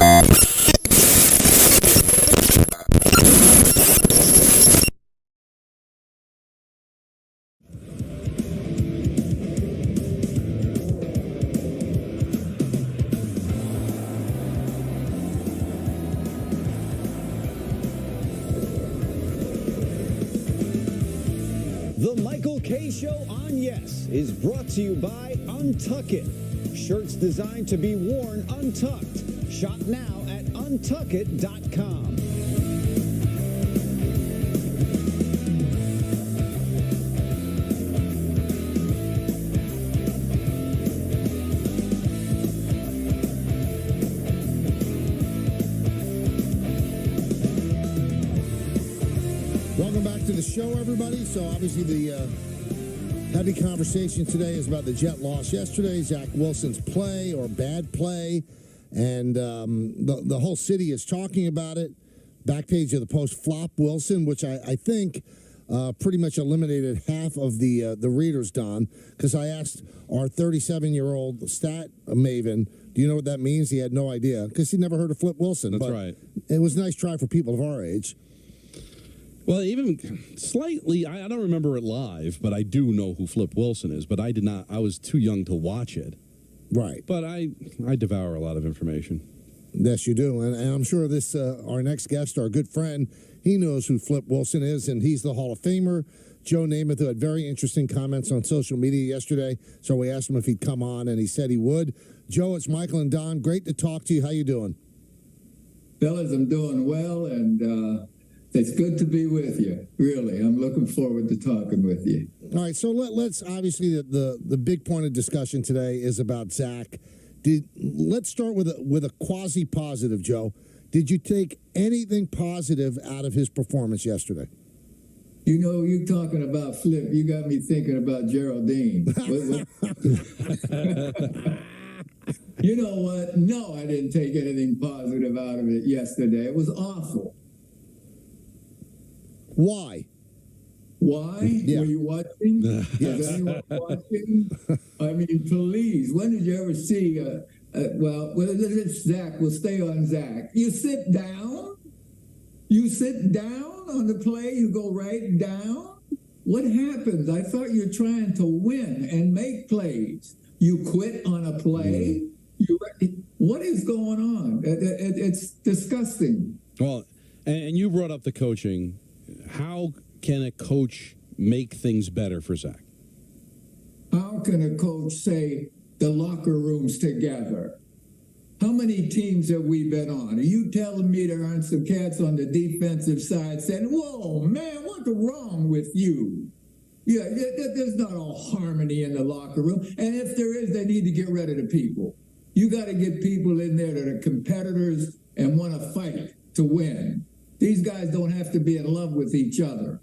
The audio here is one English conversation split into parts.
The Michael K. Show on Yes is brought to you by Untuck It. Shirts designed to be worn untucked. Shop now at untuckit.com. Welcome back to the show, everybody. So obviously the heavy conversation today is about the Jet loss yesterday, Zach Wilson's play or bad play, and the whole city is talking about it. Back page of the Post, Flop Wilson, which I think pretty much eliminated half of the readers, Don, because I asked our 37-year-old stat maven, do you know what that means? He had no idea because he never heard of Flip Wilson. That's but right. It was a nice try for people of our age. Well, even slightly, I don't remember it live, but I do know who Flip Wilson is. But I did not. I was too young to watch it. Right. But I devour a lot of information. Yes, you do. And I'm sure this, our next guest, our good friend, he knows who Flip Wilson is, and he's the Hall of Famer. Joe Namath, who had very interesting comments on social media yesterday. So we asked him if he'd come on, and he said he would. Joe, it's Michael and Don. Great to talk to you. How you doing? Fellas, I'm doing well, and it's good to be with you. Really, I'm looking forward to talking with you. All right, so let's obviously the big point of discussion today is about Zach. Let's start with a quasi positive, Joe. Did you take anything positive out of his performance yesterday? You know, you talking about Flip, you got me thinking about Geraldine. You know what? No, I didn't take anything positive out of it yesterday. It was awful. Why? Why? Yeah. Were you watching? Yes. Was anyone watching? I mean, please. When did you ever see? Well, it's Zach. We'll stay on Zach. You sit down. You sit down on the play. You go right down. What happens? I thought you're trying to win and make plays. You quit on a play. What is going on? It's disgusting. Well, and you brought up the coaching. How can a coach make things better for Zach? How can a coach say the locker room's together? How many teams have we been on? Are you telling me there aren't some cats on the defensive side saying, whoa, man, what's wrong with you? Yeah, there's not all harmony in the locker room. And if there is, they need to get rid of the people. You got to get people in there that are competitors and want to fight to win. These guys don't have to be in love with each other.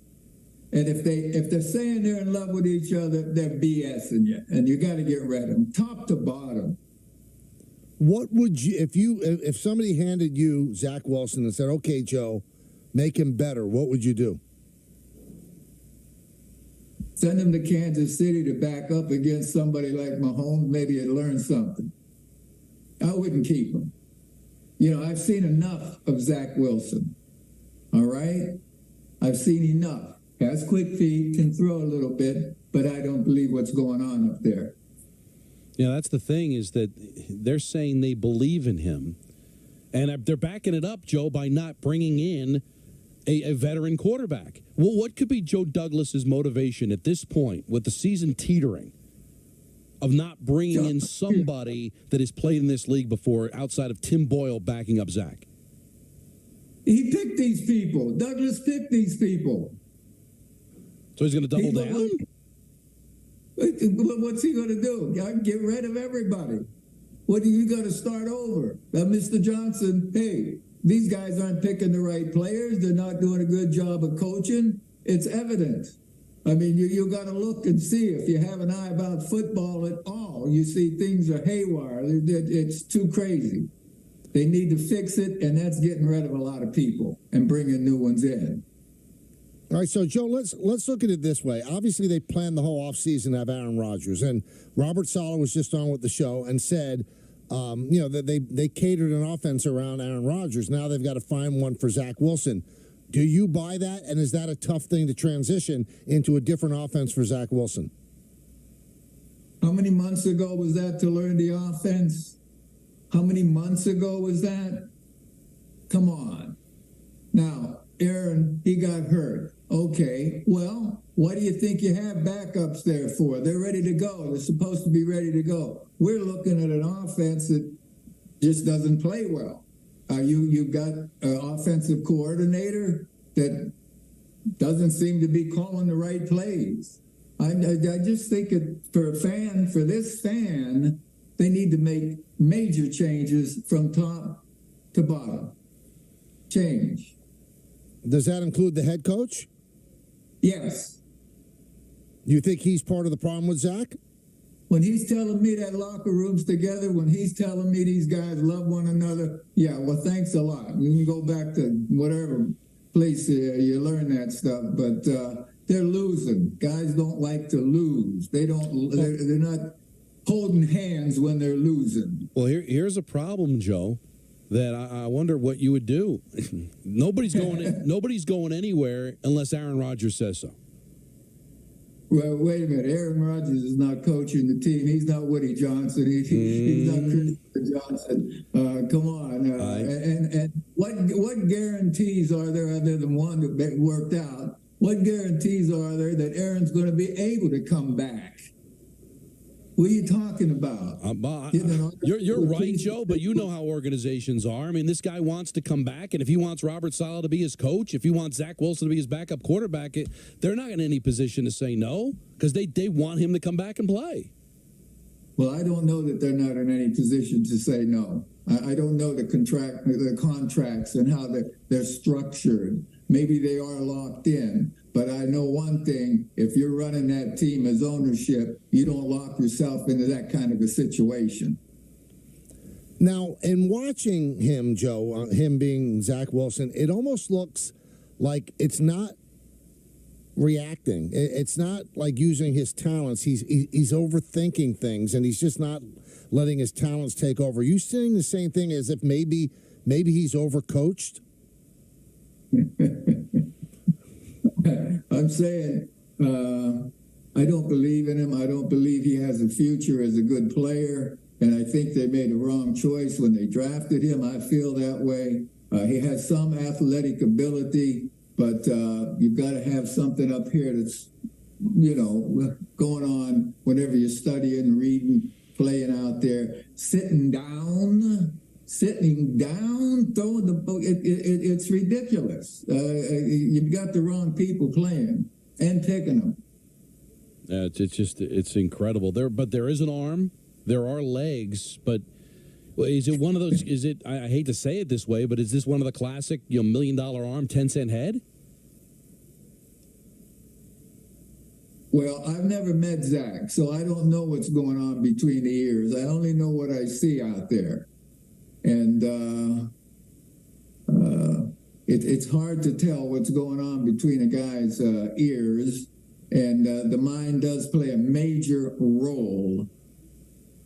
And if they're saying they're in love with each other, they're BSing you. And you got to get rid of them, top to bottom. What would you, if somebody handed you Zach Wilson and said, okay, Joe, make him better, what would you do? Send him to Kansas City to back up against somebody like Mahomes. Maybe he'd learn something. I wouldn't keep him. You know, I've seen enough of Zach Wilson. All right? I've seen enough. Has quick feet, can throw a little bit, but I don't believe what's going on up there. Yeah, that's the thing is that they're saying they believe in him, and they're backing it up, Joe, by not bringing in a veteran quarterback. Well, what could be Joe Douglas's motivation at this point with the season teetering of not bringing in somebody that has played in this league before outside of Tim Boyle backing up Zach? He picked these people. Douglas picked these people. So he's going to double down? What's he going to do? Get rid of everybody. What do you got to start over? Mr. Johnson, hey, these guys aren't picking the right players. They're not doing a good job of coaching. It's evident. I mean, you got to look and see if you have an eye about football at all. You see things are haywire. It's too crazy. They need to fix it, and that's getting rid of a lot of people and bringing new ones in. All right, so, Joe, let's look at it this way. Obviously, they planned the whole offseason to have Aaron Rodgers, and Robert Saleh was just on with the show and said They catered an offense around Aaron Rodgers. Now they've got to find one for Zach Wilson. Do you buy that? And is that a tough thing to transition into a different offense for Zach Wilson? How many months ago was that to learn the offense? How many months ago was that? Come on. Now, Aaron, he got hurt. Okay, well, what do you think you have backups there for? They're ready to go. They're supposed to be ready to go. We're looking at an offense that just doesn't play well. You've got an offensive coordinator that doesn't seem to be calling the right plays. I just think for this fan, they need to make major changes from top to bottom. Change. Does that include the head coach? Yes. You think he's part of the problem with Zach? When he's telling me that locker room's together, when he's telling me these guys love one another, yeah, well, thanks a lot. You can go back to whatever place you learn that stuff, but they're losing. Guys don't like to lose. They're not holding hands when they're losing. Well, here's a problem, Joe, that I wonder what you would do. Nobody's going anywhere unless Aaron Rodgers says so. Well, wait a minute. Aaron Rodgers is not coaching the team. He's not Woody Johnson. He's not Chris Johnson. Come on. And what guarantees are there other than one that worked out? What guarantees are there that Aaron's going to be able to come back? What are you talking about? You're right, Joe, but you know how organizations are. I mean, this guy wants to come back, and if he wants Robert Saleh to be his coach, if he wants Zach Wilson to be his backup quarterback, they're not in any position to say no because they want him to come back and play. Well, I don't know that they're not in any position to say no. I don't know the contracts and how they're structured. Maybe they are locked in. But I know one thing, if you're running that team as ownership, you don't lock yourself into that kind of a situation. Now, in watching him, Joe, him being Zach Wilson, it almost looks like it's not reacting. It's not like using his talents. He's overthinking things, and he's just not letting his talents take over. Are you seeing the same thing as if maybe he's overcoached? I'm saying I don't believe in him. I don't believe he has a future as a good player. And I think they made a wrong choice when they drafted him. I feel that way. He has some athletic ability, but you've got to have something up here that's, going on whenever you're studying, reading, playing out there, sitting down, throwing the ball. It's ridiculous. You've got the wrong people playing and picking them. It's incredible. But there is an arm. There are legs. But is it one of those? Is it? I hate to say it this way, but is this one of the classic, $1 million arm, 10-cent head? Well, I've never met Zach, so I don't know what's going on between the ears. I only know what I see out there. And it's hard to tell what's going on between a guy's ears. And the mind does play a major role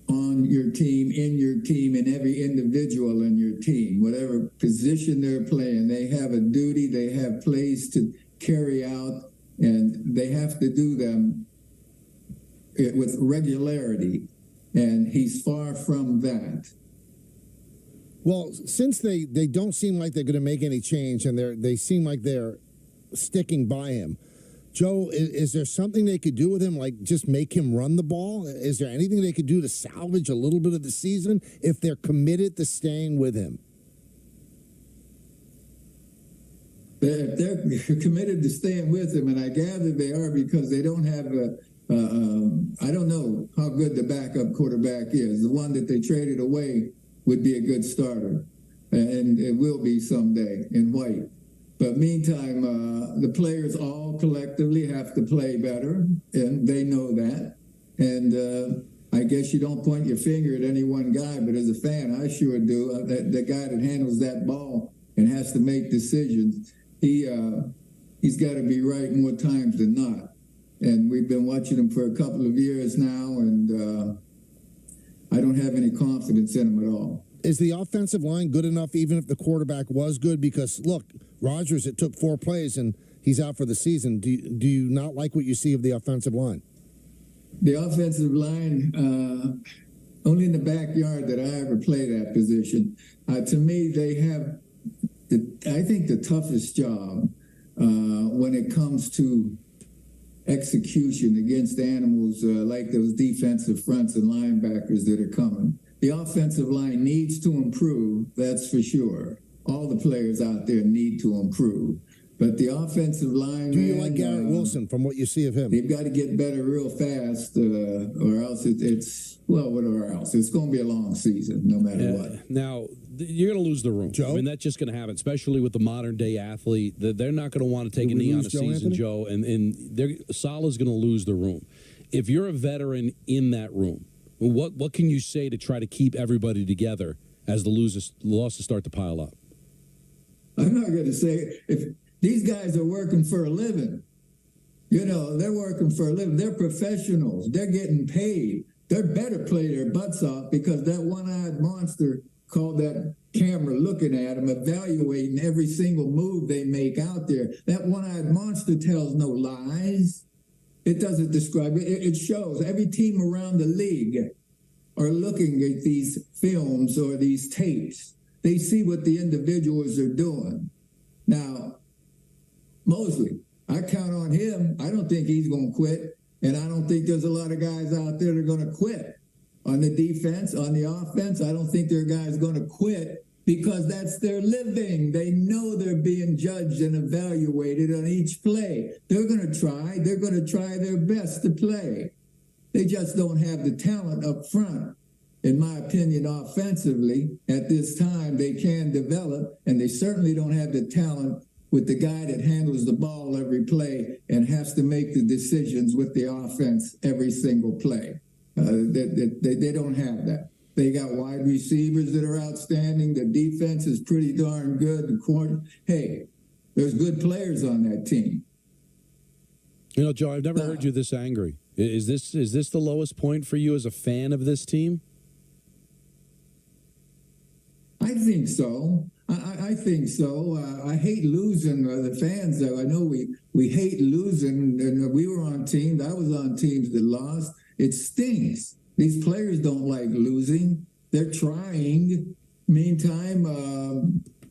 on your team, in your team, and every individual in your team. Whatever position they're playing, they have a duty, they have plays to carry out, and they have to do them with regularity. And he's far from that. Well, since they don't seem like they're going to make any change, and they seem like they're sticking by him, Joe, is there something they could do with him, like just make him run the ball? Is there anything they could do to salvage a little bit of the season if they're committed to staying with him? If they're committed to staying with him, and I gather they are because they don't have I don't know how good the backup quarterback is. The one that they traded away would be a good starter, and it will be someday in White. But meantime, the players all collectively have to play better, and they know that. And I guess you don't point your finger at any one guy, but as a fan, I sure do. The guy that handles that ball and has to make decisions, he's got to be right more times than not. And we've been watching him for a couple of years now, and I don't have any confidence in him at all. Is the offensive line good enough, even if the quarterback was good? Because, look, Rodgers, it took 4 plays, and he's out for the season. Do you not like what you see of the offensive line? The offensive line, only in the backyard that I ever played that position. To me, they have, I think, the toughest job when it comes to execution against animals like those defensive fronts and linebackers that are coming. The offensive line needs to improve, that's for sure. All the players out there need to improve. But the offensive line... Do you like Garrett Wilson from what you see of him? They've got to get better real fast or else it's whatever else. It's going to be a long season no matter what. Now, you're going to lose the room. Joe? I mean, that's just going to happen, especially with the modern-day athlete. They're not going to want to take a knee on a season, Anthony? Joe, and Salah's going to lose the room. If you're a veteran in that room, what can you say to try to keep everybody together as the losses start to pile up? I'm not going to say if these guys are working for a living. You know, they're working for a living. They're professionals. They're getting paid. They better play their butts off because that one-eyed monster called that camera looking at them, evaluating every single move they make out there. That one-eyed monster tells no lies. It doesn't describe it. It shows. Every team around the league are looking at these films or these tapes. They see what the individuals are doing. Now, Mosley, I count on him. I don't think he's going to quit. And I don't think there's a lot of guys out there that are going to quit. On the defense, on the offense, I don't think there are guys going to quit because that's their living. They know they're being judged and evaluated on each play. They're going to try. They're going to try their best to play. They just don't have the talent up front. In my opinion, offensively, at this time, they can develop, and they certainly don't have the talent with the guy that handles the ball every play and has to make the decisions with the offense every single play. They don't have that. They got wide receivers that are outstanding. The defense is pretty darn good. Hey, there's good players on that team. You know, Joe, I've never heard you this angry. Is this the lowest point for you as a fan of this team? I think so. I think so. I hate losing the fans, though. I know we hate losing, and we were on teams. I was on teams that lost. It stinks. These players don't like losing. They're trying. Meantime,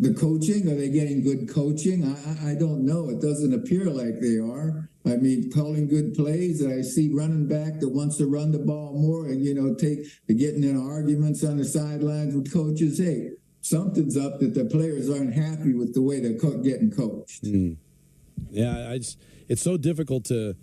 the coaching, are they getting good coaching? I don't know. It doesn't appear like they are. I mean, calling good plays. I see running back that wants to run the ball more and, getting in arguments on the sidelines with coaches. Hey, something's up that the players aren't happy with the way they're getting coached. Mm. Yeah, it's so difficult to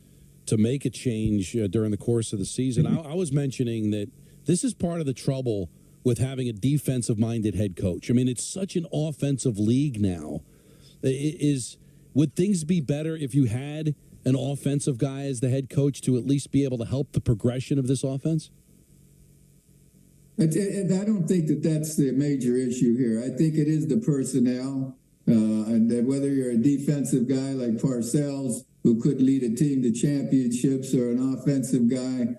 make a change during the course of the season. I was mentioning that this is part of the trouble with having a defensive-minded head coach. I mean, it's such an offensive league now. Would things be better if you had an offensive guy as the head coach to at least be able to help the progression of this offense? I don't think that that's the major issue here. I think it is the personnel, and that whether you're a defensive guy like Parcells, who could lead a team to championships, or an offensive guy.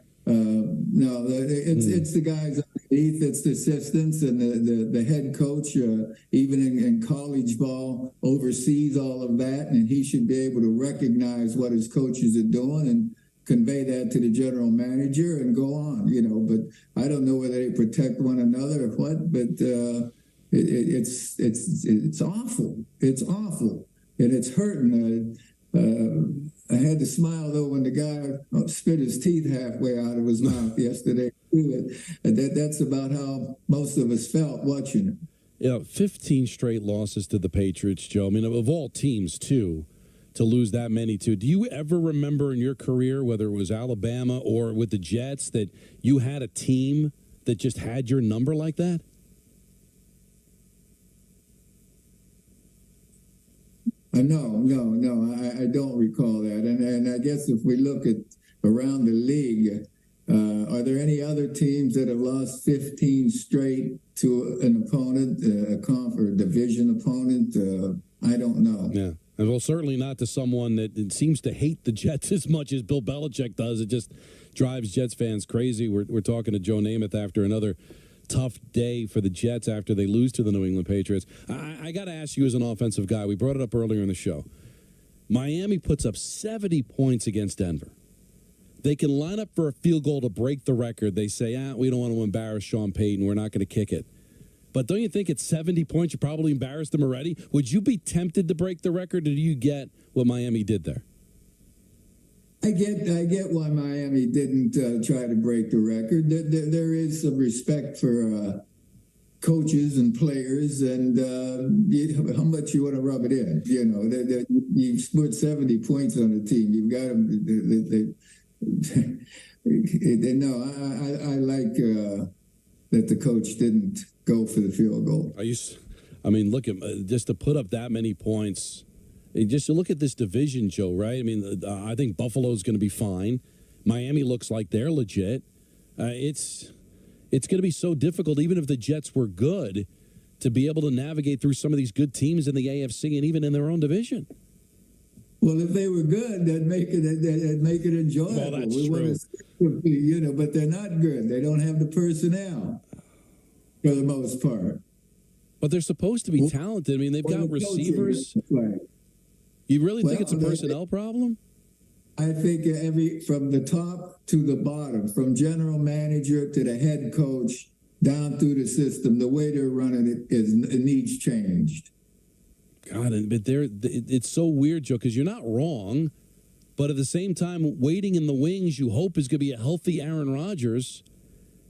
No, it's the guys underneath. It's the assistants and the head coach, even in college ball, oversees all of that, and he should be able to recognize what his coaches are doing and convey that to the general manager and go on. But I don't know whether they protect one another or what. But it's awful. It's awful, and it's hurting. I had to smile, though, when the guy spit his teeth halfway out of his mouth yesterday. That's about how most of us felt watching it. 15 straight losses to the Patriots, Joe. I mean, of all teams, too, to lose that many, too. Do you ever remember in your career, whether it was Alabama or with the Jets, that you had a team that just had your number like that? No, I don't recall that. And I guess if we look at around the league, are there any other teams that have lost 15 straight to an opponent, or division opponent? I don't know. Yeah. Well, certainly not to someone that seems to hate the Jets as much as Bill Belichick does. It just drives Jets fans crazy. We're talking to Joe Namath after another tough day for the Jets after they lose to the New England Patriots. I got to ask you as an offensive guy, we brought it up earlier in the show. Miami puts up 70 points against Denver. They can line up for a field goal to break the record. They say, we don't want to embarrass Sean Payton. We're not going to kick it. But don't you think at 70 points, you probably embarrassed them already? Would you be tempted to break the record, or do you get what Miami did there? I get why Miami didn't try to break the record. There is some respect for coaches and players, and how much you want to rub it in. You know, you put 70 points on a team. You've got them. No, I like that the coach didn't go for the field goal. Look at just to put up that many points. Just to look at this division, Joe, right? I mean, I think Buffalo's going to be fine. Miami looks like they're legit. It's going to be so difficult, even if the Jets were good, to be able to navigate through some of these good teams in the AFC and even in their own division. Well, if they were good, that'd make it enjoyable. Well, that's true. But they're not good. They don't have the personnel for the most part. But they're supposed to be talented. I mean, they've got receivers. You really think it's a personnel problem? I think from the top to the bottom, from general manager to the head coach, down through the system, the way they're running it needs changed. God, but it's so weird, Joe, because you're not wrong, but at the same time, waiting in the wings, you hope is going to be a healthy Aaron Rodgers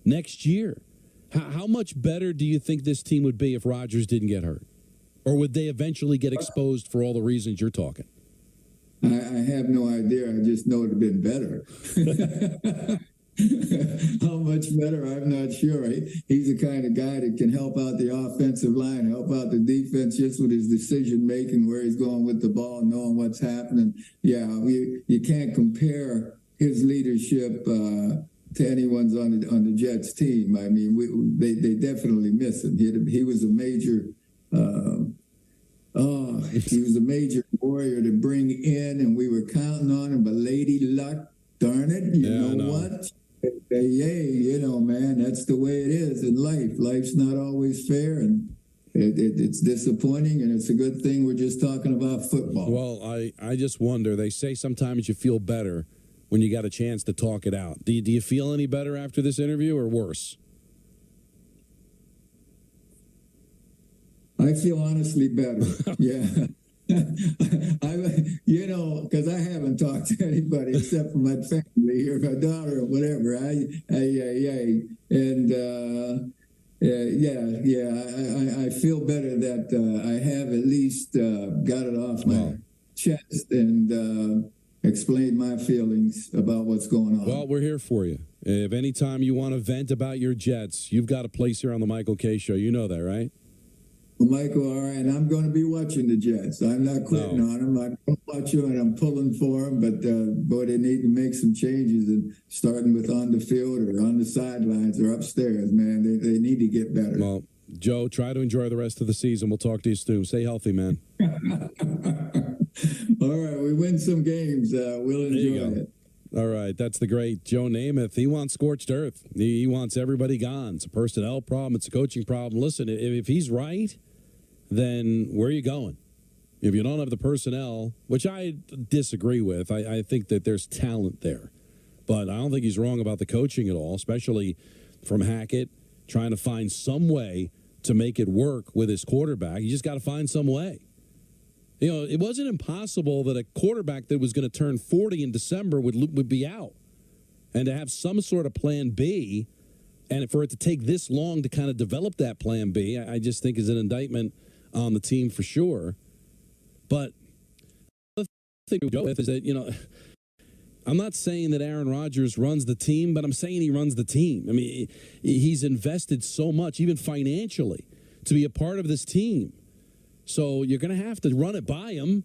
next year. How much better do you think this team would be if Rodgers didn't get hurt? Or would they eventually get exposed for all the reasons you're talking? I have no idea. I just know it would have been better. How much better, I'm not sure. He's the kind of guy that can help out the offensive line, help out the defense just with his decision-making, where he's going with the ball, knowing what's happening. Yeah, you can't compare his leadership to anyone's on the Jets team. I mean, they definitely miss him. He was a major he was a major warrior to bring in, and we were counting on him. But lady luck, darn it, you know what? Man, that's the way it is in life. Life's not always fair, and it's disappointing, and it's a good thing we're just talking about football. Well, I just wonder. They say sometimes you feel better when you got a chance to talk it out. Do you feel any better after this interview, or worse? I feel honestly better. Yeah. Because I haven't talked to anybody except for my family or my daughter or whatever. I feel better that I have at least got it off my chest and explained my feelings about what's going on. Well, we're here for you. If any time you want to vent about your Jets, you've got a place here on the Michael K. Show. You know that, right? Well, Michael, all right, and I'm going to be watching the Jets. I'm not quitting on them. I'm going to watch them, and I'm pulling for them. But, boy, they need to make some changes, and starting with on the field or on the sidelines or upstairs, man. They need to get better. Well, Joe, try to enjoy the rest of the season. We'll talk to you soon. Stay healthy, man. All right, we win some games. We'll enjoy it. All right, that's the great Joe Namath. He wants scorched earth. He wants everybody gone. It's a personnel problem. It's a coaching problem. Listen, if he's right, then where are you going? If you don't have the personnel, which I disagree with, I think that there's talent there. But I don't think he's wrong about the coaching at all, especially from Hackett, trying to find some way to make it work with his quarterback. You just got to find some way. You know, it wasn't impossible that a quarterback that was going to turn 40 in December would be out. And to have some sort of plan B, and for it to take this long to kind of develop that plan B, I just think is an indictment on the team for sure. But the thing is that, I'm not saying that Aaron Rodgers runs the team, but I'm saying he runs the team. I mean, he's invested so much, even financially, to be a part of this team. So you're going to have to run it by him.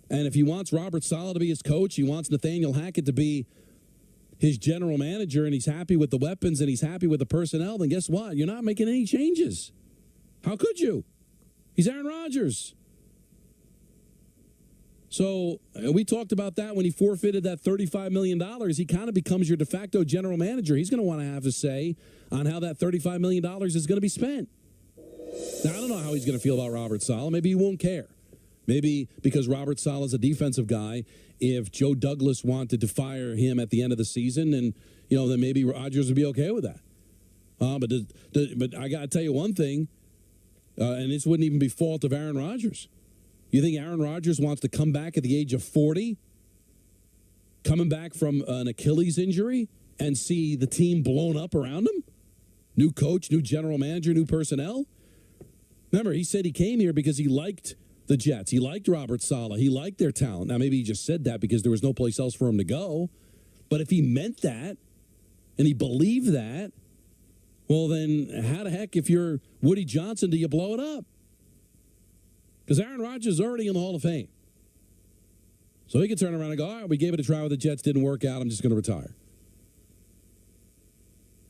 And if he wants Robert Saleh to be his coach, he wants Nathaniel Hackett to be his general manager, and he's happy with the weapons and he's happy with the personnel, then guess what? You're not making any changes. How could you? He's Aaron Rodgers. So we talked about that when he forfeited that $35 million. He kind of becomes your de facto general manager. He's going to want to have a say on how that $35 million is going to be spent. Now, I don't know how he's going to feel about Robert Saleh. Maybe he won't care. Maybe because Robert Saleh is a defensive guy, if Joe Douglas wanted to fire him at the end of the season, and then maybe Rodgers would be okay with that. But I got to tell you one thing, and this wouldn't even be fault of Aaron Rodgers. You think Aaron Rodgers wants to come back at the age of 40, coming back from an Achilles injury, and see the team blown up around him? New coach, new general manager, new personnel? Remember, he said he came here because he liked the Jets. He liked Robert Saleh. He liked their talent. Now, maybe he just said that because there was no place else for him to go. But if he meant that, and he believed that, well, then how the heck, if you're Woody Johnson, do you blow it up? Because Aaron Rodgers is already in the Hall of Fame. So he can turn around and go, all right, we gave it a try with the Jets, didn't work out, I'm just going to retire.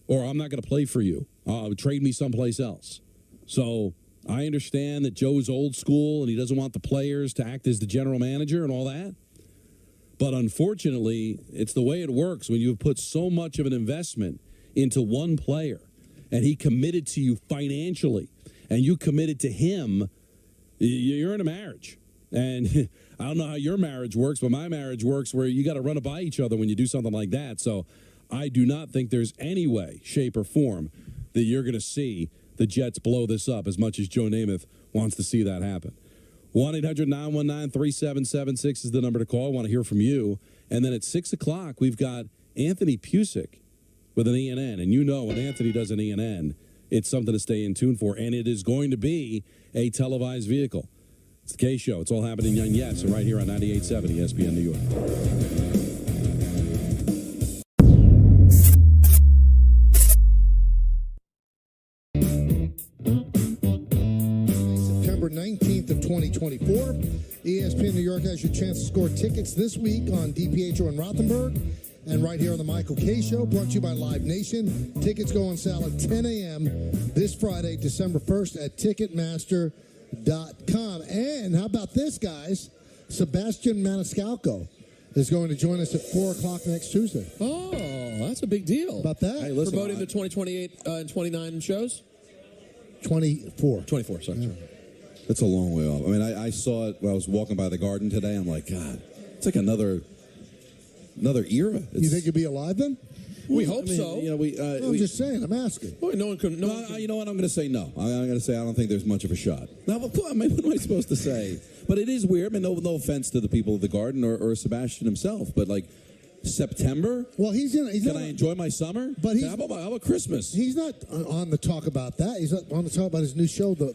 Or I'm not going to play for you. Trade me someplace else. So I understand that Joe's old school and he doesn't want the players to act as the general manager and all that. But unfortunately, it's the way it works when you've put so much of an investment into one player and he committed to you financially and you committed to him. You're in a marriage. And I don't know how your marriage works, but my marriage works where you got to run it by each other when you do something like that. So I do not think there's any way, shape, or form that you're going to see the Jets blow this up as much as Joe Namath wants to see that happen. 1-800-919-3776 is the number to call. I want to hear from you. And then at 6 o'clock, we've got Anthony Pusick with an ENN. And when Anthony does an ENN, it's something to stay in tune for. And it is going to be a televised vehicle. It's the K-Show. It's all happening on Yes, and right here on 98.7 ESPN New York. September 19th of 2024. ESPN New York has your chance to score tickets this week on DiPietro and Rothenberg. And right here on the Michael K. Show, brought to you by Live Nation. Tickets go on sale at 10 a.m. this Friday, December 1st at Ticketmaster.com. And how about this, guys? Sebastian Maniscalco is going to join us at 4 o'clock next Tuesday. Oh, that's a big deal. About that? Hey, promoting the 2028 and 29 shows? 24. 24, sorry. Yeah. That's a long way off. I mean, I saw it when I was walking by the Garden today. I'm like, God, it's like another era. You think you'll be alive then? We hope so. I'm just saying. I'm asking. Well, no one could. You know what? I'm going to say no. I'm going to say I don't think there's much of a shot. Now, what am I supposed to say? But it is weird. I mean, no offense to the people of the Garden or Sebastian himself, but like September. Well, Can I enjoy my summer? But how about Christmas? He's not on the talk about that. He's on the talk about his new show, the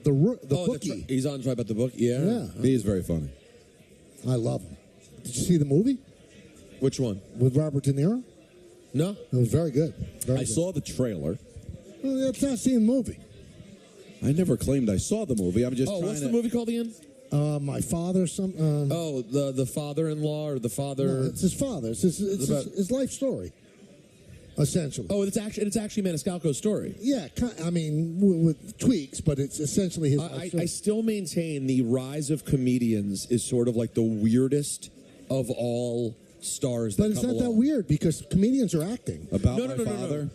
Bookie. Right. He's on to talk about the book. Yeah. He is very funny. I love him. Did you see the movie? Which one? With Robert De Niro? No. It was very good. I saw the trailer. Well, that's not seeing the movie. I never claimed I saw the movie. I'm just trying what's the movie called again? My father, the father-in-law or the father. No, it's his father. It's his life story, essentially. Oh, it's actually Maniscalco's story. Yeah, I mean with tweaks, but it's essentially his life story. I still maintain the rise of comedians is sort of like the weirdest of all stars. But it's not that weird because comedians are acting. About my father.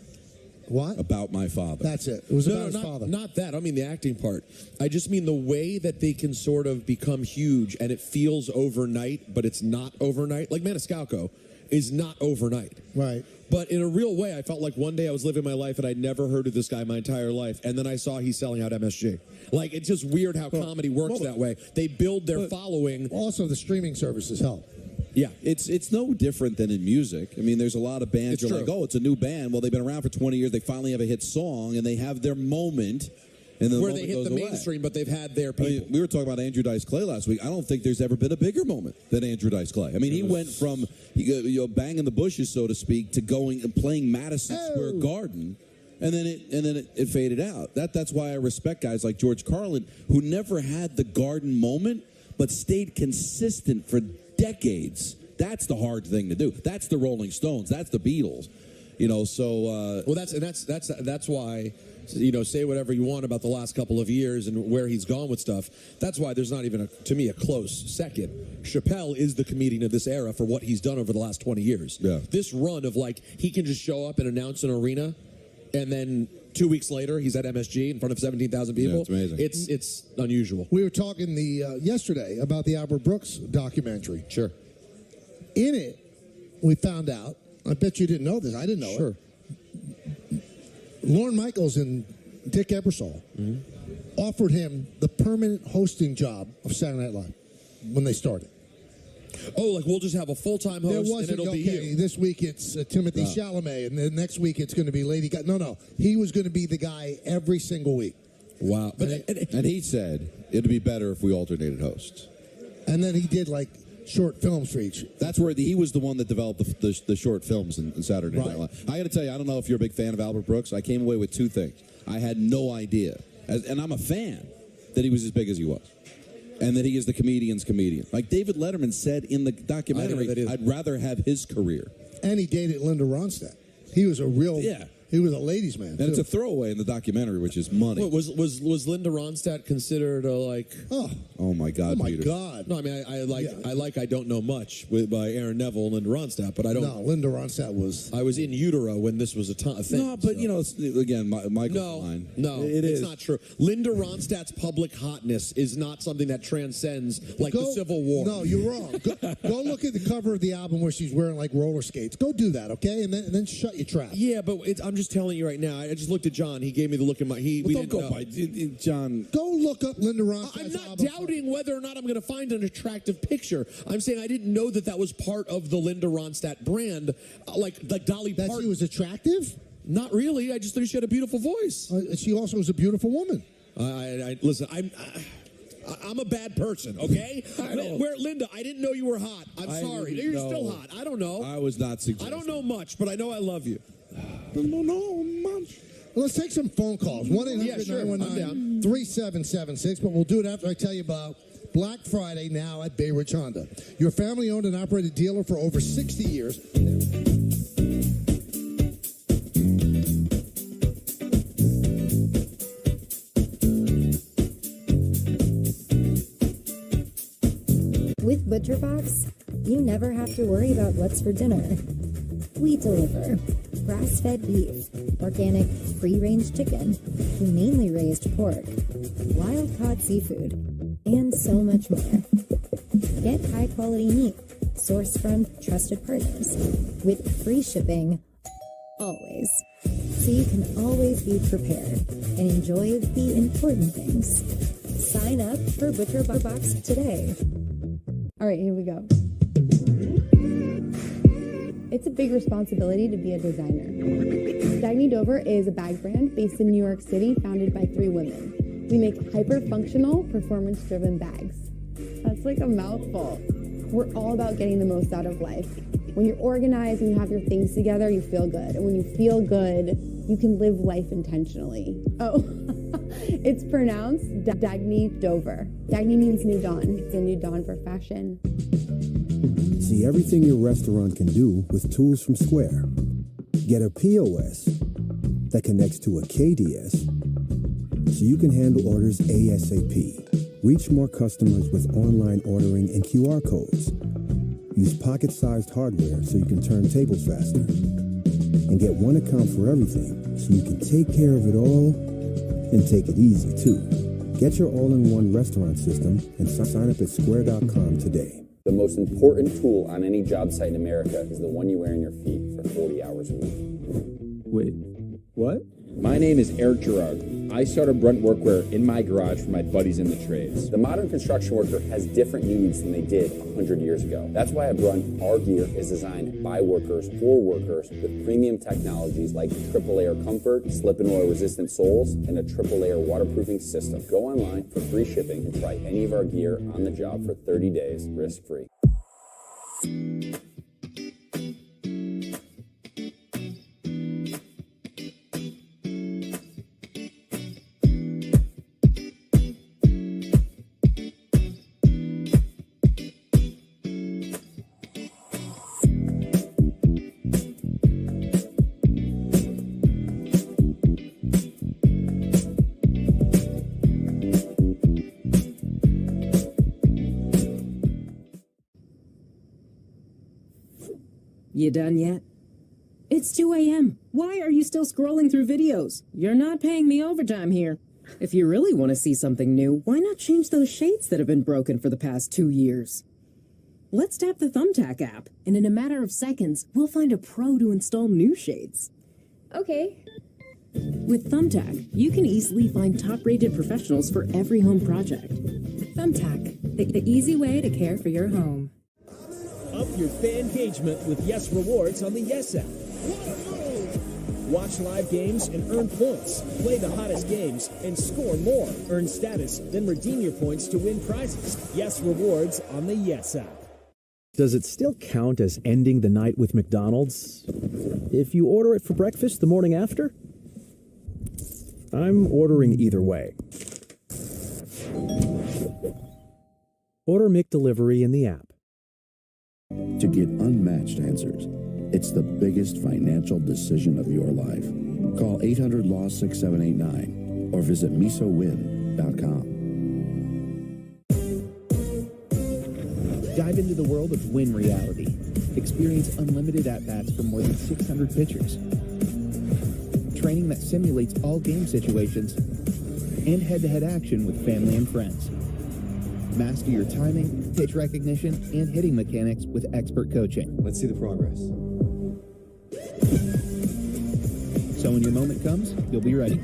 What? About my father. That's it. It was about his father. Not that. I don't mean the acting part. I just mean the way that they can sort of become huge and it feels overnight, but it's not overnight. Like Maniscalco is not overnight. Right. But in a real way, I felt like one day I was living my life and I'd never heard of this guy my entire life. And then I saw he's selling out MSG. Like, it's just weird how comedy works that way. They build their following. Also, the streaming services help. Yeah, it's no different than in music. I mean, there's a lot of bands you're like, oh, it's a new band. Well, they've been around for 20 years. They finally have a hit song, and they have their moment. And then where they hit the mainstream, but they've had their people. I mean, we were talking about Andrew Dice Clay last week. I don't think there's ever been a bigger moment than Andrew Dice Clay. I mean, he went from banging the bushes, so to speak, to going and playing Madison Square Garden. And then it faded out. That's why I respect guys like George Carlin, who never had the Garden moment, but stayed consistent for decades. That's the hard thing to do. That's the Rolling Stones. That's the Beatles. So well, that's why say whatever you want about the last couple of years and where he's gone with stuff. That's why there's not even, to me, a close second. Chappelle is the comedian of this era for what he's done over the last 20 years. Yeah. This run of, like, he can just show up and announce an arena, and then 2 weeks later, he's at MSG in front of 17,000 people. Yeah, it's amazing. It's unusual. We were talking yesterday about the Albert Brooks documentary. Sure. In it, we found out, I bet you didn't know this, I didn't know Sure. it. Lorne Michaels and Dick Ebersol offered him the permanent hosting job of Saturday Night Live when they started. Oh, like we'll just have a full-time There host and wasn't, it'll be you. this week it's Timothy Chalamet, and then next week it's going to be Lady Gaga. No. He was going to be the guy every single week. Wow. But And he said it'd be better if we alternated hosts. And then he did, like, short films for each. That's where he was the one that developed the short films in Saturday Night Right. Live. I got to tell you, I don't know if you're a big fan of Albert Brooks. I came away with two things. I had no idea, and I'm a fan, that he was as big as he was, and that he is the comedian's comedian. Like David Letterman said in the documentary, I'd rather have his career. And he dated Linda Ronstadt. He was a real... Yeah. He was a ladies' man, And too. it's a throwaway in the documentary, which is money. What, was Linda Ronstadt considered Oh my God, Oh, my Peter. God. No, I mean I don't know much by Aaron Neville and Linda Ronstadt, but I don't. No, Linda Ronstadt was... I was in utero when this was a thing. No, but it's, again, Michael's No, line. no, it's not true. Linda Ronstadt's public hotness is not something that transcends the Civil War. No, you're wrong. Go look at the cover of the album where she's wearing like roller skates. Go do that, okay? And then shut your trap. Yeah, but I'm just telling you right now. I just looked at John. He gave me the look in my. Don't go by John. Go look up Linda Ronstadt's I'm not album. doubting whether or not I'm going to find an attractive picture. I'm saying I didn't know that was part of the Linda Ronstadt brand, like Dolly That Parton. she was attractive? Not really. I just thought she had a beautiful voice. She also was a beautiful woman. Listen. I'm a bad person, okay? Where Linda, I didn't know you were hot. I'm sorry. You're still hot. I don't know. I was not suggesting. I don't know much, but I know I love you. No, much. Let's take some phone calls. 1-800-919-3776. But we'll do it after I tell you about Black Friday now at Bay Ridge Honda. Your family-owned and operated dealer for over 60 years. With ButcherBox, you never have to worry about what's for dinner. We deliver grass-fed beef, organic free-range chicken, humanely raised pork, wild-caught seafood, and so much more. Get high-quality meat sourced from trusted partners with free shipping always, so you can always be prepared and enjoy the important things. Sign up for ButcherBox today. All right, here we go. It's a big responsibility to be a designer. Dagny Dover is a bag brand based in New York City, founded by 3 women. We make hyper-functional, performance-driven bags. That's like a mouthful. We're all about getting the most out of life. When you're organized and you have your things together, you feel good. And when you feel good, you can live life intentionally. Oh, it's pronounced Dagny Dover. Dagny means new dawn. It's a new dawn for fashion. See everything your restaurant can do with tools from Square. Get a POS that connects to a KDS so you can handle orders ASAP. Reach more customers with online ordering and QR codes. Use pocket-sized hardware so you can turn tables faster. And get one account for everything so you can take care of it all and take it easy too. Get your all-in-one restaurant system and sign up at square.com today. The most important tool on any job site in America is the one you wear on your feet for 40 hours a week. Wait, what? My name is Eric Gerard. I started Brunt Workwear in my garage for my buddies in the trades. The modern construction worker has different needs than they did 100 years ago. That's why at Brunt, our gear is designed by workers for workers with premium technologies like triple layer comfort, slip and oil resistant soles, and a triple layer waterproofing system. Go online for free shipping and try any of our gear on the job for 30 days risk-free. You done yet? It's 2 a.m. Why are you still scrolling through videos? You're not paying me overtime here. If you really want to see something new, why not change those shades that have been broken for the past 2 years? Let's tap the Thumbtack app, and in a matter of seconds, we'll find a pro to install new shades. Okay. With Thumbtack, you can easily find top-rated professionals for every home project. Thumbtack, the easy way to care for your home. Up your fan engagement with Yes Rewards on the Yes app. Watch live games and earn points. Play the hottest games and score more. Earn status, then redeem your points to win prizes. Yes Rewards on the Yes app. Does it still count as ending the night with McDonald's if you order it for breakfast the morning after? I'm ordering either way. Order McDelivery in the app. To get unmatched answers, it's the biggest financial decision of your life. Call 800-LAW-6789 or visit misowin.com. Dive into the world of Win Reality. Experience unlimited at-bats for more than 600 pitchers. Training that simulates all game situations and head-to-head action with family and friends. Master your timing, pitch recognition, and hitting mechanics with expert coaching. Let's see the progress. So when your moment comes, you'll be ready.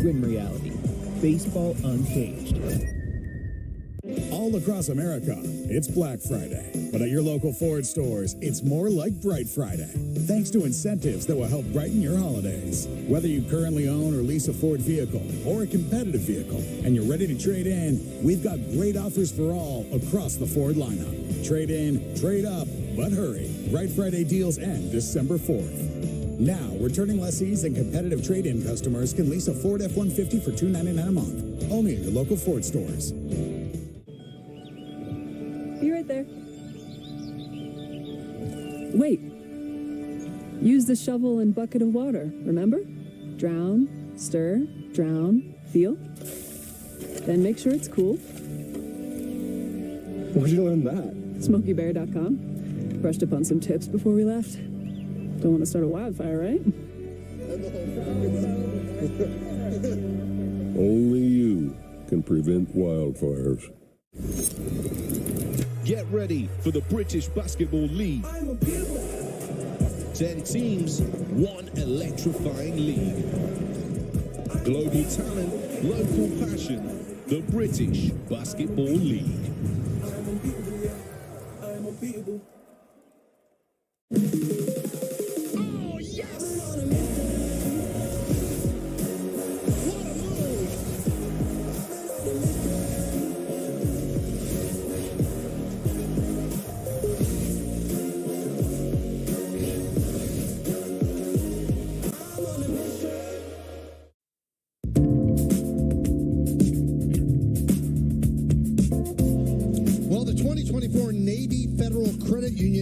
Win Reality. Baseball Uncaged. All across America, it's Black Friday. But at your local Ford stores, it's more like Bright Friday. Thanks to incentives that will help brighten your holidays. Whether you currently own or lease a Ford vehicle or a competitive vehicle and you're ready to trade in, we've got great offers for all across the Ford lineup. Trade in, trade up, but hurry. Bright Friday deals end December 4th. Now, returning lessees and competitive trade-in customers can lease a Ford F-150 for $299 a month. Only at your local Ford stores. Be right there. Wait. Use the shovel and bucket of water, remember? Drown, stir, drown, feel. Then make sure it's cool. Where'd you learn that? SmokeyBear.com. Brushed up on some tips before we left. Don't want to start a wildfire, right? Only you can prevent wildfires. Get ready for the British Basketball League. 10 teams, one electrifying league. Global talent, local passion. The British Basketball League.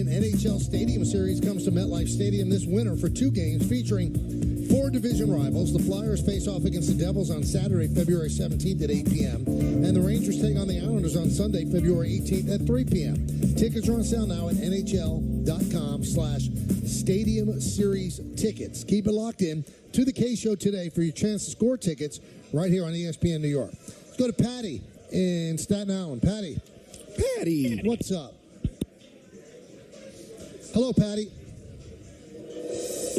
NHL Stadium Series comes to MetLife Stadium this winter for 2 games featuring 4 division rivals. The Flyers face off against the Devils on Saturday, February 17th at 8 p.m. And the Rangers take on the Islanders on Sunday, February 18th at 3 p.m. Tickets are on sale now at NHL.com/Stadium Series tickets. Keep it locked in to the K Show today for your chance to score tickets right here on ESPN New York. Let's go to Patty in Staten Island. Patty, what's up? Hello, Patty.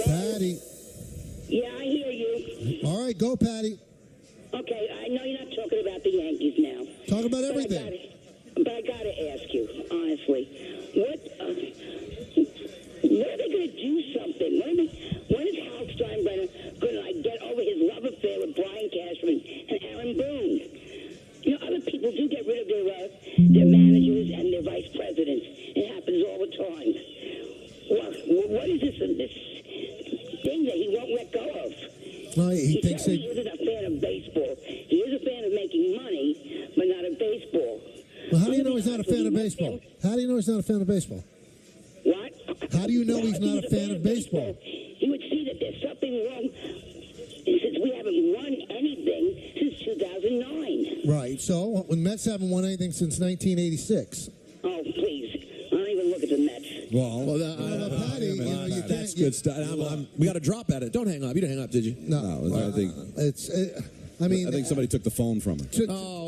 Patty. Yeah, I hear you. All right, go, Patty. Okay, I know you're not talking about the Yankees now. Talk about everything. But I gotta ask you, honestly, what are they gonna do something? When is Hal Steinbrenner gonna get over his love affair with Brian Cashman and Aaron Boone? You know, other people do get rid of their managers and their vice presidents. It happens all the time. What is this thing that he won't let go of? Well, he thinks he isn't a fan of baseball. He is a fan of making money, but not of baseball. Well, how do you know he's not a fan of baseball? How do you know he's not a fan of baseball? What? How do you know he's not a fan of baseball? He would see that there's something wrong since we haven't won anything since 2009. Right. So, the Mets haven't won anything since 1986. Oh, please. I don't even look at the Mets. Patty, that's good stuff. We got to drop at it. Don't hang up. You didn't hang up, did you? No, I think I think somebody took the phone from her.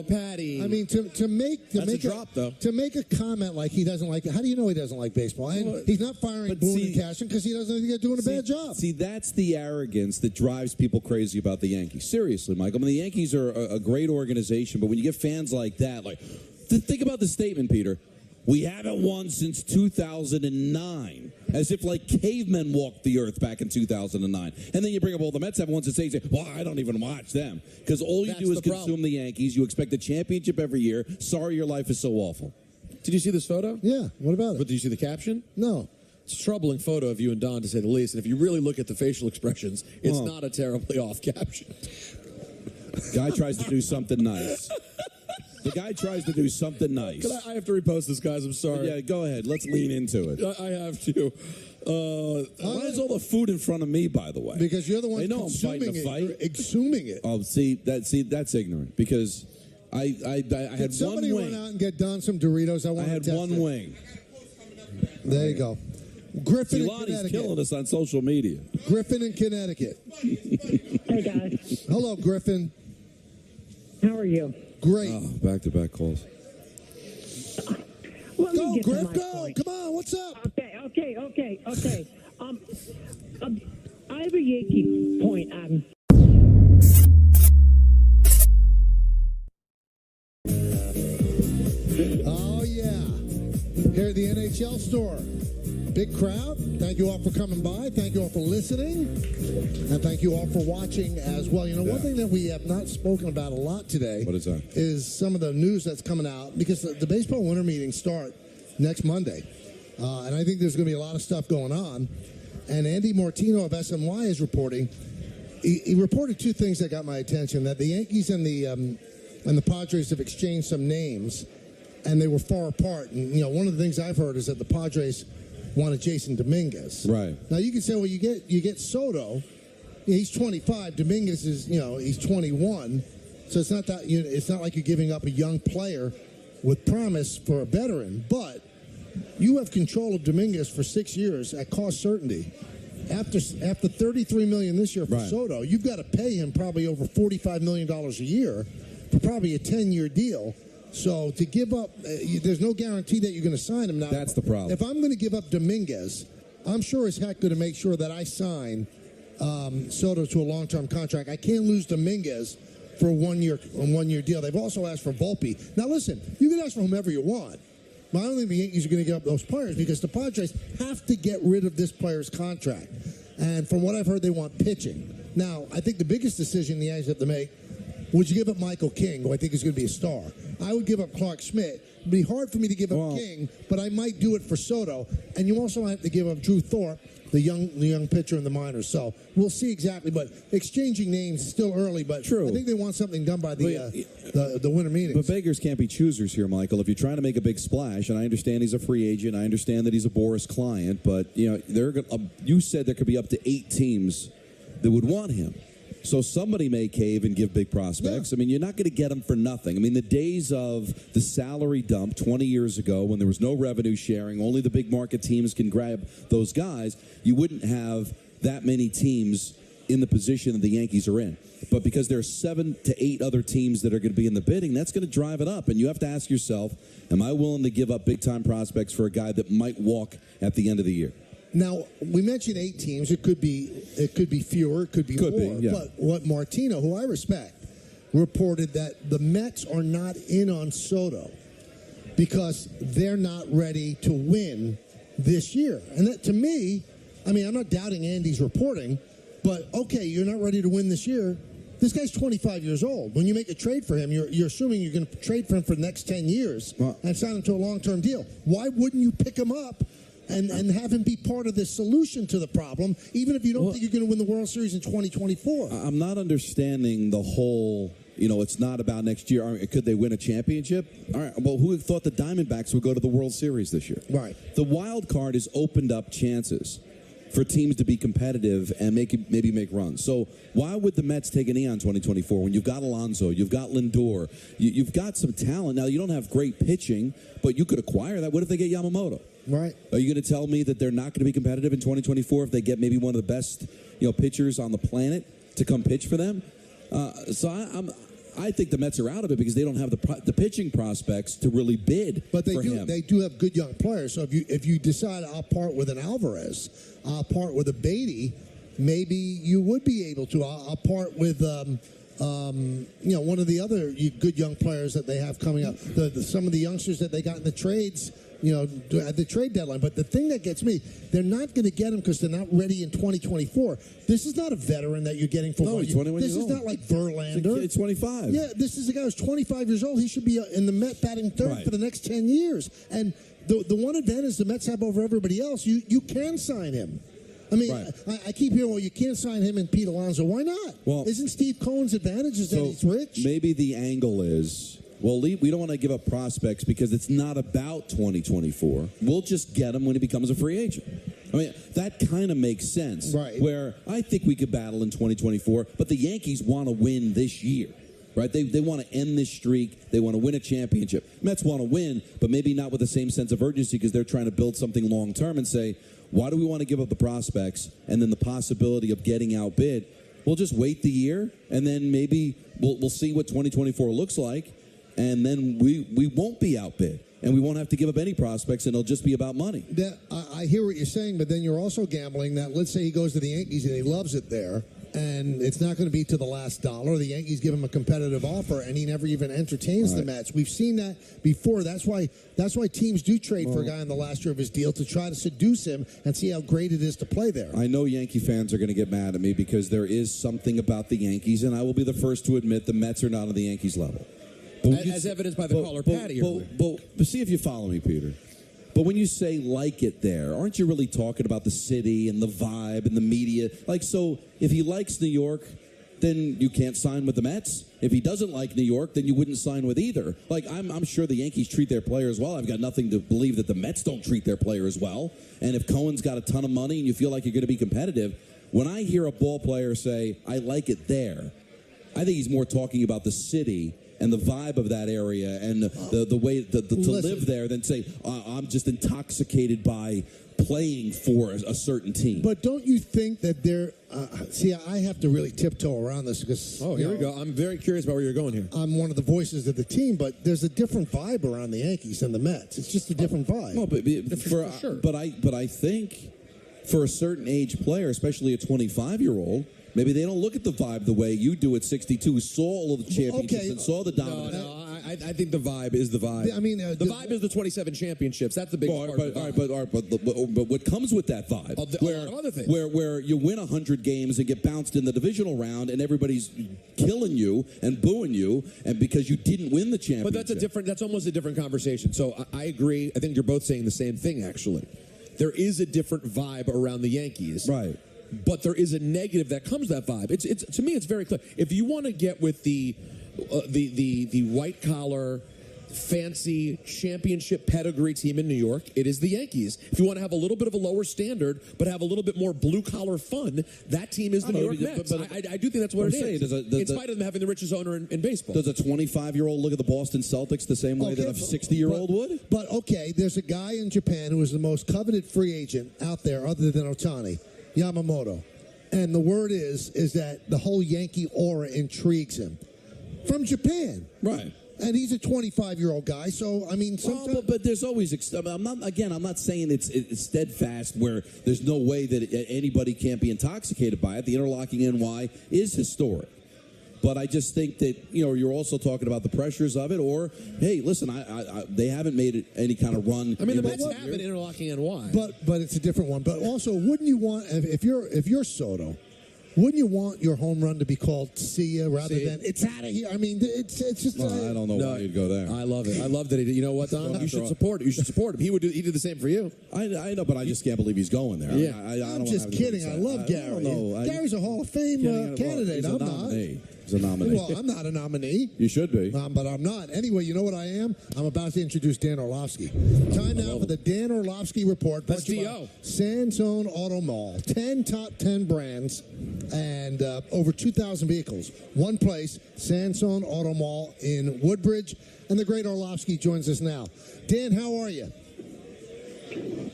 Patty. I mean, to make That's a drop, though. To make a comment like he doesn't like it. How do you know he doesn't like baseball? And he's not firing Boone and Cashman because he doesn't think they're doing a bad job. See, that's the arrogance that drives people crazy about the Yankees. Seriously, Michael. I mean, the Yankees are a great organization, but when you get fans like that, think about the statement, Peter. We haven't won since 2009. As if like cavemen walked the earth back in 2009. And then you bring up all the Mets haven't won since 8. Well, I don't even watch them. Because all you do is consume the Yankees. You expect a championship every year. Sorry your life is so awful. Did you see this photo? Yeah. What about it? But did you see the caption? No. It's a troubling photo of you and Don, to say the least. And if you really look at the facial expressions, it's not a terribly off caption. Guy tries to do something nice. The guy tries to do something nice. I have to repost this, guys. I'm sorry. Yeah, go ahead. Let's lean into it. I have to. Why is all the food in front of me, by the way? Because you're the one they know I'm fighting a fight. You're exhuming it. Oh, that's ignorant. Because I had somebody one wing. run out and get Don some Doritos? I had one wing. There you go. Griffin in Lonnie's Connecticut. killing us on social media. Griffin in Connecticut. Hey, guys. Hello, Griffin. How are you? Great. Back-to-back calls. Go, Griff, go. Come on, what's up? Okay. I have a Yankee point. Oh, yeah. Here at the NHL store. Big crowd. Thank you all for coming by. Thank you all for listening. And thank you all for watching as well. You know, one thing that we have not spoken about a lot today. What is that? Is some of the news that's coming out. Because the baseball winter meetings start next Monday. And I think there's going to be a lot of stuff going on. And Andy Martino of SNY is reporting. He reported two things that got my attention. That the Yankees and the Padres have exchanged some names. And they were far apart. And, you know, one of the things I've heard is that the Padres wanted Jason Dominguez. Right. Now you can say, well, you get Soto. He's 25. Dominguez is, he's 21. So it's not that it's not like you're giving up a young player with promise for a veteran. But you have control of Dominguez for 6 years at cost certainty. After $33 million this year for Soto, you've got to pay him probably over $45 million a year for probably a 10-year deal. So to give up, there's no guarantee that you're going to sign him now. That's the problem. If I'm going to give up Dominguez, I'm sure as heck going to make sure that I sign Soto to a long-term contract. I can't lose Dominguez for a one-year deal. They've also asked for Volpe. Now listen, you can ask for whomever you want. But I don't think the Yankees are going to give up those players because the Padres have to get rid of this player's contract. And from what I've heard, they want pitching. Now, I think the biggest decision the Yankees have to make, would you give up Michael King, who I think is going to be a star? I would give up Clark Schmidt. It'd be hard for me to give up King, but I might do it for Soto. And you also have to give up Drew Thorpe, the young pitcher in the minors. So we'll see exactly. But exchanging names is still early. But I think they want something done by the winter meetings. But beggars can't be choosers here, Michael. If you're trying to make a big splash, and I understand he's a free agent, I understand that he's a Boris client, but you said there could be up to 8 teams that would want him. So somebody may cave and give big prospects. Yeah. I mean, you're not going to get them for nothing. I mean, the days of the salary dump 20 years ago when there was no revenue sharing, only the big market teams can grab those guys, you wouldn't have that many teams in the position that the Yankees are in. But because there are 7 to 8 other teams that are going to be in the bidding, that's going to drive it up. And you have to ask yourself, am I willing to give up big-time prospects for a guy that might walk at the end of the year? Now, we mentioned 8 teams. It could be fewer. It could be more. Yeah. But what Martino, who I respect, reported that the Mets are not in on Soto because they're not ready to win this year. And that, to me, I mean, I'm not doubting Andy's reporting, but, okay, you're not ready to win this year. This guy's 25 years old. When you make a trade for him, you're assuming you're going to trade for him for the next 10 years and sign him to a long-term deal. Why wouldn't you pick him up and have him be part of the solution to the problem, even if you don't think you're going to win the World Series in 2024? I'm not understanding the whole, it's not about next year. Could they win a championship? All right, well, who thought the Diamondbacks would go to the World Series this year? Right. The wild card has opened up chances for teams to be competitive and maybe make runs. So why would the Mets take an E on 2024 when you've got Alonso, you've got Lindor, you've got some talent? Now, you don't have great pitching, but you could acquire that. What if they get Yamamoto? Right. Are you going to tell me that they're not going to be competitive in 2024 if they get maybe one of the best, pitchers on the planet to come pitch for them? I think the Mets are out of it because they don't have the pitching prospects to really bid. But they for do. him. They do have good young players. So if you decide I'll part with an Alvarez, I'll part with a Beatty, maybe you would be able to. I'll part with one of the other good young players that they have coming up. Some of the youngsters that they got in the trades. At the trade deadline. But the thing that gets me, they're not going to get him because they're not ready in 2024. This is not a veteran that you're getting for 1 year. This is not like Verlander. It's 25. Yeah, this is a guy who's 25 years old. He should be in the Met batting third for the next 10 years. And the one advantage the Mets have over everybody else, you can sign him. I mean, I keep hearing, well, you can't sign him and Pete Alonso. Why not? Well, isn't Steve Cohen's advantage is that he's rich? Maybe the angle is... Well, we don't want to give up prospects because it's not about 2024. We'll just get him when he becomes a free agent. I mean, that kind of makes sense. Right. Where I think we could battle in 2024, but the Yankees want to win this year. Right? They want to end this streak. They want to win a championship. Mets want to win, but maybe not with the same sense of urgency because they're trying to build something long-term and say, why do we want to give up the prospects and then the possibility of getting outbid? We'll just wait the year, and then maybe we'll see what 2024 looks like. And then we won't be outbid, and we won't have to give up any prospects, and it'll just be about money. I hear what you're saying, but then you're also gambling that, let's say he goes to the Yankees and he loves it there, and it's not going to be to the last dollar. The Yankees give him a competitive offer, and he never even entertains the Mets. We've seen that before. That's why teams do trade for a guy in the last year of his deal to try to seduce him and see how great it is to play there. I know Yankee fans are going to get mad at me because there is something about the Yankees, and I will be the first to admit the Mets are not on the Yankees level. As evidenced by the caller Patty. But see if you follow me, Peter. But when you say like it there, aren't you really talking about the city and the vibe and the media? Like, so if he likes New York, then you can't sign with the Mets. If he doesn't like New York, then you wouldn't sign with either. Like, I'm sure the Yankees treat their players well. I've got nothing to believe that the Mets don't treat their players well. And if Cohen's got a ton of money and you feel like you're going to be competitive, when I hear a ball player say, I like it there, I think he's more talking about the city and the vibe of that area and the way to live there than say, I'm just intoxicated by playing for a certain team. But don't you think that they're... see, I have to really tiptoe around this because... Oh, here we go. I'm very curious about where you're going here. I'm one of the voices of the team, but there's a different vibe around the Yankees than the Mets. It's just a different vibe. No, but sure. But I think for a certain age player, especially a 25-year-old, maybe they don't look at the vibe the way you do at 62, saw all of the championships and saw the dominance. No, I think the vibe is the vibe. I mean, the vibe is the 27 championships. That's the big part. But what comes with that vibe? A lot of other things. Where you win 100 games and get bounced in the divisional round, and everybody's killing you and booing you, and because you didn't win the championship. But that's almost a different conversation. So I agree. I think you're both saying the same thing. Actually, there is a different vibe around the Yankees. Right. But there is a negative that comes with that vibe. It's to me, it's very clear. If you want to get with the white collar, fancy championship pedigree team in New York, it is the Yankees. If you want to have a little bit of a lower standard, but have a little bit more blue collar fun, that team is the New York Mets. I do think that's what it is. In spite of them having the richest owner in baseball. Does a 25-year-old look at the Boston Celtics the same way that a 60-year-old would? But okay, there's a guy in Japan who is the most coveted free agent out there, other than Ohtani, Yamamoto. And the word is that the whole Yankee aura intrigues him. From Japan. Right. And he's a 25-year-old guy, so, I mean... but there's always... I'm not saying it's steadfast where there's no way that anybody can't be intoxicated by it. The interlocking NY is historic. But I just think that, you're also talking about the pressures of it, or, hey, listen, they haven't made any kind of run. I mean, the Mets have an interlocking NY. But it's a different one. But also, wouldn't you want, if you're Soto, wouldn't you want your home run to be called "see ya" rather than "it's out of here"? I mean, it's just. Well, I don't know why you'd go there. I love it. I love that he did. You know what, Don? You should support it. You should support him. He did the same for you. I know, but I just can't believe he's going there. Yeah, I'm just kidding. I love Gary. Gary's a Hall of Fame candidate. I'm not. He's a nominee. Well, I'm not a nominee. You should be. But I'm not. Anyway, you know what I am? I'm about to introduce Dan Orlovsky. Time now for the Dan Orlovsky Report. That's D.O. Sansone Auto Mall. 10 top 10 brands and over 2,000 vehicles. One place, Sansone Auto Mall in Woodbridge. And the great Orlovsky joins us now. Dan, how are you?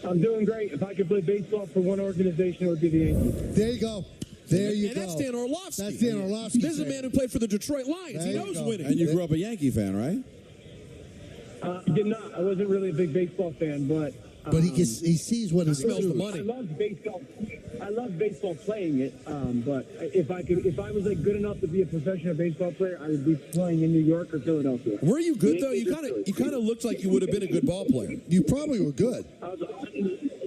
I'm doing great. If I could play baseball for one organization, it would be the Yankees. There you go. There you and go. That's Dan Orlovsky. That's Dan Orlovsky. This is a man who played for the Detroit Lions. He knows winning. And you grew up a Yankee fan, right? I did not. I wasn't really a big baseball fan, but he sees what it smells the money. I love baseball. I love baseball playing it. But if I was like good enough to be a professional baseball player, I would be playing in New York or Philadelphia. Were you good though? You kind of looked like you would have been a good ball player. You probably were good.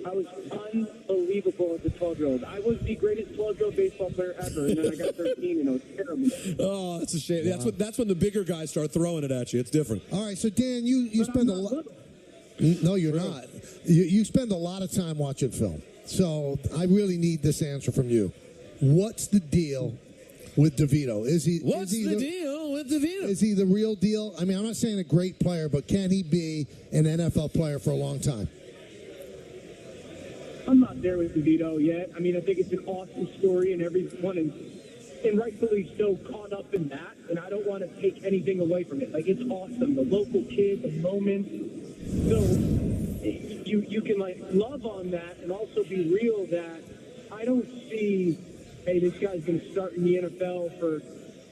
I was unbelievable as a 12-year-old. I was the greatest 12-year-old baseball player ever, and then I got 13, and it was terrible. Oh, that's a shame. That's when the bigger guys start throwing it at you. It's different. All right, so Dan, you spend a lot. No, you're not. You spend a lot of time watching film. So I really need this answer from you. What's the deal with DeVito? What's the deal with DeVito? Is he the real deal? I mean, I'm not saying a great player, but can he be an NFL player for a long time? I'm not there with DeVito yet. I mean, I think it's an awesome story, and everyone and rightfully so caught up in that, and I don't want to take anything away from it. Like, it's awesome. The local kid, the moment. So you can, like, love on that and also be real that I don't see, hey, this guy's going to start in the NFL for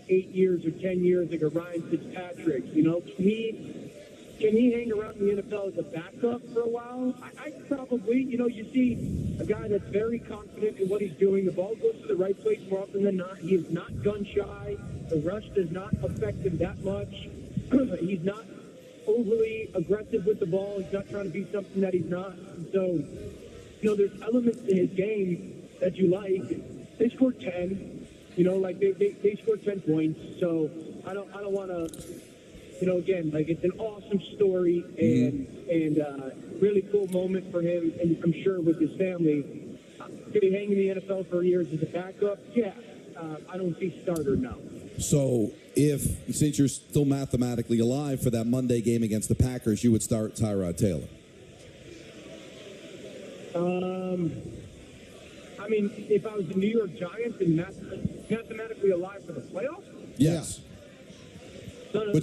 8 years or 10 years like a Ryan Fitzpatrick. You know, can he hang around in the NFL as a backup for a while? I probably, you see a guy that's very confident in what he's doing. The ball goes to the right place more often than not. He is not gun shy. The rush does not affect him that much. He's not overly aggressive with the ball. He's not trying to be something that he's not. And so, there's elements in his game that you like. They scored 10. They scored 10 points. So I don't want to. Again, like, it's an awesome story and really cool moment for him, and I'm sure with his family. Could he hang in the NFL for years as a backup? Yeah. I don't see starter now. So, since you're still mathematically alive for that Monday game against the Packers, you would start Tyrod Taylor? I mean, if I was the New York Giants and mathematically alive for the playoffs? Yes. No,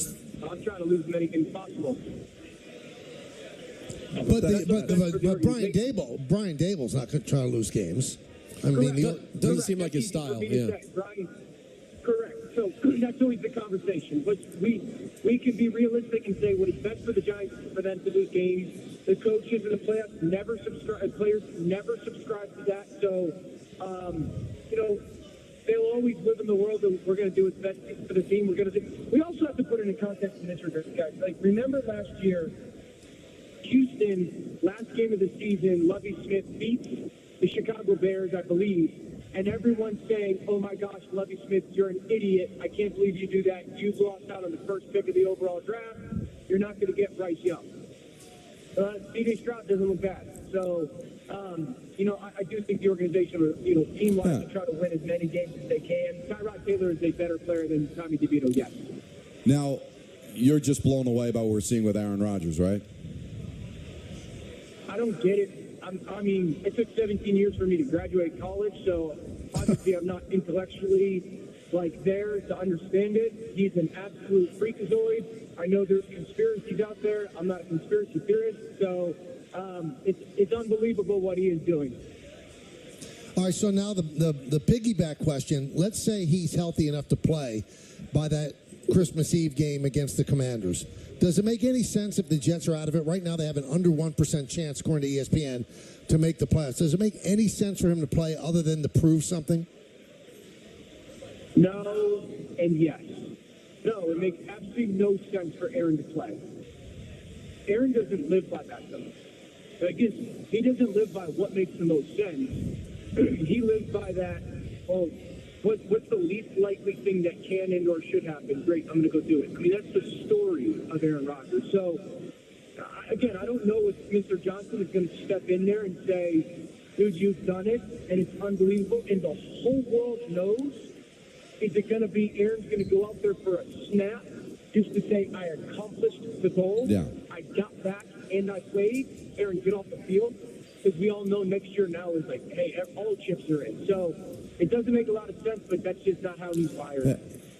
I'm trying to lose as many games possible. But Brian Dable's not trying to lose games. I mean, doesn't seem like his style. Yeah. Correct. So that's always the conversation. But we can be realistic and say what is best for the Giants is for them to lose games. The coaches and the players never subscribe to that. So, they'll always live in the world that we're going to do what's best for the team. We also have to put it in context in this regard, guys. Like, remember last year, Houston, last game of the season, Lovie Smith beats the Chicago Bears, I believe, and everyone's saying, oh my gosh, Lovie Smith, you're an idiot. I can't believe you do that. You lost out on the first pick of the overall draft. You're not going to get Bryce Young. C.J. Stroud doesn't look bad. So, I do think the organization, team-wise, to try to win as many games as they can. Tyrod Taylor is a better player than Tommy DeVito, yes. Now, you're just blown away by what we're seeing with Aaron Rodgers, right? I don't get it. I mean, it took 17 years for me to graduate college, so obviously I'm not intellectually, there to understand it. He's an absolute freakazoid. I know there's conspiracies out there. I'm not a conspiracy theorist, so it's unbelievable what he is doing. All right, so now the piggyback question. Let's say he's healthy enough to play by that Christmas Eve game against the Commanders. Does it make any sense if the Jets are out of it? Right now they have an under 1% chance, according to ESPN, to make the playoffs. Does it make any sense for him to play other than to prove something? No and yes. No, it makes absolutely no sense for Aaron to play. Aaron doesn't live by that, though. He doesn't live by what makes the most sense. He lives by that, what's the least likely thing that can and or should happen? Great, I'm going to go do it. I mean, that's the story of Aaron Rodgers. So, again, I don't know if Mr. Johnson is going to step in there and say, dude, you've done it, and it's unbelievable, and the whole world knows. Is it going to be Aaron's going to go out there for a snap just to say, I accomplished the goal? Yeah. I got back and I played. Aaron, get off the field. Because we all know next year now is like, hey, all chips are in. So it doesn't make a lot of sense, but that's just not how he's wired.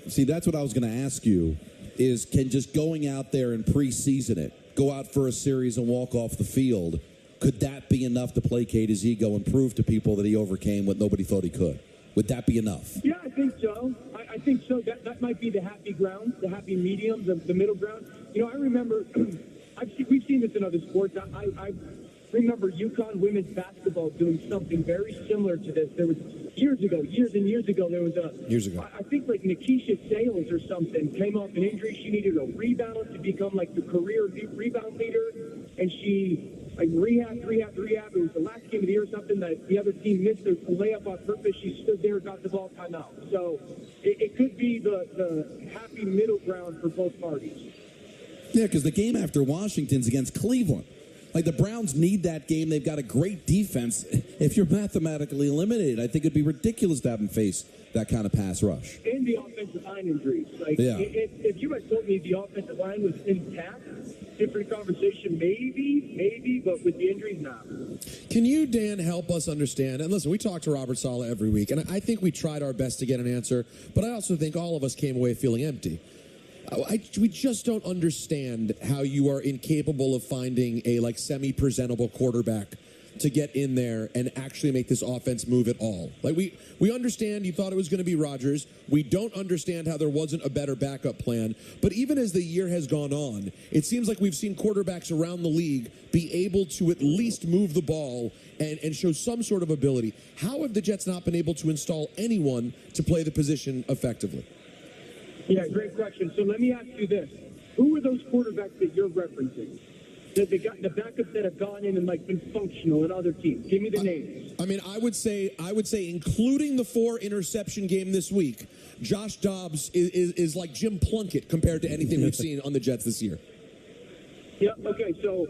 See, that's what I was going to ask you, can just going out there and preseason it, go out for a series and walk off the field, Could that be enough to placate his ego and prove to people that he overcame what nobody thought he could? Would that be enough? Yeah, I think so. I think so. That might be the happy ground, the happy medium, the middle ground. You know, I remember, we've seen this in other sports. I remember UConn women's basketball doing something very similar to this. There was years and years ago, there was I think like Nikisha Sales or something came off an injury. She needed a rebound to become like the career rebound leader, and she rehab. It was the last game of the year or something that the other team missed a layup on purpose. She stood there, got the ball, timeout. So it could be the happy middle ground for both parties. Yeah, because the game after Washington's against Cleveland. Like, the Browns need that game. They've got a great defense. If you're mathematically eliminated, I think it'd be ridiculous to have them face that kind of pass rush. And the offensive line injuries. Like, yeah. If you had told me the offensive line was intact, different conversation, maybe, but with the injuries, now. Can you, Dan, help us understand? And listen, we talk to Robert Saleh every week, and I think we tried our best to get an answer, but I also think all of us came away feeling empty. We just don't understand how you are incapable of finding a semi-presentable quarterback to get in there and actually make this offense move at all. Like, we understand you thought it was going to be Rodgers. We don't understand how there wasn't a better backup plan. But even as the year has gone on, it seems like we've seen quarterbacks around the league be able to at least move the ball and show some sort of ability. How have the Jets not been able to install anyone to play the position effectively? Yeah, great question. So let me ask you this. Who are those quarterbacks that you're referencing? The backups that have gone in and been functional in other teams. Give me the names. I mean, I would say, including the 4 interception game this week, Josh Dobbs is like Jim Plunkett compared to anything we've seen on the Jets this year. Yeah. Okay. So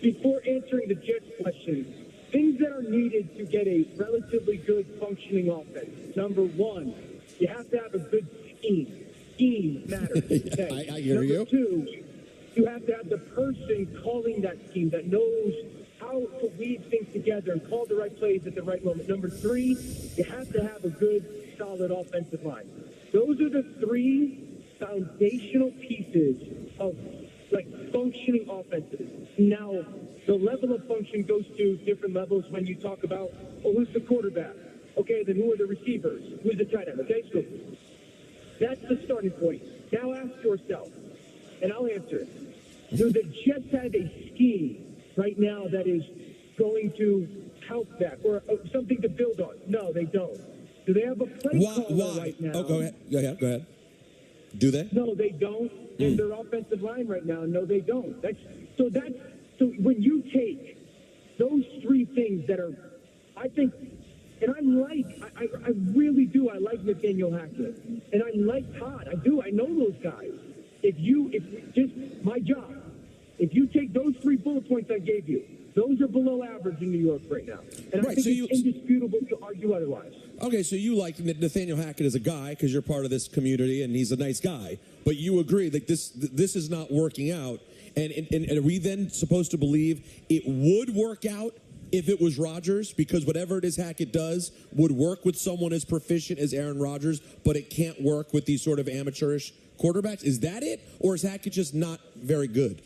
before answering the Jets question, things that are needed to get a relatively good functioning offense. Number one, you have to have a good scheme. Scheme matters. Okay? I hear you. Number 2, you have to have the person calling that scheme that knows how to weave things together and call the right plays at the right moment. Number 3, you have to have a good, solid offensive line. Those are the 3 foundational pieces of functioning offenses. Now, the level of function goes to different levels when you talk about, who's the quarterback? Okay, then who are the receivers? Who's the tight end? Okay, so that's the starting point. Now ask yourself, and I'll answer it. Do the Jets have a scheme right now that is going to help that or something to build on? No, they don't. Do they have a play caller right now? Oh, go ahead. Do they? No, they don't. And their offensive line right now, no, they don't. So when you take those 3 things that are, I think, and I really do. I like Nathaniel Hackett, and I like Todd. I do. I know those guys. If just my job, if you take those 3 bullet points I gave you, those are below average in New York right now, and I think it's indisputable to argue otherwise. Okay, so you like Nathaniel Hackett as a guy because you're part of this community and he's a nice guy, but you agree that this is not working out, and are we then supposed to believe it would work out if it was Rodgers, because whatever it is Hackett does would work with someone as proficient as Aaron Rodgers, but it can't work with these sort of amateurish quarterbacks? Is that it? Or is Hackett just not very good?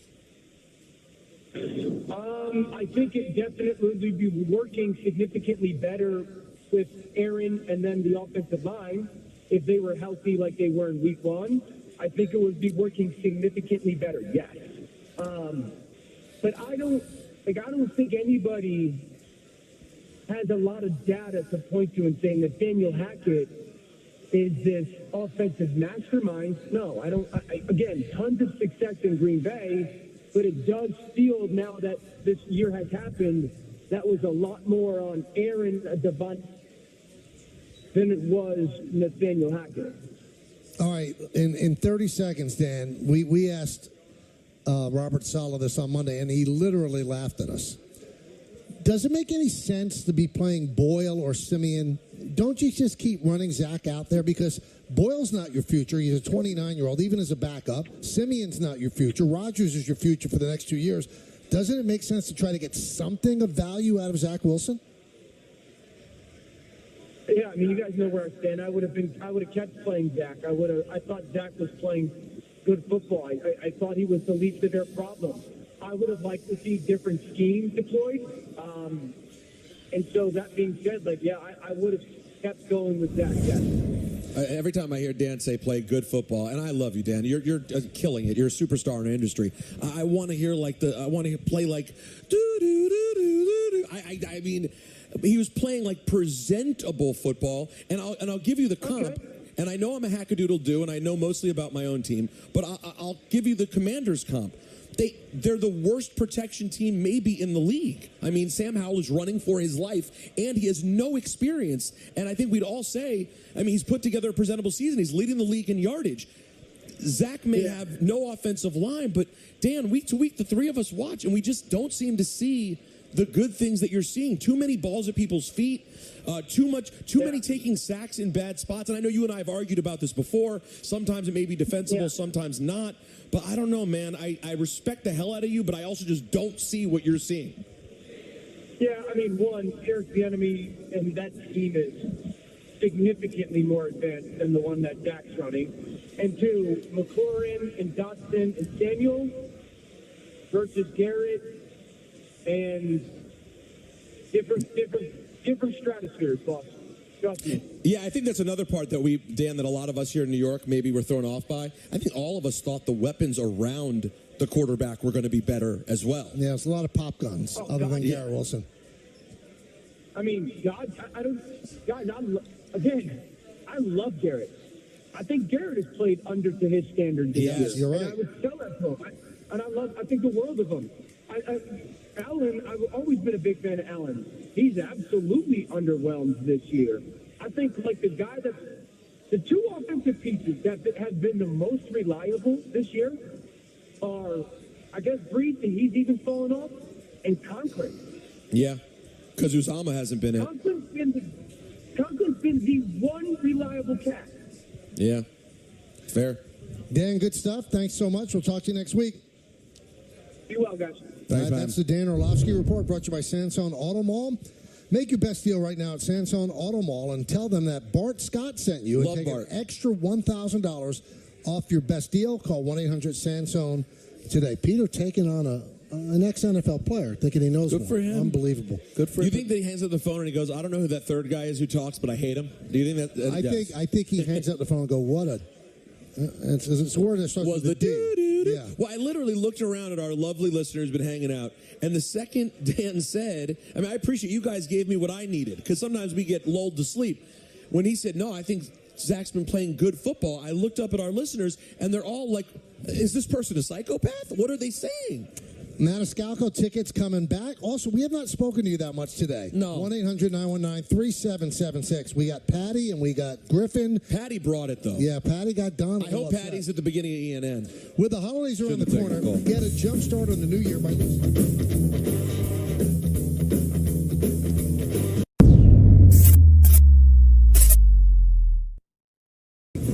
I think it definitely would be working significantly better with Aaron and then the offensive line if they were healthy like they were in week 1. I think it would be working significantly better, yes. But I don't think anybody has a lot of data to point to and saying that Nathaniel Hackett is this offensive mastermind. No, I don't. Again, tons of success in Green Bay, but it does feel now that this year has happened, that was a lot more on Aaron Devon than it was Nathaniel Hackett. All right, in 30 seconds, Dan, we asked Robert Saleh this on Monday, and he literally laughed at us. Does it make any sense to be playing Boyle or Simeon? Don't you just keep running Zach out there? Because Boyle's not your future. He's a 29-year-old, even as a backup. Simeon's not your future. Rodgers is your future for the next 2 years. Doesn't it make sense to try to get something of value out of Zach Wilson? Yeah, I mean, you guys know where I stand. I would have kept playing Zach. I thought Zach was playing good football. I thought he was the least of their problems. I would have liked to see different schemes deployed. And so that being said, like, yeah, I would have kept going with that, yes. Every time I hear Dan say play good football, and I love you, Dan. You're killing it. You're a superstar in our industry. I want to hear I want to play like do do do do do. I mean, he was playing like presentable football, and I'll give you the comp. Okay. And I know I'm a hackadoodle-do, and I know mostly about my own team, but I'll give you the Commanders comp. They're the worst protection team maybe in the league. I mean, Sam Howell is running for his life, and he has no experience. And I think we'd all say, I mean, he's put together a presentable season. He's leading the league in yardage. Zach may have no offensive line, but Dan, week to week, the three of us watch, and we just don't seem to see the good things that you're seeing. Too many balls at people's feet. Too many taking sacks in bad spots. And I know you and I have argued about this before. Sometimes it may be defensible, sometimes not. But I don't know, man. I respect the hell out of you, but I also just don't see what you're seeing. Yeah, I mean, one, Eric Bieniemy and that scheme is significantly more advanced than the one that Zach's running. And two, McLaurin and Dotson and Samuel versus Garrett and different stratospheres, boss. Trust me. Yeah, I think that's another part that Dan, that a lot of us here in New York maybe were thrown off by. I think all of us thought the weapons around the quarterback were going to be better as well. Yeah, it's a lot of pop guns other than Garrett Wilson. I mean, I love Garrett. I think Garrett has played under to his standards this year. You're right. And I would tell that to him. I think the world of him. Allen, I've always been a big fan of Allen. He's absolutely underwhelmed this year. I think, like, the two offensive pieces that have been the most reliable this year are, I guess, Breed, and he's even fallen off, and Conklin. Yeah, because Uzama hasn't been it. Conklin's been the one reliable cat. Yeah, fair. Dan, good stuff. Thanks so much. We'll talk to you next week. Be well, guys. Thanks, that's the Dan Orlovsky Report brought to you by Sansone Auto Mall. Make your best deal right now at Sansone Auto Mall and tell them that Bart Scott sent you and take an extra $1,000 off your best deal. Call 1-800-SANSONE today. Peter taking on an ex-NFL player, thinking he knows Good more. for him. Unbelievable. Good for him. You think that he hangs up the phone and he goes, I don't know who that third guy is who talks, but I hate him? Do you think that? I think he hangs up the phone and go, what a... It's a word that starts with the D. Yeah. Well, I literally looked around at our lovely listeners who've been hanging out, and the second Dan said, I mean, I appreciate you guys gave me what I needed, because sometimes we get lulled to sleep. When he said, no, I think Zach's been playing good football, I looked up at our listeners, and they're all like, is this person a psychopath? What are they saying? Maniscalco tickets coming back. Also, we have not spoken to you that much today. No. 1-800-919-3776. We got Patty and we got Griffin. Patty brought it, though. Yeah, Patty got Donald. I hope Patty's at the beginning of ENN. With the holidays around the corner, get a jump start on the new year by listening.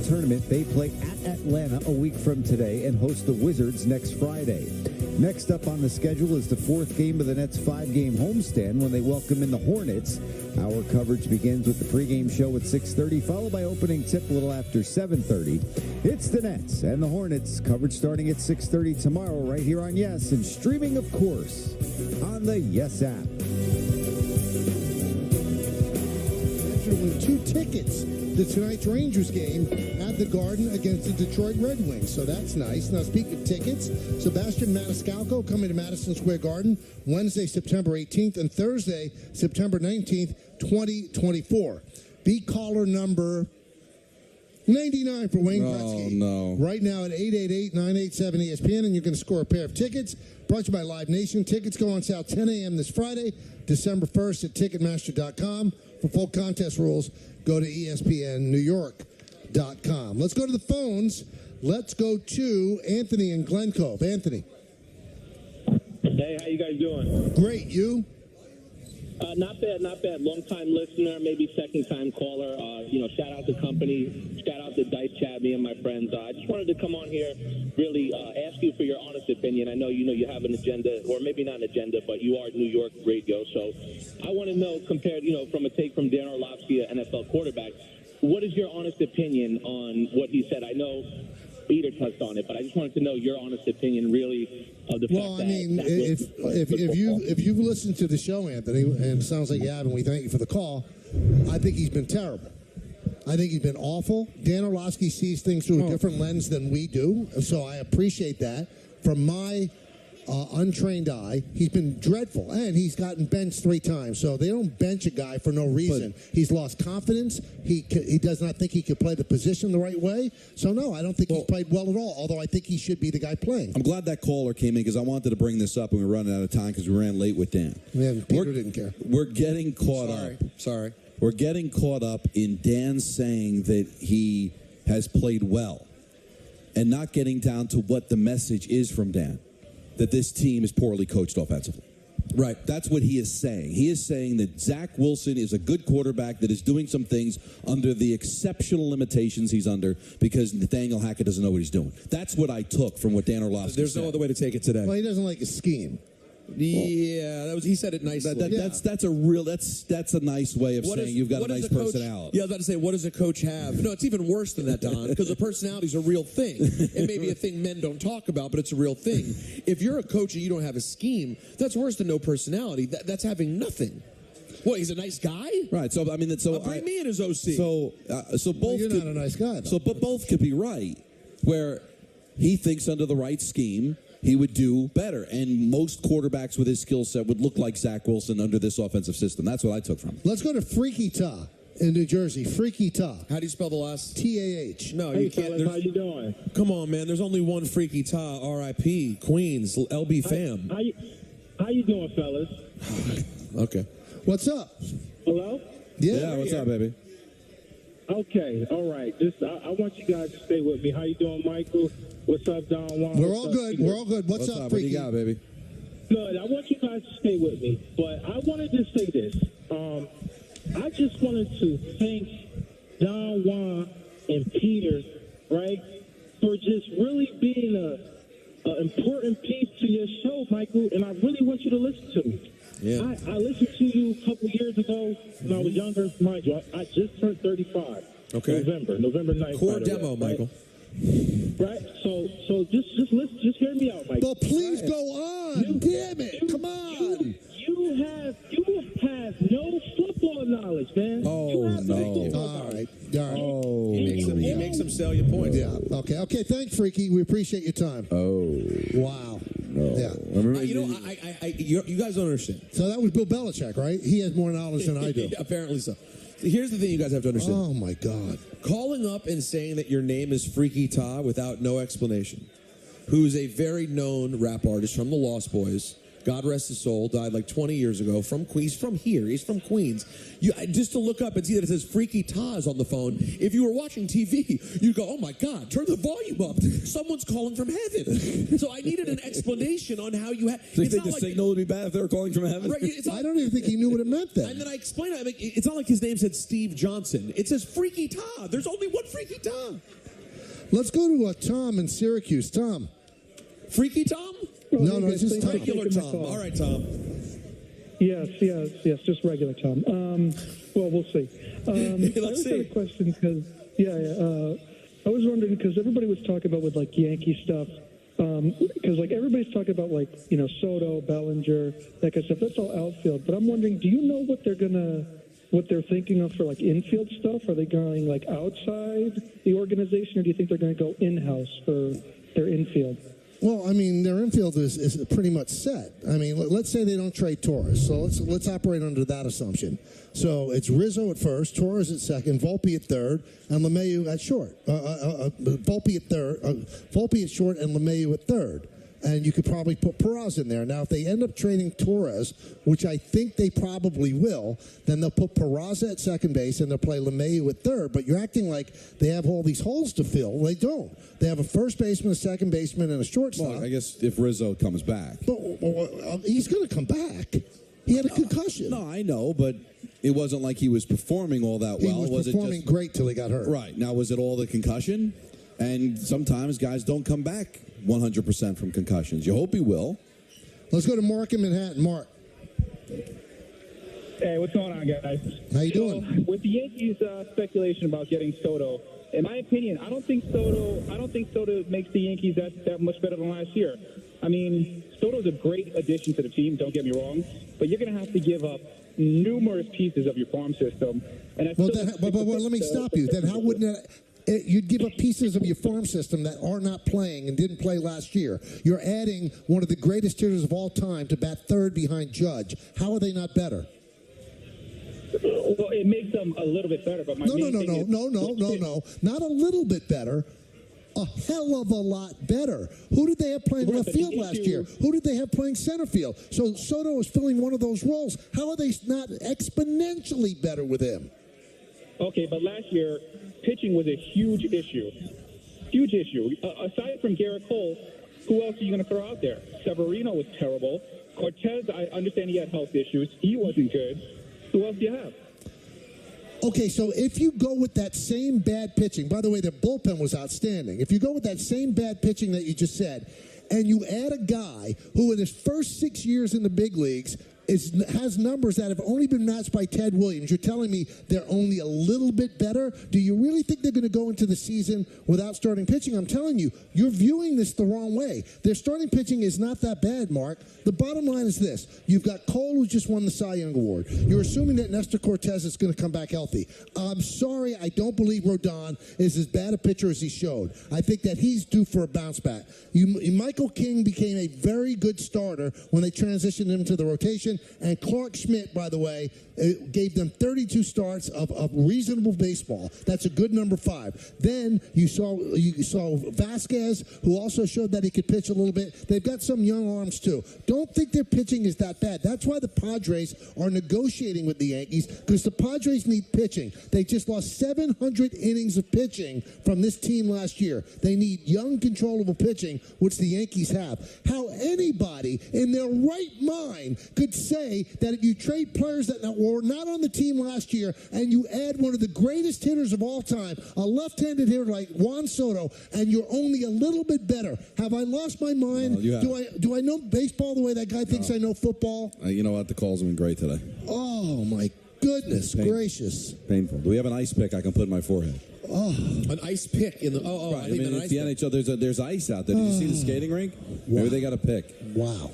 Tournament, they play at Atlanta a week from today and host the Wizards next Friday. Next up on the schedule is the fourth game of the Nets' 5-game homestand when they welcome in the Hornets. Our coverage begins with the pregame show at 6:30, followed by opening tip a little after 7:30. It's the Nets and the Hornets. Coverage starting at 6:30 tomorrow right here on Yes, and streaming, of course, on the Yes app. With 2 tickets to tonight's Rangers game at the Garden against the Detroit Red Wings. So that's nice. Now, speaking of tickets, Sebastian Maniscalco coming to Madison Square Garden Wednesday, September 18th and Thursday, September 19th, 2024. Be caller number 99 for Wayne Gretzky. No. Right now at 888-987-ESPN, and you can score a pair of tickets. Brought to you by Live Nation. Tickets go on sale 10 a.m. this Friday, December 1st at Ticketmaster.com. For full contest rules, go to ESPNNewYork.com. Let's go to the phones. Let's go to Anthony in Glen Cove. Anthony. Hey, how you guys doing? Great. You? Not bad, not bad. Long-time listener, maybe second-time caller. Shout out to company. Shout out to Dice Chat, me and my friends. I just wanted to come on here, really ask you for your honest opinion. I know you have an agenda, or maybe not an agenda, but you are New York radio. So I want to know, compared, from a take from Dan Orlovsky, an NFL quarterback, what is your honest opinion on what he said? I know Peter touched on it, but I just wanted to know your honest opinion, really, of the Well, fact I mean, if you've listened to the show, Anthony, and it sounds like you have, and we thank you for the call, I think he's been terrible. I think he's been awful. Dan Orlovsky sees things through a different lens than we do, so I appreciate that. From my untrained eye, he's been dreadful, and he's gotten benched 3 times. So they don't bench a guy for no reason. He's lost confidence. He does not think he could play the position the right way. So no, I don't think he's played well at all. Although I think he should be the guy playing. I'm glad that caller came in because I wanted to bring this up, and we were running out of time because we ran late with Dan. Yeah, Peter didn't care. We're getting caught up. Sorry. We're getting caught up in Dan saying that he has played well, and not getting down to what the message is from Dan. That this team is poorly coached offensively. Right. That's what he is saying. He is saying that Zach Wilson is a good quarterback that is doing some things under the exceptional limitations he's under because Nathaniel Hackett doesn't know what he's doing. That's what I took from what Dan Orlovsky said. There's no other way to take it today. Well, he doesn't like his scheme. Yeah, he said it nicely. That's a nice way of saying you've got a nice personality. Yeah, I was about to say, what does a coach have? No, it's even worse than that, Don, because a personality is a real thing. It may be a thing men don't talk about, but it's a real thing. If you're a coach and you don't have a scheme, that's worse than no personality. That's having nothing. What, he's a nice guy? Right. So I mean, bring me in as OC. So both. Well, you're not a nice guy, though. But both could be right. Where he thinks under the right scheme, he would do better. And most quarterbacks with his skill set would look like Zach Wilson under this offensive system. That's what I took from him. Let's go to Freaky Ta in New Jersey. Freaky Ta. How do you spell the last? T-A-H. No, Hey, you can't. fellas, how you doing? Come on, man. There's only one Freaky Ta, R.I.P., Queens, LB fam. How you doing, fellas? Okay. What's up? Hello? Yeah, what's up, baby? Okay, all right. I want you guys to stay with me. How you doing, Michael? What's up, Don Juan? We're all good. We're all good. What's up, What Freaky? you got, baby? Good. I want you guys to stay with me, but I wanted to say this. I just wanted to thank Don Juan and Peter, right, for just really being an important piece to your show, Michael, and I really want you to listen to me. Yeah. I listened to you a couple years ago when I was younger. Mind you, I just turned 35. Okay. November 9th. Core demo, Michael. Right? So just listen, just hear me out, Michael. Well, please go on. Damn it. Come on. You have no football knowledge, man. Oh, no. All right. Oh. He makes him sell your points. Yeah. Okay. Thanks, Freaky. We appreciate your time. Oh. Wow. No. Yeah. You guys don't understand. So that was Bill Belichick, right? He has more knowledge than I do. Apparently so. Here's the thing you guys have to understand. Oh, my God. Calling up and saying that your name is Freaky Ta without no explanation, who's a very known rap artist from the Lost Boys, God rest his soul, died like 20 years ago, from Queens. He's from here. He's from Queens. Just to look up and see that it says Freaky Ta's on the phone, if you were watching TV, you'd go, oh, my God, turn the volume up. Someone's calling from heaven. So I needed an explanation on how you had... So you think the signal would be bad if they were calling from heaven? Right, I don't even think he knew what it meant then. And then I explained it. I mean, it's not like his name said Steve Johnson. It says Freaky Ta. There's only one Freaky Ta. Let's go to Tom in Syracuse. Tom. Freaky Tom? No, it's just Tom. Regular Tom. All right, Tom. Yes, just regular Tom. Well, we'll see. I just had a question because, I was wondering because everybody was talking about with like Yankee stuff, because like everybody's talking about like Soto, Bellinger, that kind of stuff. That's all outfield. But I'm wondering, do you know what they're thinking of for like infield stuff? Are they going like outside the organization, or do you think they're going to go in-house for their infield? Well, I mean, their infield is pretty much set. I mean, let's say they don't trade Torres. So let's operate under that assumption. So it's Rizzo at first, Torres at second, Volpe at third, and LeMahieu at short. Volpe at short and LeMahieu at third. And you could probably put Peraza in there. Now, if they end up trading Torres, which I think they probably will, then they'll put Peraza at second base and they'll play LeMahieu at third. But you're acting like they have all these holes to fill. They don't. They have a first baseman, a second baseman, and a shortstop. Well, I guess if Rizzo comes back. But he's going to come back. He had a concussion. No, I know, but it wasn't like he was performing all that well. He was performing great till he got hurt. Right. Now, was it all the concussion? And sometimes guys don't come back 100% from concussions. You hope he will. Let's go to Mark in Manhattan. Mark. Hey, what's going on, guys? How you doing? With the Yankees' speculation about getting Soto, in my opinion, I don't think Soto makes the Yankees that much better than last year. I mean, Soto's a great addition to the team, don't get me wrong, but you're going to have to give up numerous pieces of your farm system. And but let me stop you. Then how wouldn't you'd give up pieces of your farm system that are not playing and didn't play last year? You're adding one of the greatest hitters of all time to bat third behind Judge. How are they not better? Well, it makes them a little bit better, but my No, not a little bit better. A hell of a lot better. Who did they have playing left field last year? Who did they have playing center field? So Soto is filling one of those roles. How are they not exponentially better with him? Okay, but last year, pitching was a huge issue. Huge issue. Aside from Garrett Cole, who else are you going to throw out there? Severino was terrible. Cortez, I understand he had health issues. He wasn't good. Who else do you have? Okay, so if you go with that same bad pitching, by the way, their bullpen was outstanding. If you go with that same bad pitching that you just said, and you add a guy who in his first 6 years in the big leagues has numbers that have only been matched by Ted Williams, you're telling me they're only a little bit better? Do you really think they're going to go into the season without starting pitching? I'm telling you, you're viewing this the wrong way. Their starting pitching is not that bad, Mark. The bottom line is this. You've got Cole, who just won the Cy Young Award. You're assuming that Nestor Cortez is going to come back healthy. I'm sorry, I don't believe Rodon is as bad a pitcher as he showed. I think that he's due for a bounce back. Michael King became a very good starter when they transitioned him to the rotation. And Clark Schmidt, by the way, gave them 32 starts of reasonable baseball. That's a good number 5. Then you saw Vasquez, who also showed that he could pitch a little bit. They've got some young arms, too. Don't think their pitching is that bad. That's why the Padres are negotiating with the Yankees, because the Padres need pitching. They just lost 700 innings of pitching from this team last year. They need young, controllable pitching, which the Yankees have. How anybody in their right mind could say that if you trade players that were not on the team last year and you add one of the greatest hitters of all time, a left-handed hitter like Juan Soto, and you're only a little bit better? Have I lost my mind? No, do I know baseball the way that guy thinks I know football? You know what? The calls have been great today. Oh, my goodness gracious. Painful. Do we have an ice pick I can put in my forehead? Oh, an ice pick in the right. I mean, it's the NHL. There's ice out there. Did you see the skating rink? Wow. Maybe they got a pick. Wow.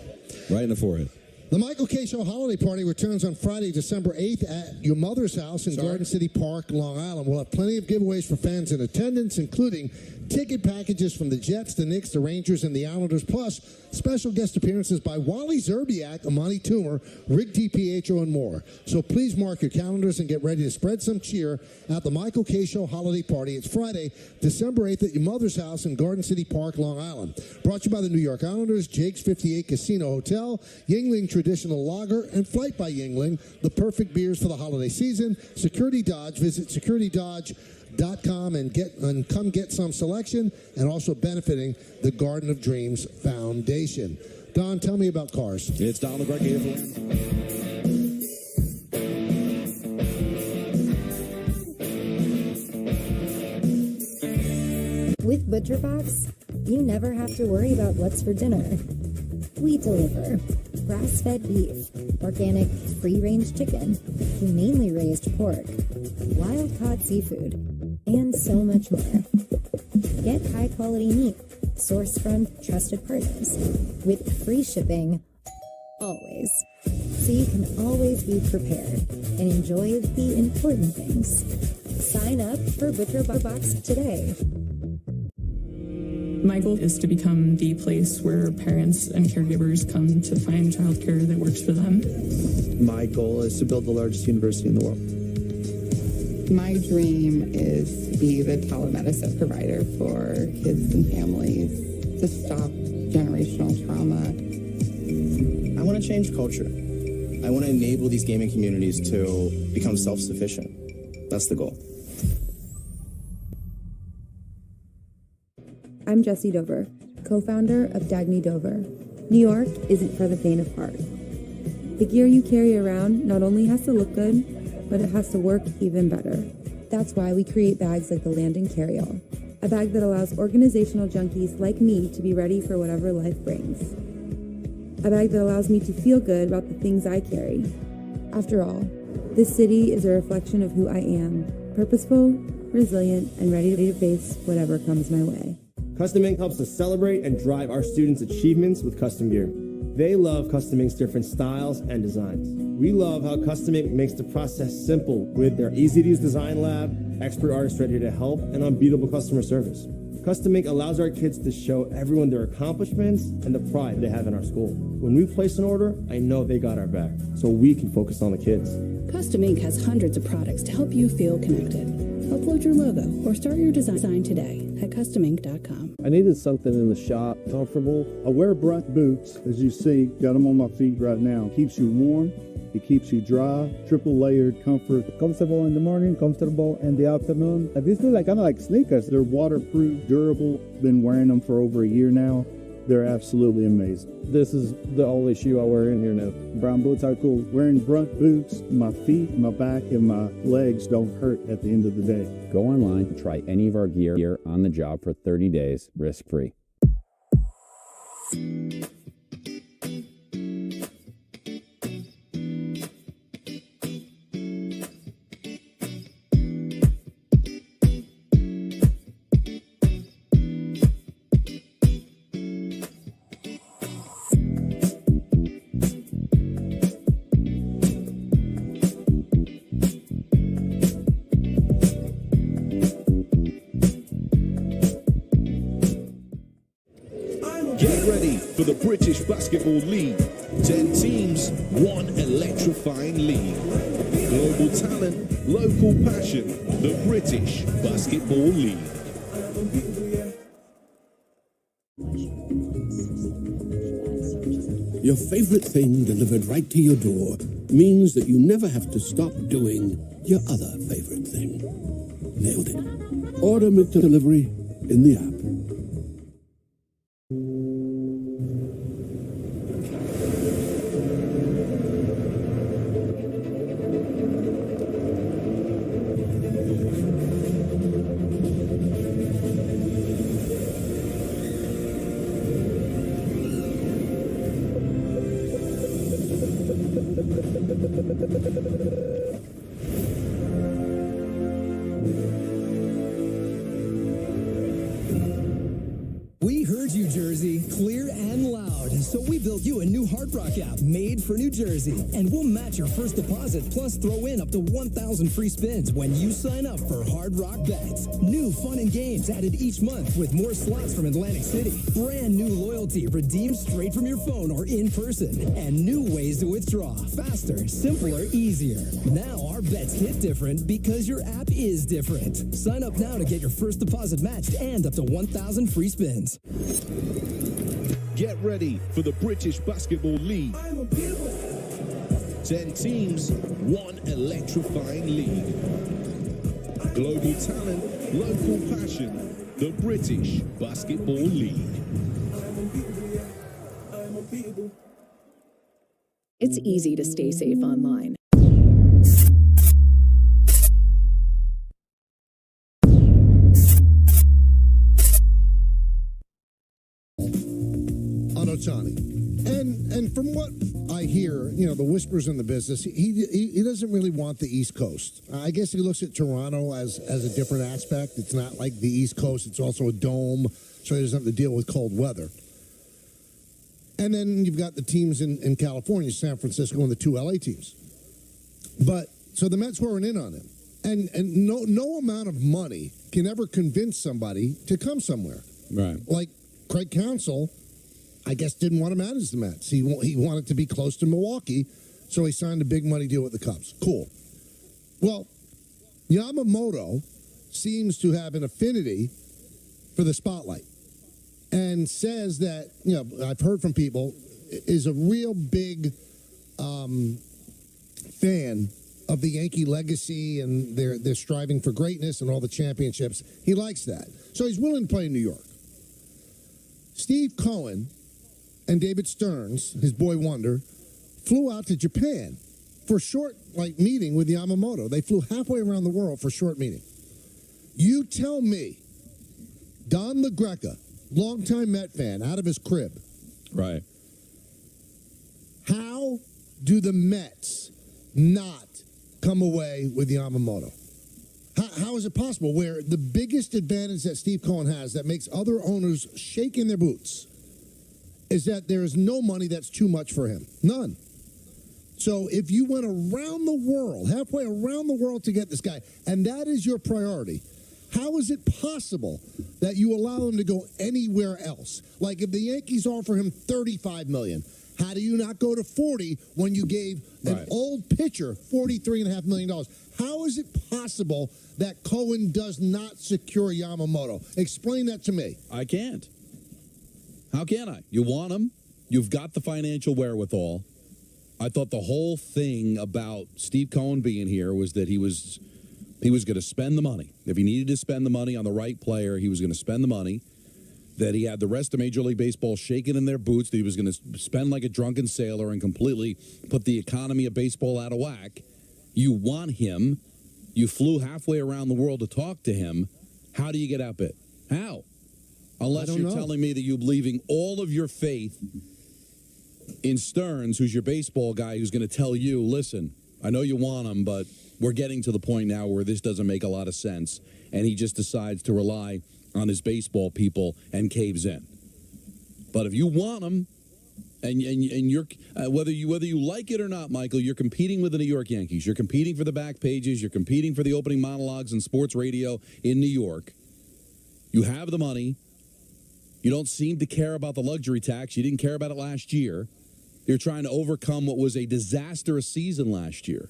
Right in the forehead. The Michael K. Show Holiday Party returns on Friday, December 8th at your mother's house in Garden City Park, Long Island. We'll have plenty of giveaways for fans in attendance, including ticket packages from the Jets, the Knicks, the Rangers, and the Islanders, plus special guest appearances by Wally Zerbiak, Amani Toomer, Rick DiPietro, and more. So please mark your calendars and get ready to spread some cheer at the Michael K. Show Holiday Party. It's Friday, December 8th at your mother's house in Garden City Park, Long Island. Brought to you by the New York Islanders, Jake's 58 Casino Hotel, Yingling Traditional Lager, and Flight by Yingling, the perfect beers for the holiday season. Security Dodge. Visit securitydodge.com and come get some selection, and also benefiting the Garden of Dreams Foundation. Don, tell me about cars. It's Don LeGreg here for With ButcherBox, you never have to worry about what's for dinner. We deliver grass-fed beef, organic free-range chicken, humanely raised pork, wild-caught seafood, and so much more. Get high-quality meat sourced from trusted partners with free shipping always, so you can always be prepared and enjoy the important things. Sign up for ButcherBox today. My goal is to become the place where parents and caregivers come to find childcare that works for them. My goal is to build the largest university in the world. My dream is to be the telemedicine provider for kids and families to stop generational trauma. I want to change culture. I want to enable these gaming communities to become self-sufficient. That's the goal. I'm Jessie Dover, co-founder of Dagny Dover. New York isn't for the faint of heart. The gear you carry around not only has to look good, but it has to work even better. That's why we create bags like the Landon Carryall, a bag that allows organizational junkies like me to be ready for whatever life brings. A bag that allows me to feel good about the things I carry. After all, this city is a reflection of who I am, purposeful, resilient, and ready to face whatever comes my way. Custom Ink helps us celebrate and drive our students' achievements with custom gear. They love Custom Ink's different styles and designs. We love how Custom Ink makes the process simple with their easy-to-use design lab, expert artists ready to help, and unbeatable customer service. Custom Ink allows our kids to show everyone their accomplishments and the pride they have in our school. When we place an order, I know they got our back, so we can focus on the kids. Custom Ink has hundreds of products to help you feel connected. Upload your logo or start your design today at customink.com. I needed something in the shop, comfortable. I wear Brunt boots, as you see, got them on my feet right now. Keeps you warm, it keeps you dry, triple layered comfort. Comfortable in the morning, comfortable in the afternoon. These feel like kind of like sneakers. They're waterproof, durable. Been wearing them for over a year now. They're absolutely amazing. This is the only shoe I wear in here now. Brown boots are cool. Wearing Brunt boots, my feet, my back, and my legs don't hurt at the end of the day. Go online and try any of our gear on the job for 30 days, risk-free. Get ready for the British Basketball League. 10 teams, one electrifying league. Global talent, local passion. The British Basketball League. Your favorite thing delivered right to your door means that you never have to stop doing your other favorite thing. Nailed it. Order McDelivery in the app. We heard you, Jersey, clear and loud. So we built you a new Hard Rock app made for New Jersey. And we'll match your first deposit plus throw in up to 1,000 free spins when you sign up for Hard Rock Bets. New fun and games added each month with more slots from Atlantic City. Brand new loyalty redeemed straight from your phone or in person. And new ways to withdraw. Faster, simpler, easier. Now our bets hit different because your app is different. Sign up now to get your first deposit matched and up to 1,000 free spins. Get ready for the British Basketball League. 10 teams, one electrifying league. Global talent, local passion. The British Basketball League. It's easy to stay safe online. Ohtani. And from what I hear, you know, the whispers in the business, he doesn't really want the East Coast. I guess he looks at Toronto as a different aspect. It's not like the East Coast. It's also a dome, so he doesn't have to deal with cold weather. And then you've got the teams in California, San Francisco, and the two LA teams. But so the Mets weren't in on him. And no amount of money can ever convince somebody to come somewhere. Right. Like Craig Counsell, I guess, didn't want to manage the Mets. He wanted to be close to Milwaukee, so he signed a big money deal with the Cubs. Cool. Well, Yamamoto seems to have an affinity for the spotlight and says that, you know, I've heard from people, is a real big fan of the Yankee legacy and their striving for greatness and all the championships. He likes that. So he's willing to play in New York. Steve Cohen and David Stearns, his boy wonder, flew out to Japan for a short, meeting with Yamamoto. They flew halfway around the world for a short meeting. You tell me, Don LaGreca, longtime Met fan, out of his crib. Right. How do the Mets not come away with Yamamoto? How is it possible where the biggest advantage that Steve Cohen has that makes other owners shake in their boots is that there is no money that's too much for him? None. So if you went around the world, halfway around the world to get this guy, and that is your priority, how is it possible that you allow him to go anywhere else? Like if the Yankees offer him $35 million, how do you not go to 40 when you gave an old pitcher $43.5 million? How is it possible that Cohen does not secure Yamamoto? Explain that to me. I can't. How can I? You want him. You've got the financial wherewithal. I thought the whole thing about Steve Cohen being here was that he was going to spend the money. If he needed to spend the money on the right player, he was going to spend the money. That he had the rest of Major League Baseball shaking in their boots, that he was going to spend like a drunken sailor and completely put the economy of baseball out of whack. You want him. You flew halfway around the world to talk to him. How do you get outbid? How? Unless you're telling me that you're leaving all of your faith in Stearns, who's your baseball guy, who's going to tell you, listen, I know you want him, but we're getting to the point now where this doesn't make a lot of sense. And he just decides to rely on his baseball people and caves in. But if you want him, and you're whether you like it or not, Michael, you're competing with the New York Yankees. You're competing for the back pages. You're competing for the opening monologues in sports radio in New York. You have the money. You don't seem to care about the luxury tax. You didn't care about it last year. You're trying to overcome what was a disastrous season last year.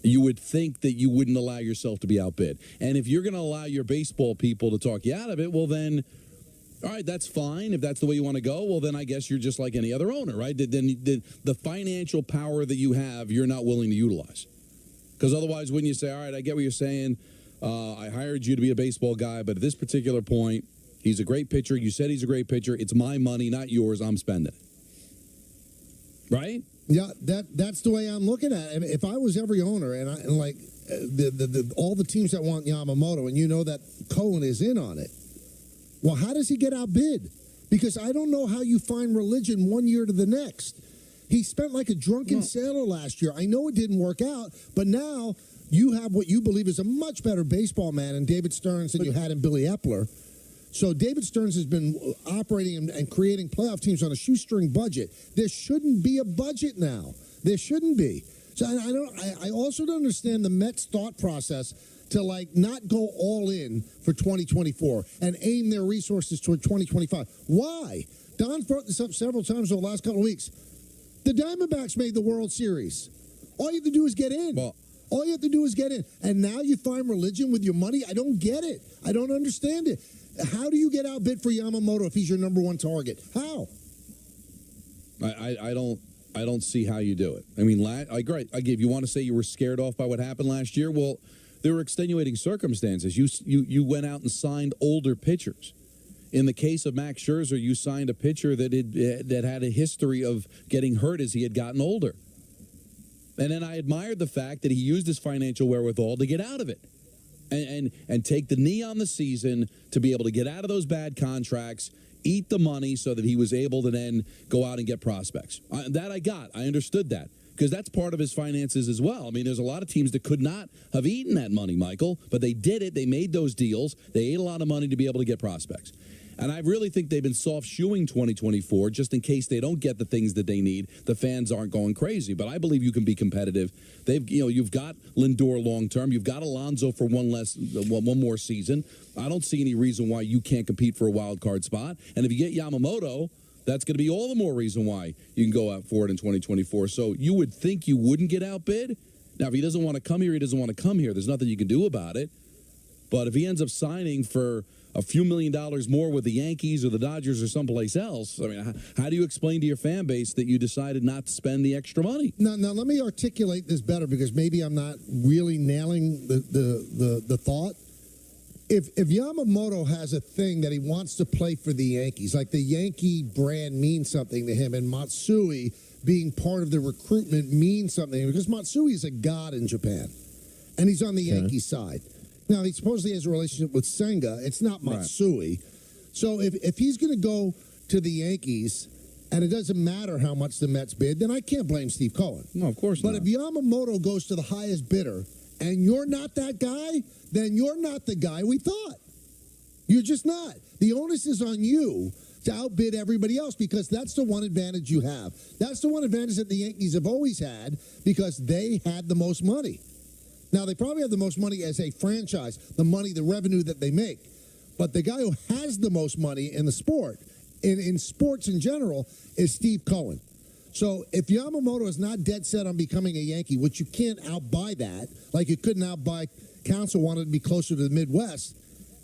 You would think that you wouldn't allow yourself to be outbid. And if you're going to allow your baseball people to talk you out of it, well then, all right, that's fine. If that's the way you want to go, well then I guess you're just like any other owner, right? Then the financial power that you have, you're not willing to utilize. Because otherwise, wouldn't you say, all right, I get what you're saying. I hired you to be a baseball guy, but at this particular point, he's a great pitcher. You said he's a great pitcher. It's my money, not yours. I'm spending it. Right? Yeah, that's the way I'm looking at it. If I was every owner and all the teams that want Yamamoto, and you know that Cohen is in on it, well, how does he get outbid? Because I don't know how you find religion one year to the next. He spent like a drunken sailor last year. I know it didn't work out, but now you have what you believe is a much better baseball man in David Stearns than you had in Billy Epler. So David Stearns has been operating and creating playoff teams on a shoestring budget. There shouldn't be a budget now. There shouldn't be. So I also don't understand the Mets' thought process to like not go all in for 2024 and aim their resources toward 2025. Why? Don's brought this up several times over the last couple of weeks. The Diamondbacks made the World Series. All you have to do is get in. All you have to do is get in. And now you find religion with your money? I don't get it. I don't understand it. How do you get outbid for Yamamoto if he's your number one target? How? I don't see how you do it. I mean, if you want to say you were scared off by what happened last year, well, there were extenuating circumstances. You went out and signed older pitchers. In the case of Max Scherzer, you signed a pitcher that had a history of getting hurt as he had gotten older. And then I admired the fact that he used his financial wherewithal to get out of it. And take the knee on the season to be able to get out of those bad contracts, eat the money so that he was able to then go out and get prospects. That I got. I understood that because that's part of his finances as well. I mean, there's a lot of teams that could not have eaten that money, Michael, but they did it. They made those deals. They ate a lot of money to be able to get prospects. And I really think they've been soft-shoeing 2024 just in case they don't get the things that they need. The fans aren't going crazy. But I believe you can be competitive. You've got Lindor long-term. You've got Alonso for one more season. I don't see any reason why you can't compete for a wild card spot. And if you get Yamamoto, that's going to be all the more reason why you can go out for it in 2024. So you would think you wouldn't get outbid. Now, if he doesn't want to come here, he doesn't want to come here. There's nothing you can do about it. But if he ends up signing for a few $1 million more with the Yankees or the Dodgers or someplace else, I mean, how do you explain to your fan base that you decided not to spend the extra money? Now let me articulate this better because maybe I'm not really nailing the thought. If Yamamoto has a thing that he wants to play for the Yankees, like the Yankee brand means something to him, and Matsui being part of the recruitment means something, because Matsui is a god in Japan, and he's on the Yankees side. Now, he supposedly has a relationship with Senga. It's not Matsui. Right. So if he's going to go to the Yankees, and it doesn't matter how much the Mets bid, then I can't blame Steve Cohen. No, of course not. But if Yamamoto goes to the highest bidder and you're not that guy, then you're not the guy we thought. You're just not. The onus is on you to outbid everybody else because that's the one advantage you have. That's the one advantage that the Yankees have always had because they had the most money. Now, they probably have the most money as a franchise, the money, the revenue that they make. But the guy who has the most money in the sport, in sports in general, is Steve Cohen. So if Yamamoto is not dead set on becoming a Yankee, which you can't outbuy that, like you couldn't outbuy Counsell wanted to be closer to the Midwest,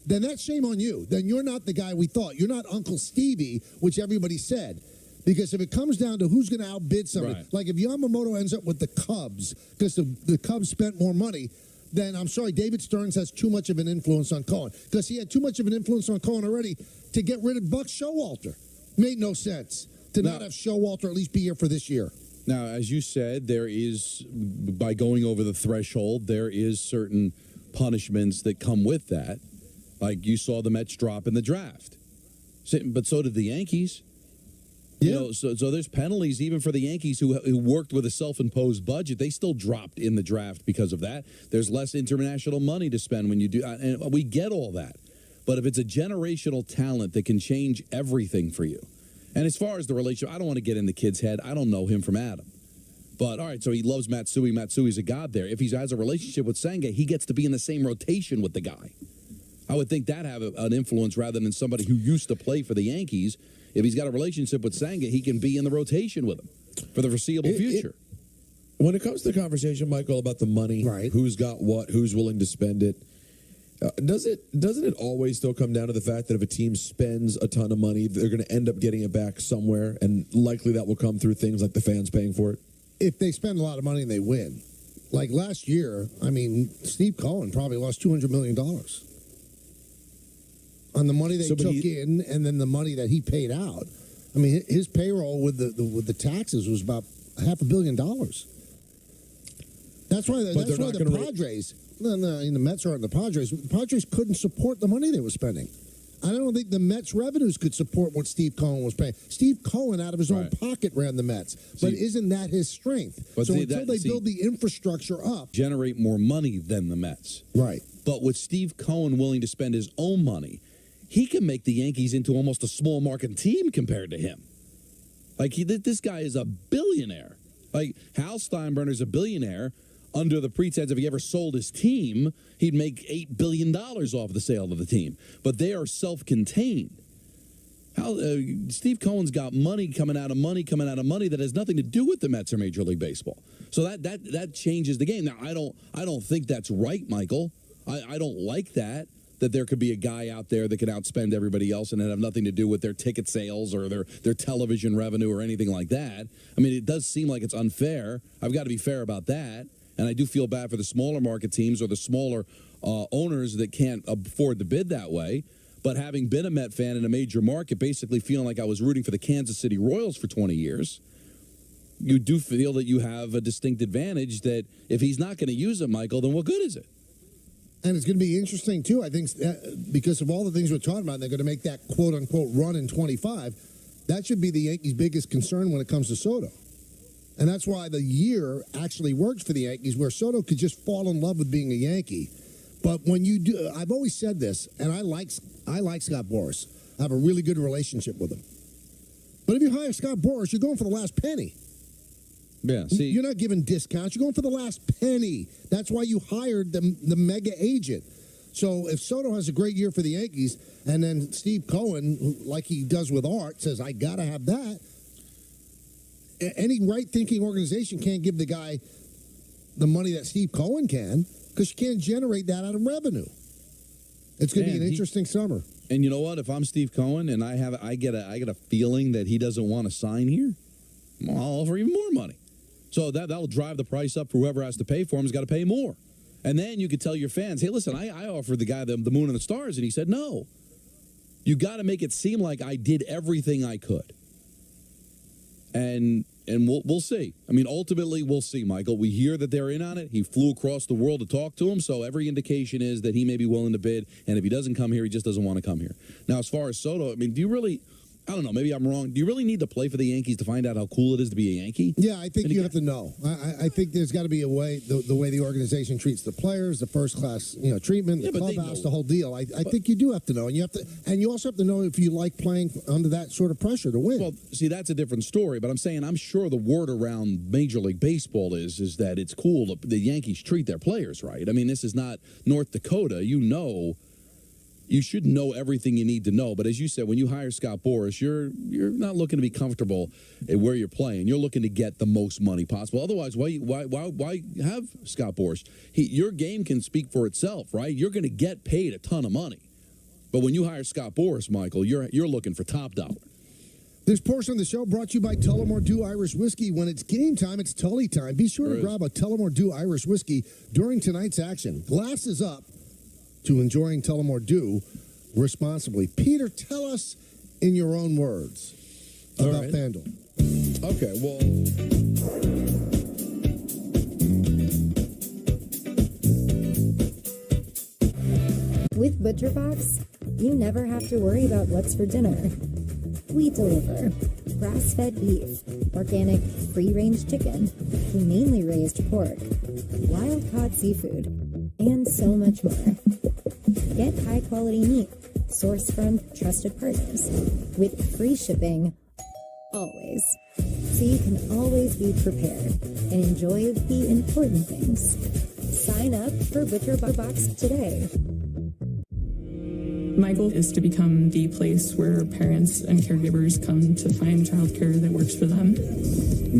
then that's shame on you. Then you're not the guy we thought. You're not Uncle Stevie, which everybody said. Because if it comes down to who's going to outbid somebody, Right. like if Yamamoto ends up with the Cubs, because the Cubs spent more money, then I'm sorry, David Stearns has too much of an influence on Cohen. Because he had too much of an influence on Cohen already to get rid of Buck Showalter. Made no sense to not have Showalter at least be here for this year. Now, as you said, there is, by going over the threshold, there is certain punishments that come with that. Like you saw the Mets drop in the draft. But so did the Yankees. You know, so there's penalties even for the Yankees who worked with a self-imposed budget. They still dropped in the draft because of that. There's less international money to spend when you do, and we get all that. But if it's a generational talent that can change everything for you, and as far as the relationship, I don't want to get in the kid's head. I don't know him from Adam. But, all right, so he loves Matsui. Matsui's a god there. If he has a relationship with Senga, he gets to be in the same rotation with the guy. I would think that have an influence rather than somebody who used to play for the Yankees. If he's got a relationship with Senga, he can be in the rotation with him for the foreseeable future. When it comes to the conversation, Michael, about the money, who's got what, who's willing to spend it, doesn't it always still come down to the fact that if a team spends a ton of money, they're going to end up getting it back somewhere, and likely that will come through things like the fans paying for it? If they spend a lot of money and they win. Like last year, I mean, Steve Cohen probably lost $200 million on the money they took in and then the money that he paid out. I mean, his payroll with the taxes was about $500 million. That's why the Padres, the Mets aren't the Padres. The Padres couldn't support the money they were spending. I don't think the Mets revenues could support what Steve Cohen was paying. Steve Cohen, out of his own pocket, ran the Mets. But isn't that his strength? So until they build the infrastructure up. Generate more money than the Mets. Right. But with Steve Cohen willing to spend his own money, he can make the Yankees into almost a small market team compared to him. Like, this guy is a billionaire. Like, Hal Steinbrenner's a billionaire. Under the pretense if he ever sold his team, he'd make $8 billion off the sale of the team. But they are self-contained. Steve Cohen's got money coming out of money that has nothing to do with the Mets or Major League Baseball. So that changes the game. Now, I don't think that's right, Michael. I don't like that there could be a guy out there that could outspend everybody else and have nothing to do with their ticket sales or their television revenue or anything like that. I mean, it does seem like it's unfair. I've got to be fair about that. And I do feel bad for the smaller market teams or the smaller owners that can't afford to bid that way. But having been a Met fan in a major market, basically feeling like I was rooting for the Kansas City Royals for 20 years, you do feel that you have a distinct advantage that if he's not going to use it, Michael, then what good is it? And it's going to be interesting, too, I think, because of all the things we're talking about, they're going to make that quote-unquote run in 25. That should be the Yankees' biggest concern when it comes to Soto. And that's why the year actually works for the Yankees, where Soto could just fall in love with being a Yankee. But when you do, I've always said this, and I like Scott Boras. I have a really good relationship with him. But if you hire Scott Boras, you're going for the last penny. Yeah, see, you're not giving discounts. You're going for the last penny. That's why you hired the mega agent. So if Soto has a great year for the Yankees, and then Steve Cohen, like he does with Art, says, I got to have that, any right-thinking organization can't give the guy the money that Steve Cohen can because you can't generate that out of revenue. It's going to be an interesting summer. And you know what? If I'm Steve Cohen and I get a feeling that he doesn't want to sign here, I'll offer even more money. So that'll drive the price up for whoever has to pay for him has got to pay more. And then you could tell your fans, hey, listen, I offered the guy the moon and the stars, and he said no. You got to make it seem like I did everything I could. And we'll see. I mean, ultimately, we'll see, Michael. We hear that they're in on it. He flew across the world to talk to him, so every indication is that he may be willing to bid, and if he doesn't come here, he just doesn't want to come here. Now, as far as Soto, I mean, do you really... I don't know. Maybe I'm wrong. Do you really need to play for the Yankees to find out how cool it is to be a Yankee? Yeah, I think you have to know. I think there's got to be a way, the way the organization treats the players, the first class, treatment, the clubhouse, the whole deal. I think you do have to know, and you also have to know if you like playing under that sort of pressure to win. Well, see, that's a different story. But I'm sure the word around Major League Baseball is that it's cool that the Yankees treat their players right. I mean, this is not North Dakota. You should know everything you need to know. But as you said, when you hire Scott Boras, you're not looking to be comfortable at where you're playing. You're looking to get the most money possible. Otherwise, why have Scott Boras? Your game can speak for itself, right? You're going to get paid a ton of money. But when you hire Scott Boras, Michael, you're looking for top dollar. This portion of the show brought to you by Tullamore Dew Irish Whiskey. When it's game time, it's Tully time. Be sure to grab a Tullamore Dew Irish Whiskey during tonight's action. Glasses up to enjoying Tullamore Dew responsibly. Peter, tell us in your own words about FanDuel. Okay, well... With ButcherBox, you never have to worry about what's for dinner. We deliver grass-fed beef, organic, free-range chicken, humanely raised pork, wild-caught seafood, and so much more. Get high-quality meat sourced from trusted partners with free shipping always. So you can always be prepared and enjoy the important things. Sign up for ButcherBox today. My goal is to become the place where parents and caregivers come to find childcare that works for them.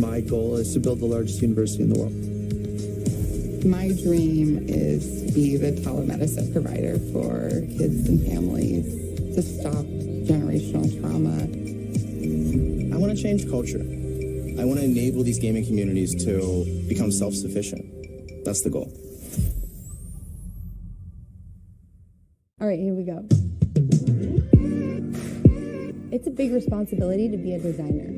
My goal is to build the largest university in the world. My dream is to be the telemedicine provider for kids and families to stop generational trauma. I want to change culture. I want to enable these gaming communities to become self-sufficient. That's the goal. All right, here we go. It's a big responsibility to be a designer.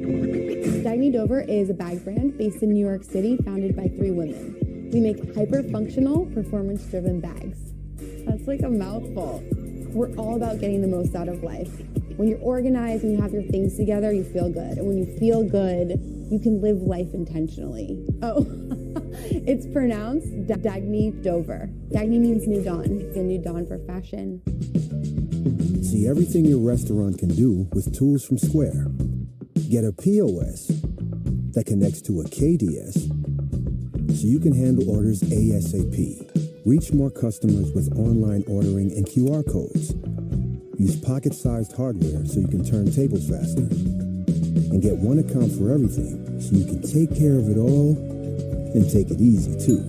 Dagny Dover is a bag brand based in New York City, founded by 3 women. We make hyper-functional, performance-driven bags. That's like a mouthful. We're all about getting the most out of life. When you're organized and you have your things together, you feel good. And when you feel good, you can live life intentionally. Oh, it's pronounced Dagny Dover. Dagny means new dawn. The new dawn for fashion. See everything your restaurant can do with tools from Square. Get a POS that connects to a KDS so you can handle orders ASAP. Reach more customers with online ordering and QR codes. Use pocket-sized hardware so you can turn tables faster. And get one account for everything so you can take care of it all and take it easy too.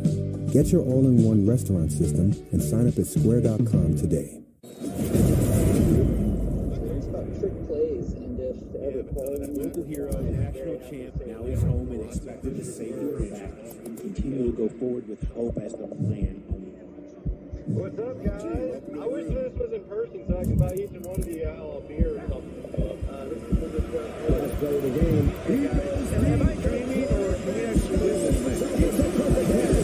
Get your all-in-one restaurant system and sign up at square.com today. Local hero, national champ, now he's home and expected to save the back and continue to go forward with hope as the plan. What's up, guys? I wish this was in person so I could buy each one of the beer or something. Let's play the game. Hey guys, am I dreaming or can we actually win this thing?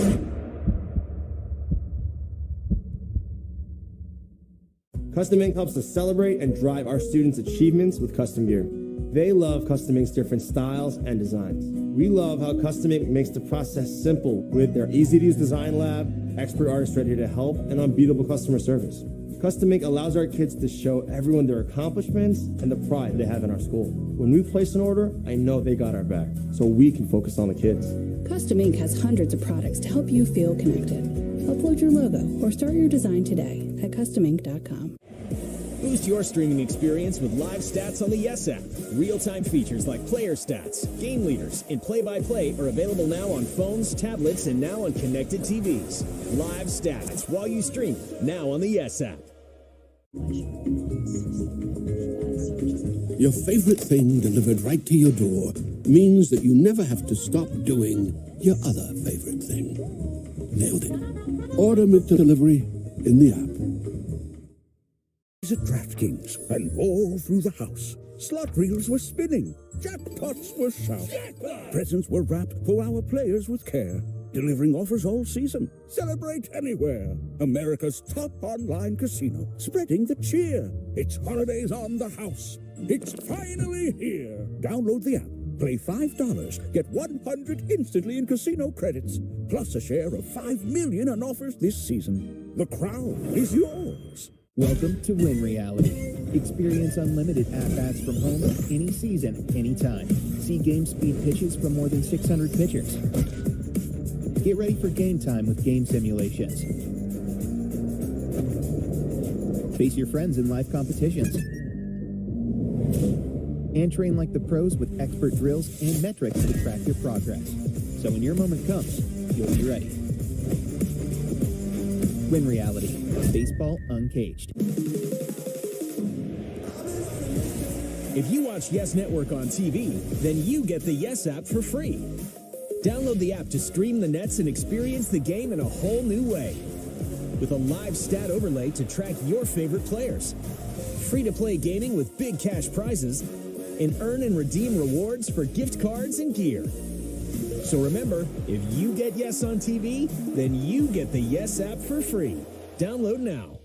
Custom Ink helps us celebrate and drive our students' achievements with custom gear. They love Custom Ink's different styles and designs. We love how Custom Ink makes the process simple with their easy-to-use design lab, expert artists ready to help, and unbeatable customer service. Custom Ink allows our kids to show everyone their accomplishments and the pride they have in our school. When we place an order, I know they got our back, so we can focus on the kids. Custom Ink has hundreds of products to help you feel connected. Upload your logo or start your design today at customink.com. Boost your streaming experience with live stats on the Yes app. Real-time features like player stats, game leaders, and play-by-play are available now on phones, tablets, and now on connected TVs. Live stats while you stream, now on the Yes app. Your favorite thing delivered right to your door means that you never have to stop doing your other favorite thing. Nailed it. Order McDelivery in the app. At DraftKings, and all through the house, slot reels were spinning, jackpots were shouting, presents were wrapped for our players with care, delivering offers all season. Celebrate anywhere. America's top online casino, spreading the cheer. It's holidays on the house. It's finally here. Download the app, play $5, get $100 instantly in casino credits, plus a share of $5 million on offers this season. The crown is yours. Welcome to Win Reality. Experience unlimited at-bats from home any season, anytime. See game speed pitches from more than 600 pitchers. Get ready for game time with game simulations. Face your friends in live competitions. And train like the pros with expert drills and metrics to track your progress. So when your moment comes, you'll be ready. Win Reality. Baseball uncaged. If you watch Yes Network on TV, then you get the Yes app for free. Download the app to stream the Nets and experience the game in a whole new way. With a live stat overlay to track your favorite players. Free-to-play gaming with big cash prizes. And earn and redeem rewards for gift cards and gear. So remember, if you get Yes on TV, then you get the Yes app for free. Download now.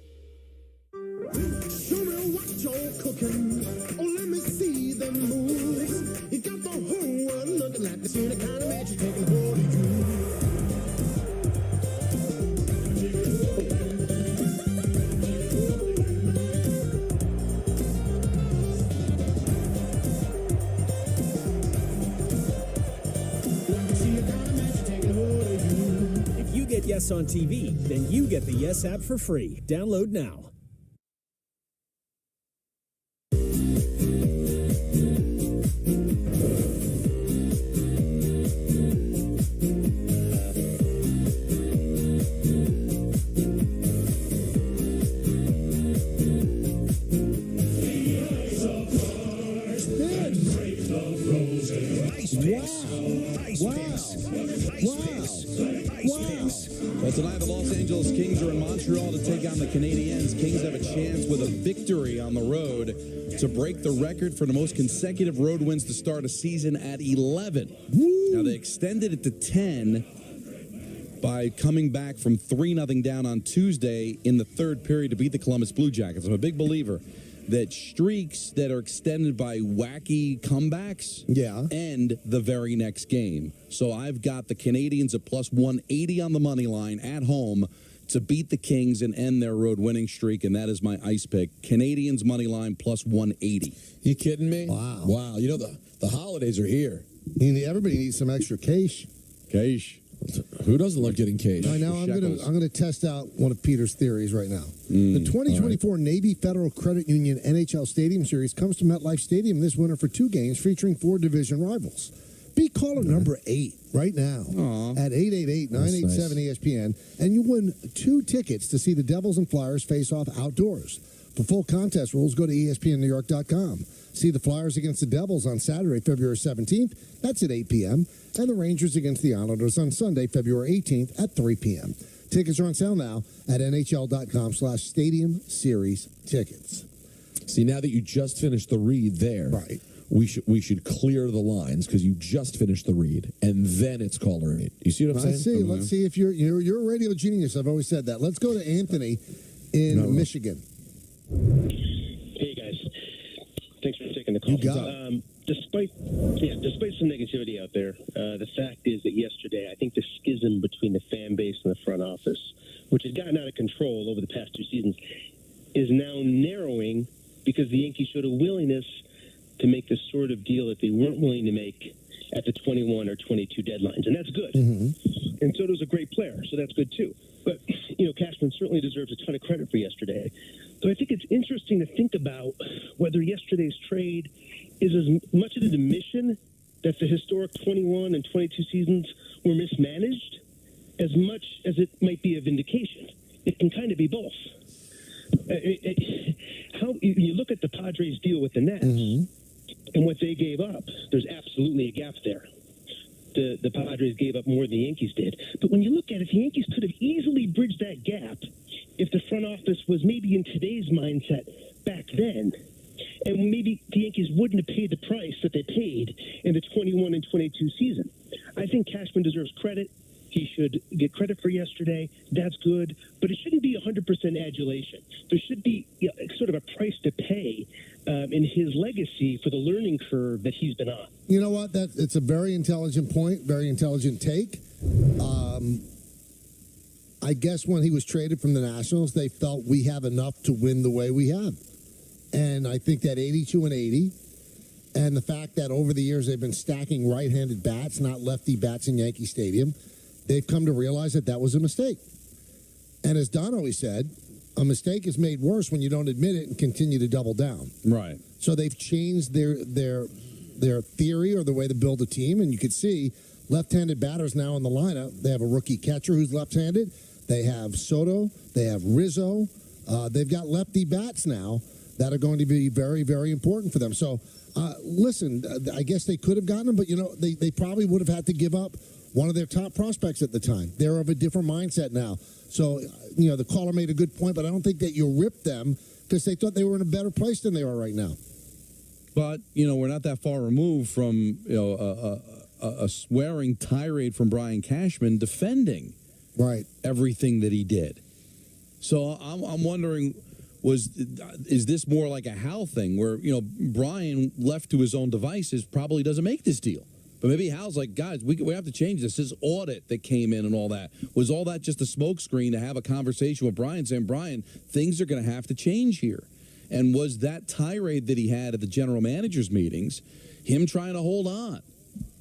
Show me what you're cooking. Oh, let me see them moves. You got the whole world looking like this. The kind of magic taking hold of you. If you get Yes on TV, then you get the Yes app for free. Download now. Well, tonight the Los Angeles Kings are in Montreal to take on the Canadiens. Kings have a chance with a victory on the road to break the record for the most consecutive road wins to start a season at 11. Now, they extended it to 10 by coming back from 3-0 down on Tuesday in the third period to beat the Columbus Blue Jackets. I'm a big believer that streaks that are extended by wacky comebacks end the very next game. So I've got the Canadiens at plus 180 on the money line at home to beat the Kings and end their road winning streak, and that is my ice pick. Canadiens money line plus 180. You kidding me? Wow. Wow. You know, the holidays are here. Everybody needs some extra cash. Cash. Who doesn't love getting cash? Right now, I'm gonna test out one of Peter's theories right now. The 2024 Navy Federal Credit Union NHL Stadium Series comes to MetLife Stadium this winter for 2 games featuring 4 division rivals. Be caller number 8 right now at 888-987-ESPN, and you win 2 tickets to see the Devils and Flyers face off outdoors. For full contest rules, go to ESPNNewYork.com. See the Flyers against the Devils on Saturday, February 17th. That's at 8 p.m. And the Rangers against the Islanders on Sunday, February 18th at 3 p.m. Tickets are on sale now at NHL.com/Stadium Series tickets. See, now that you just finished the read there, right? We should clear the lines because you just finished the read, and then it's caller 8. You see what I'm saying? I see. Let's see if you're a radio genius. I've always said that. Let's go to Anthony in Michigan. Hey guys, thanks for taking the call. You got it. Despite some negativity out there, the fact is that yesterday, I think the schism between the fan base and the front office, which has gotten out of control over the past 2 seasons, is now narrowing because the Yankees showed a willingness to make the sort of deal that they weren't willing to make at the 21 or 22 deadlines, and that's good. And Soto's a great player, so that's good too. But, Cashman certainly deserves a ton of credit for yesterday. So I think it's interesting to think about whether yesterday's trade is as much of an admission that the historic 21 and 22 seasons were mismanaged as much as it might be a vindication. It can kind of be both. How you look at the Padres' deal with the Nets and what they gave up, there's absolutely a gap there. The Padres gave up more than the Yankees did. But when you look at it, the Yankees could have easily bridged that gap if the front office was maybe in today's mindset back then. And maybe the Yankees wouldn't have paid the price that they paid in the 21 and 22 season. I think Cashman deserves credit. He should get credit for yesterday. That's good. But it shouldn't be 100% adulation. There should be sort of a price to pay in his legacy for the learning curve that he's been on. You know what? It's a very intelligent point, very intelligent take. I guess when he was traded from the Nationals, they felt we have enough to win the way we have. And I think that 82 and 80, and the fact that over the years they've been stacking right-handed bats, not lefty bats in Yankee Stadium, they've come to realize that was a mistake. And as Don always said, a mistake is made worse when you don't admit it and continue to double down. Right. So they've changed their theory or the way to build a team, and you could see left-handed batters now in the lineup. They have a rookie catcher who's left-handed. They have Soto. They have Rizzo. They've got lefty bats now that are going to be very, very important for them. So, listen, I guess they could have gotten him, but, they probably would have had to give up one of their top prospects at the time. They're of a different mindset now. So, the caller made a good point, but I don't think that you rip them because they thought they were in a better place than they are right now. But, we're not that far removed from, a swearing tirade from Brian Cashman defending everything that he did. So I'm wondering, is this more like a Hal thing where, Brian left to his own devices probably doesn't make this deal? But maybe Hal's like, guys, we have to change this. This audit that came in and all that. Was all that just a smokescreen to have a conversation with Brian saying, Brian, things are going to have to change here? And was that tirade that he had at the general managers meetings him trying to hold on?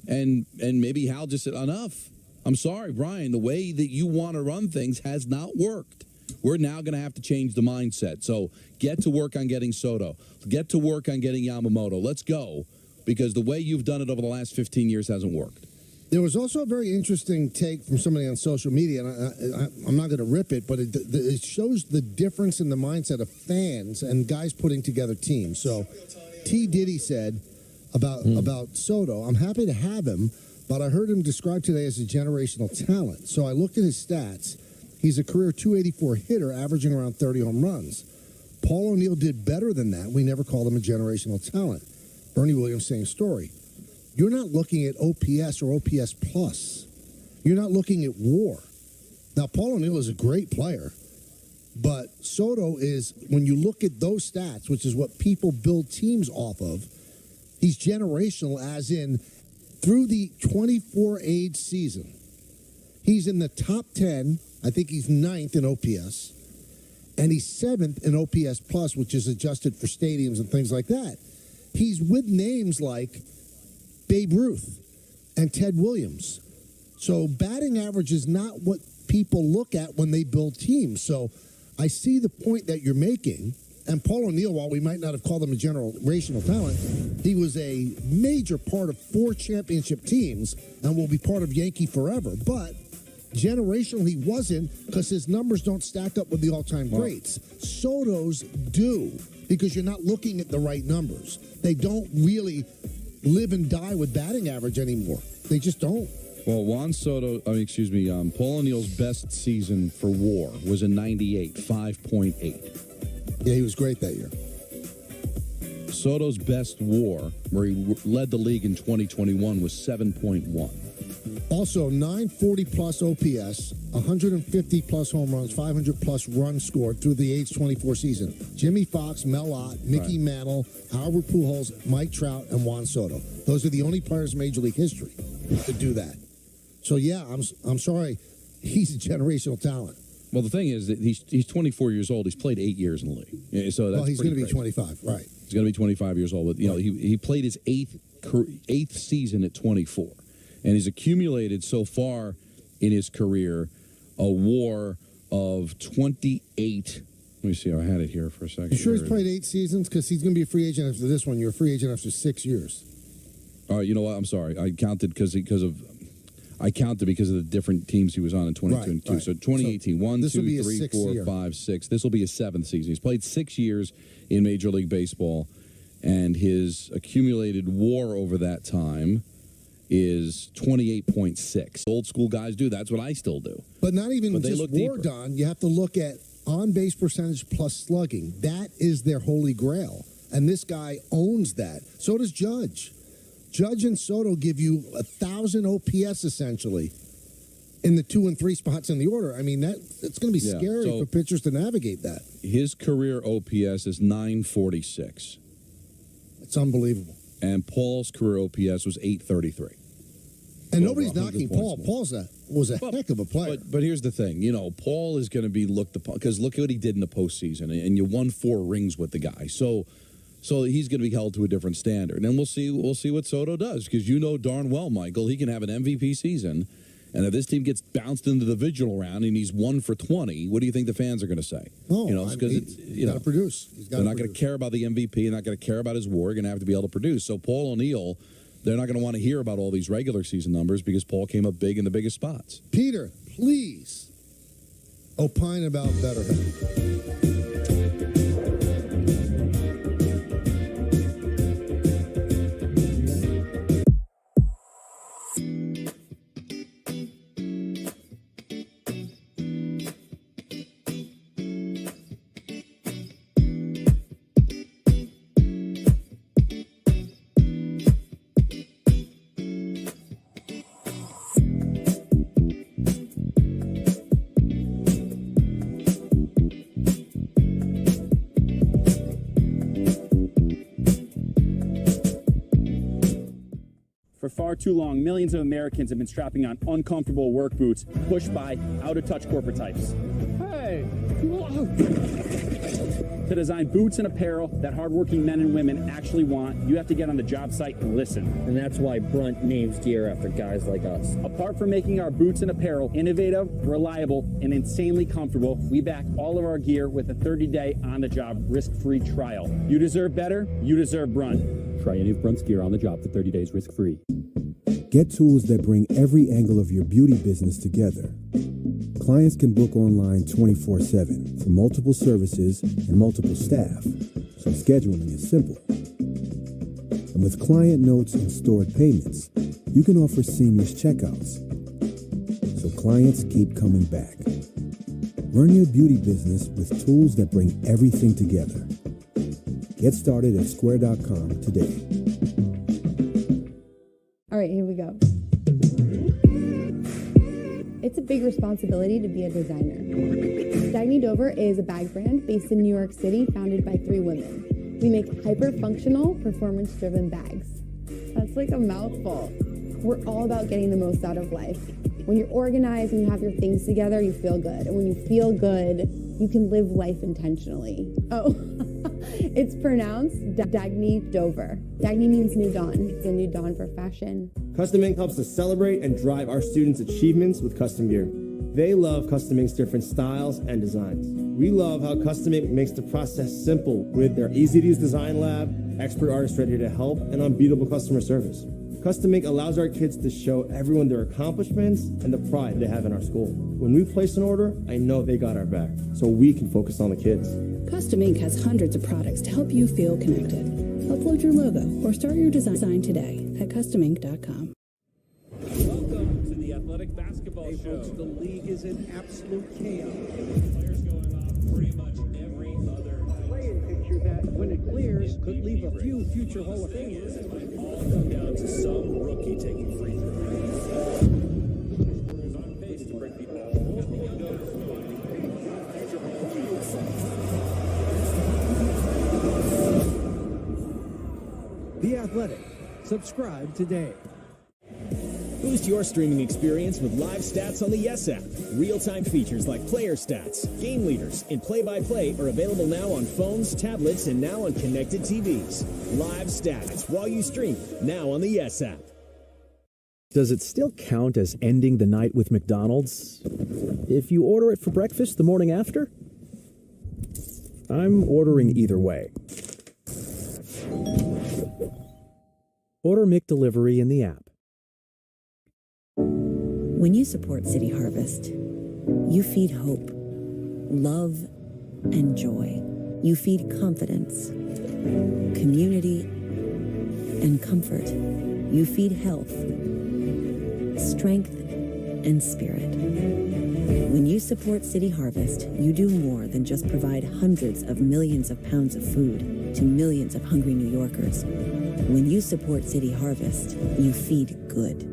And maybe Hal just said, enough. I'm sorry, Brian, the way that you want to run things has not worked. We're now going to have to change the mindset. So get to work on getting Soto. Get to work on getting Yamamoto. Let's go. Because the way you've done it over the last 15 years hasn't worked. There was also a very interesting take from somebody on social media, and I'm not going to rip it, but it shows the difference in the mindset of fans and guys putting together teams. So T. Diddy said about Soto, I'm happy to have him, but I heard him described today as a generational talent. So I looked at his stats. He's a career 284 hitter, averaging around 30 home runs. Paul O'Neill did better than that. We never called him a generational talent. Bernie Williams, same story. You're not looking at OPS or OPS plus. You're not looking at WAR. Now, Paul O'Neill is a great player, but Soto is, when you look at those stats, which is what people build teams off of, he's generational, as in through the 24 age season. He's in the top 10. I think he's 9th in OPS, and he's 7th in OPS plus, which is adjusted for stadiums and things like that. He's with names like Babe Ruth and Ted Williams. So batting average is not what people look at when they build teams. So I see the point that you're making. And Paul O'Neill, while we might not have called him a generational talent, he was a major part of 4 championship teams and will be part of Yankee forever. But generational he wasn't, because his numbers don't stack up with the all-time greats. Soto's do, because you're not looking at the right numbers. They don't really live and die with batting average anymore. They just don't. Well, Paul O'Neill's best season for WAR was in 98, 5.8. Yeah, he was great that year. Soto's best WAR, where he led the league in 2021, was 7.1. Also, 940-plus OPS, 150-plus home runs, 500-plus runs scored through the age 24 season. Jimmy Fox, Mel Ott, Mickey Mantle, Albert Pujols, Mike Trout, and Juan Soto. Those are the only players in Major League history to do that. So, yeah, I'm sorry. He's a generational talent. Well, the thing is that he's 24 years old. He's played 8 years in the league. So that's he's going to be 25, right. He's going to be 25 years old. But, he played his eighth season at 24. And he's accumulated so far in his career a WAR of 28. Let me see. I had it here for a second. You sure he's played 8 seasons? Because he's going to be a free agent after this one. You're a free agent after 6 years. All right. You know what? I'm sorry. I counted because of the different teams he was on in 2022. Right. So 2018, so 1, 2, 3, 4, 5, 6. This will be his 7th season. He's played 6 years in Major League Baseball, and his accumulated WAR over that time is 28.6. Old school guys do. That's what I still do. But not even just WAR, Don. You have to look at on-base percentage plus slugging. That is their holy grail. And this guy owns that. So does Judge. Judge and Soto give you 1,000 OPS, essentially, in the 2 and 3 spots in the order. I mean, it's going to be scary for pitchers to navigate that. His career OPS is 946. It's unbelievable. And Paul's career OPS was 833. And So nobody's over 100 knocking Paul. points more. Paul was a heck of a player. But here's the thing, Paul is going to be looked upon because look at what he did in the postseason, and you won 4 rings with the guy. So he's going to be held to a different standard, and we'll see what Soto does because darn well, Michael, he can have an MVP season, and if this team gets bounced into the divisional round and he's 1 for 20, what do you think the fans are going to say? No, because he's got to produce. They're not going to care about the MVP. They're not going to care about his WAR. They're going to have to be able to produce. So Paul O'Neill. They're not going to want to hear about all these regular season numbers because Paul came up big in the biggest spots. Peter, please opine about BetterHelp. For far too long, millions of Americans have been strapping on uncomfortable work boots pushed by out-of-touch corporate types. Hey! To design boots and apparel that hardworking men and women actually want, you have to get on the job site and listen. And that's why Brunt names gear after guys like us. Apart from making our boots and apparel innovative, reliable, and insanely comfortable, we back all of our gear with a 30-day on-the-job risk-free trial. You deserve better, you deserve Brunt. Try any of Brunt's gear on the job for 30 days risk-free. Get tools that bring every angle of your beauty business together. Clients can book online 24/7 for multiple services and multiple staff, so scheduling is simple. And with client notes and stored payments, you can offer seamless checkouts, so clients keep coming back. Run your beauty business with tools that bring everything together. Get started at square.com today. All right, here we go. It's a big responsibility to be a designer. Dagny Dover is a bag brand based in New York City, founded by 3 women. We make hyper-functional, performance-driven bags. That's like a mouthful. We're all about getting the most out of life. When you're organized and you have your things together, you feel good. And when you feel good, you can live life intentionally. Oh, it's pronounced Dagny Dover. Dagny means new dawn. It's a new dawn for fashion. Custom Ink helps us celebrate and drive our students' achievements with custom gear. They love Custom Ink's different styles and designs. We love how Custom Ink makes the process simple with their easy-to-use design lab, expert artists ready to help, and unbeatable customer service. Custom Ink allows our kids to show everyone their accomplishments and the pride they have in our school. When we place an order, I know they got our back, so we can focus on the kids. Custom Ink has hundreds of products to help you feel connected. Upload your logo or start your design today at customink.com. Welcome to the Athletic Basketball Show. Folks, the league is in absolute chaos. Players going off pretty much every other playing picture that, when it clears, could leave a few future Hall of Famers. It might all come down to some rookie taking free throws. Who's on pace to break the The Athletic. Subscribe today. Boost your streaming experience with live stats on the Yes app. Real-time features like player stats, game leaders, and play-by-play are available now on phones, tablets, and now on connected TVs. Live stats while you stream, now on the Yes app. Does it still count as ending the night with McDonald's if you order it for breakfast the morning after? I'm ordering either way. Order McDelivery in the app. When you support City Harvest, you feed hope, love, and joy. You feed confidence, community, and comfort. You feed health, strength, and spirit. When you support City Harvest, you do more than just provide hundreds of millions of pounds of food to millions of hungry New Yorkers. When you support City Harvest, you feed good.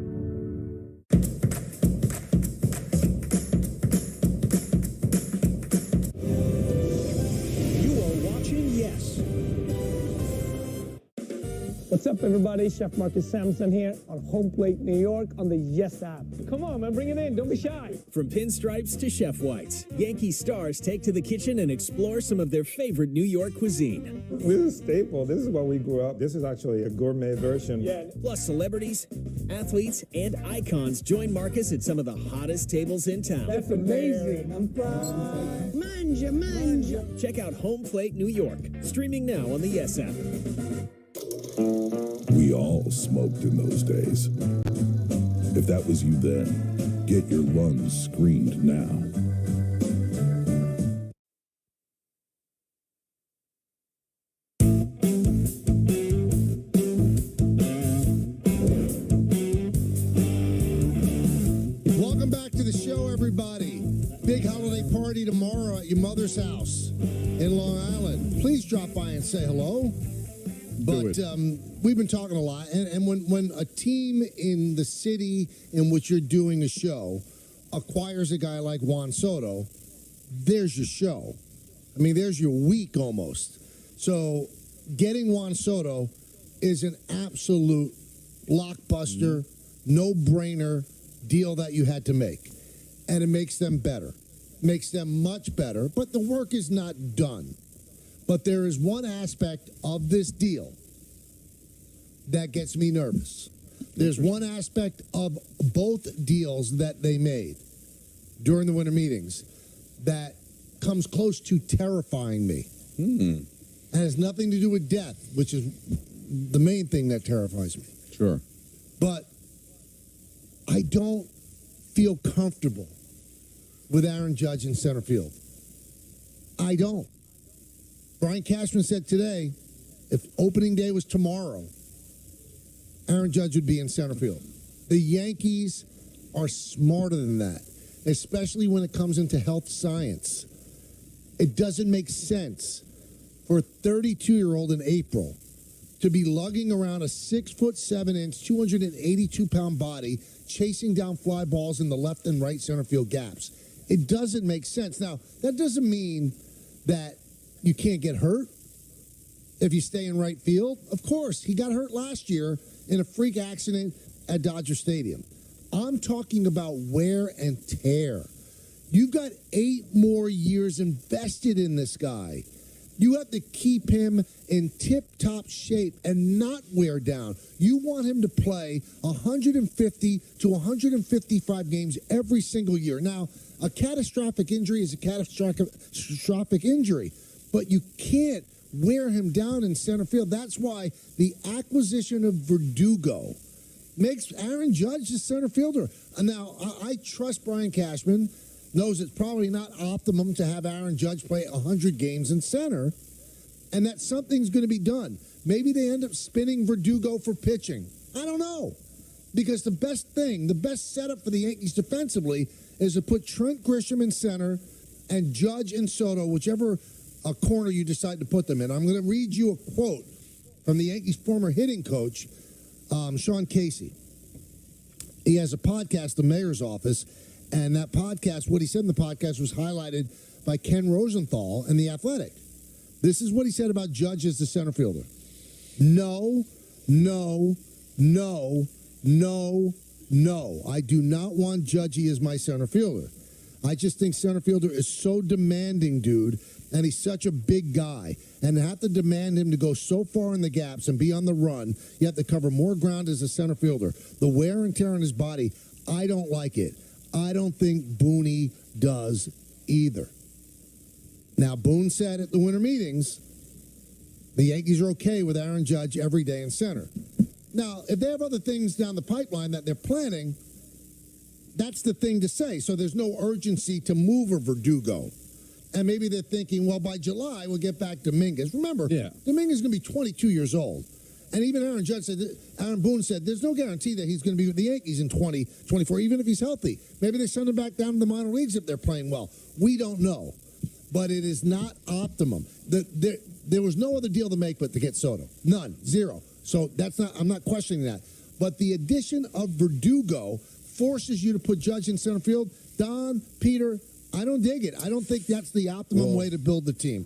up, everybody? Chef Marcus Sampson here on Home Plate New York on the Yes app. Come on, man, bring it in. Don't be shy. From pinstripes to chef whites, Yankee stars take to the kitchen and explore some of their favorite New York cuisine. This is staple. This is what we grew up. This is actually a gourmet version. Yeah. Plus celebrities, athletes, and icons join Marcus at some of the hottest tables in town. That's amazing. I'm proud. Manja. Check out Home Plate New York, streaming now on the Yes app. We all smoked in those days. If that was you then, get your lungs screened now. Welcome back to the show, everybody. Big holiday party tomorrow at your mother's house in Long Island. Please drop by and say hello. But we've been talking a lot, and when a team in the city in which you're doing a show acquires a guy like Juan Soto, there's your show. I mean, there's your week almost. So getting Juan Soto is an absolute blockbuster, no-brainer deal that you had to make. And it makes them better. Makes them much better, but the work is not done. But there is one aspect of this deal that gets me nervous. There's one aspect of both deals that they made during the winter meetings that comes close to terrifying me. And has nothing to do with death, which is the main thing that terrifies me. Sure. But I don't feel comfortable with Aaron Judge in center field. I don't. Brian Cashman said today, if opening day was tomorrow, Aaron Judge would be in center field. The Yankees are smarter than that, especially when it comes into health science. It doesn't make sense for a 32-year-old in April to be lugging around a 6'7", 282-pound body, chasing down fly balls in the left and right center field gaps. It doesn't make sense. Now, that doesn't mean that you can't get hurt if you stay in right field. Of course, he got hurt last year in a freak accident at Dodger Stadium. I'm talking about wear and tear. You've got 8 more years invested in this guy. You have to keep him in tip-top shape and not wear down. You want him to play 150 to 155 games every single year. Now, a catastrophic injury is a catastrophic injury, but you can't wear him down in center field. That's why the acquisition of Verdugo makes Aaron Judge the center fielder. Now, I trust Brian Cashman, knows it's probably not optimum to have Aaron Judge play 100 games in center, and that something's going to be done. Maybe they end up spinning Verdugo for pitching. I don't know. Because the best setup for the Yankees defensively is to put Trent Grisham in center and Judge and Soto, whichever corner you decide to put them in. I'm going to read you a quote from the Yankees' former hitting coach, Sean Casey. He has a podcast, The Mayor's Office, and that podcast, what he said in the podcast was highlighted by Ken Rosenthal in The Athletic. This is what he said about Judge as the center fielder. No. I do not want Judgy as my center fielder. I just think center fielder is so demanding, dude, and he's such a big guy. And to have to demand him to go so far in the gaps and be on the run, you have to cover more ground as a center fielder. The wear and tear on his body, I don't like it. I don't think Booney does either. Now, Boone said at the winter meetings, the Yankees are okay with Aaron Judge every day in center. Now, if they have other things down the pipeline that they're planning, that's the thing to say. So there's no urgency to move a Verdugo. And maybe they're thinking, well, by July, we'll get back Dominguez. Remember, Dominguez is going to be 22 years old. And even Aaron Boone said, there's no guarantee that he's going to be with the Yankees in 2024, even if he's healthy. Maybe they send him back down to the minor leagues if they're playing well. We don't know. But it is not optimum. There was no other deal to make but to get Soto. None. Zero. So I'm not questioning that. But the addition of Verdugo forces you to put Judge in center field. Don, Peter, I don't dig it. I don't think that's the optimum way to build the team.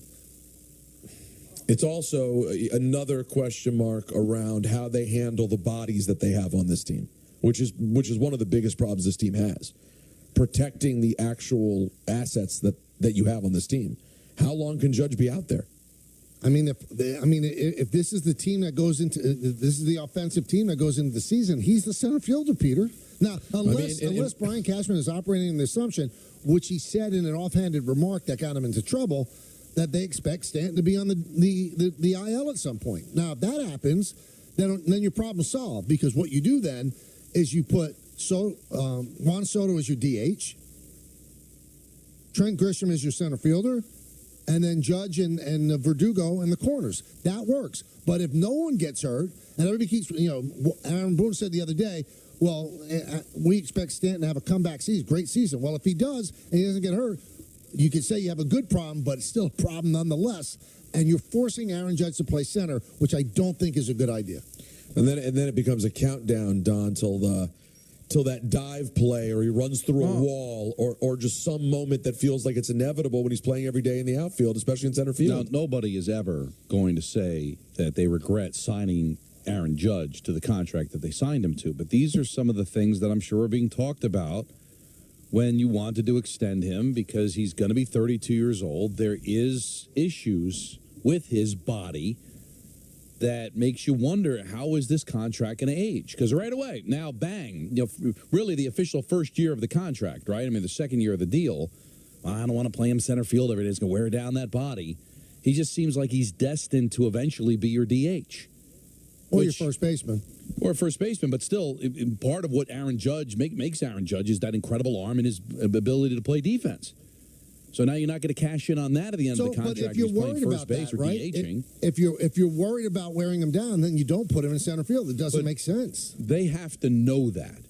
It's also another question mark around how they handle the bodies that they have on this team, which is one of the biggest problems this team has. Protecting the actual assets that you have on this team. How long can Judge be out there? I mean, if this is the team that goes into this is the offensive team that goes into the season, he's the center fielder, Peter. Now, unless Brian Cashman is operating on the assumption, which he said in an offhanded remark that got him into trouble, that they expect Stanton to be on the IL at some point. Now, if that happens, then your problem's solved, because what you do then is you put Juan Soto as your DH, Trent Grisham as your center fielder, and then Judge and Verdugo in the corners. That works. But if no one gets hurt, and everybody keeps, Aaron Boone said the other day, well, we expect Stanton to have a comeback season, great season. Well, if he does and he doesn't get hurt, you could say you have a good problem, but it's still a problem nonetheless. And you're forcing Aaron Judge to play center, which I don't think is a good idea. And then it becomes a countdown, Don, till that dive play, or he runs through a wall, or just some moment that feels like it's inevitable when he's playing every day in the outfield, especially in center field. Now, nobody is ever going to say that they regret signing Aaron Judge to the contract that they signed him to, but these are some of the things that I'm sure are being talked about when you wanted to extend him, because he's going to be 32 years old. There is issues with his body that makes you wonder, how is this contract going to age? Because right away, now, bang, really the official first year of the contract, right? I mean, the second year of the deal, I don't want to play him center field every day. It's going to wear down that body. He just seems like he's destined to eventually be your DH. Or your first baseman. Or first baseman, but still, part of what Aaron Judge makes Aaron Judge is that incredible arm and his ability to play defense. So now you're not going to cash in on that at the end of the contract. But if you're worried about that, right? If you're worried about wearing him down, then you don't put him in center field. It doesn't make sense. They have to know that,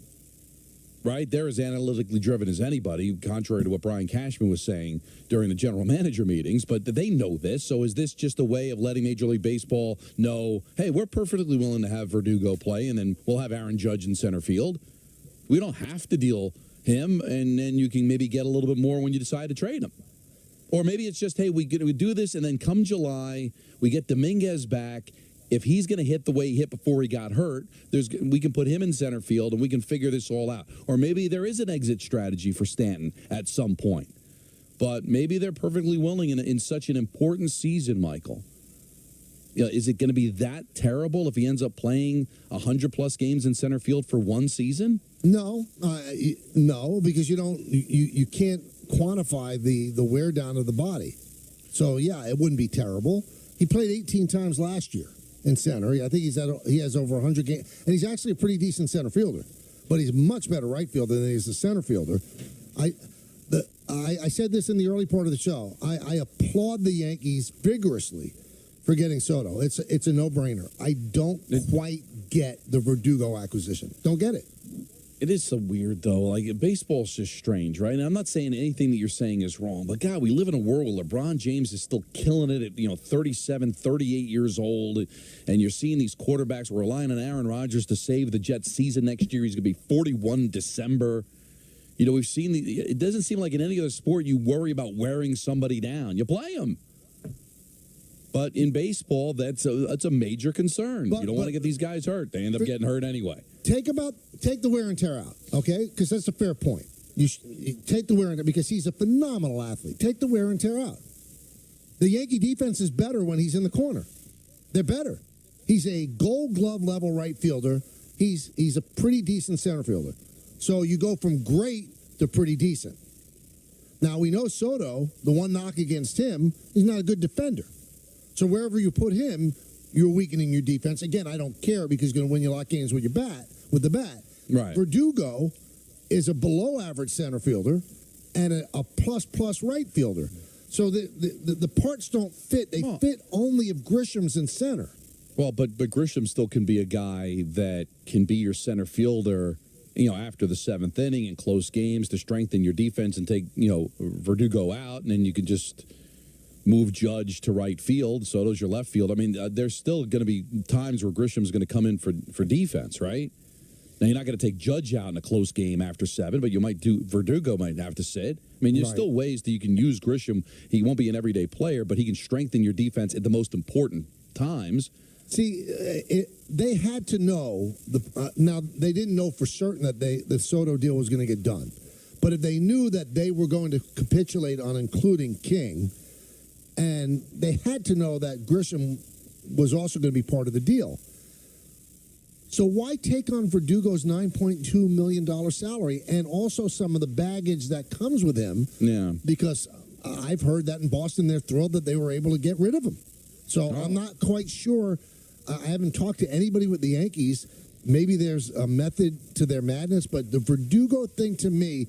right? They're as analytically driven as anybody, contrary to what Brian Cashman was saying during the general manager meetings. But they know this. So is this just a way of letting Major League Baseball know, hey, we're perfectly willing to have Verdugo play, and then we'll have Aaron Judge in center field? We don't have to deal him, and then you can maybe get a little bit more when you decide to trade him. Or maybe it's just, hey, we do this, and then come July, we get Dominguez back. If he's going to hit the way he hit before he got hurt, we can put him in center field, and we can figure this all out. Or maybe there is an exit strategy for Stanton at some point. But maybe they're perfectly willing in such an important season, Michael. Is it going to be that terrible if he ends up playing 100-plus games in center field for one season? No, because you can't quantify the wear down of the body. So yeah, it wouldn't be terrible. He played 18 times last year in center. I think he has over 100 games, and he's actually a pretty decent center fielder. But he's much better right fielder than he is a center fielder. I said this in the early part of the show. I applaud the Yankees vigorously for getting Soto. It's a no-brainer. I don't quite get the Verdugo acquisition. Don't get it. It is so weird, though. Like, baseball's just strange, right? And I'm not saying anything that you're saying is wrong, but, God, we live in a world where LeBron James is still killing it at, 37, 38 years old, and you're seeing these quarterbacks relying on Aaron Rodgers to save the Jets' season next year. He's going to be 41 in December. We've seen it doesn't seem like in any other sport you worry about wearing somebody down. You play them. But in baseball, that's a major concern. You don't want to get these guys hurt. They end up getting hurt anyway. Take the wear and tear out, okay? Because that's a fair point. You take the wear and tear, because he's a phenomenal athlete. Take the wear and tear out. The Yankee defense is better when he's in the corner. They're better. He's a Gold Glove level right fielder. He's a pretty decent center fielder. So you go from great to pretty decent. Now we know Soto, the one knock against him, he's not a good defender. So wherever you put him, you're weakening your defense. Again, I don't care, because he's going to win you a lot of games with the bat. Right. Verdugo is a below-average center fielder and a plus right fielder. So the parts don't fit. They fit only if Grisham's in center. Well, but Grisham still can be a guy that can be your center fielder, after the seventh inning in close games to strengthen your defense and take, Verdugo out, and then you can just move Judge to right field. Soto's your left field. I mean, there's still going to be times where Grisham's going to come in for defense, right? Now, you're not going to take Judge out in a close game after 7, but you might do. Verdugo might have to sit. I mean, there's still ways that you can use Grisham. He won't be an everyday player, but he can strengthen your defense at the most important times. See, they had to know. Now, they didn't know for certain that the Soto deal was going to get done. But if they knew that they were going to capitulate on including King, and they had to know that Grisham was also going to be part of the deal. So why take on Verdugo's $9.2 million salary and also some of the baggage that comes with him? Yeah. Because I've heard that in Boston, they're thrilled that they were able to get rid of him. So I'm not quite sure. I haven't talked to anybody with the Yankees. Maybe there's a method to their madness, but the Verdugo thing to me,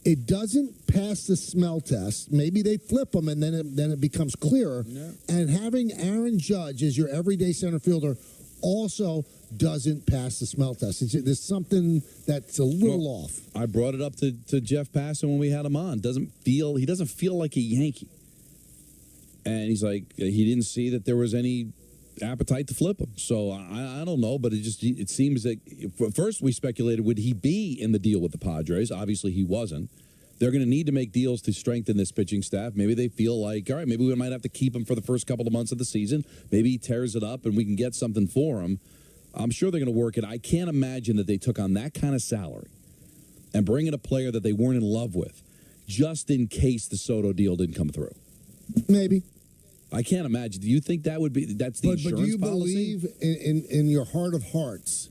it doesn't pass the smell test. Maybe they flip them, and then it becomes clearer. Yeah. And having Aaron Judge as your everyday center fielder also doesn't pass the smell test. There's something that's a little off. I brought it up to Jeff Passan when we had him on. He doesn't feel like a Yankee. And he's like, he didn't see that there was any appetite to flip him. So I don't know, but it seems that first we speculated, would he be in the deal with the Padres? Obviously he wasn't. They're going to need to make deals to strengthen this pitching staff. Maybe they feel like, all right, maybe we might have to keep him for the first couple of months of the season. Maybe he tears it up and we can get something for him. I'm sure they're going to work it. I can't imagine that they took on that kind of salary and bring in a player that they weren't in love with just in case the Soto deal didn't come through. Maybe. I can't imagine. Do you think that's the insurance policy? But do you believe in your heart of hearts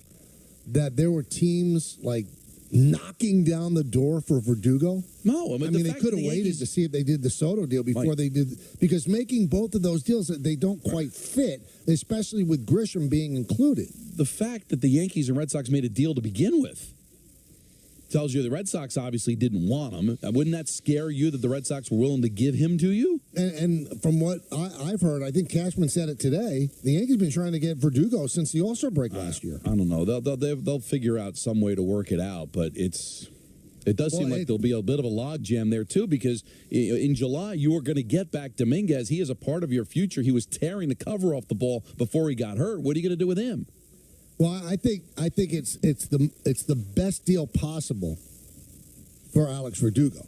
that there were teams like knocking down the door for Verdugo? No. I mean they could have waited to see if they did the Soto deal before they did, because making both of those deals, they don't quite fit, especially with Grisham being included. The fact that the Yankees and Red Sox made a deal to begin with tells you the Red Sox obviously didn't want him. Wouldn't that scare you that the Red Sox were willing to give him to you? And from what I've heard, I think Cashman said it today, the Yankees been trying to get Verdugo since the All-Star break last year. I don't know. They'll figure out some way to work it out, but it does seem like there'll be a bit of a log jam there, too, because in July, you were going to get back Dominguez. He is a part of your future. He was tearing the cover off the ball before he got hurt. What are you going to do with him? Well, I think it's the best deal possible for Alex Verdugo,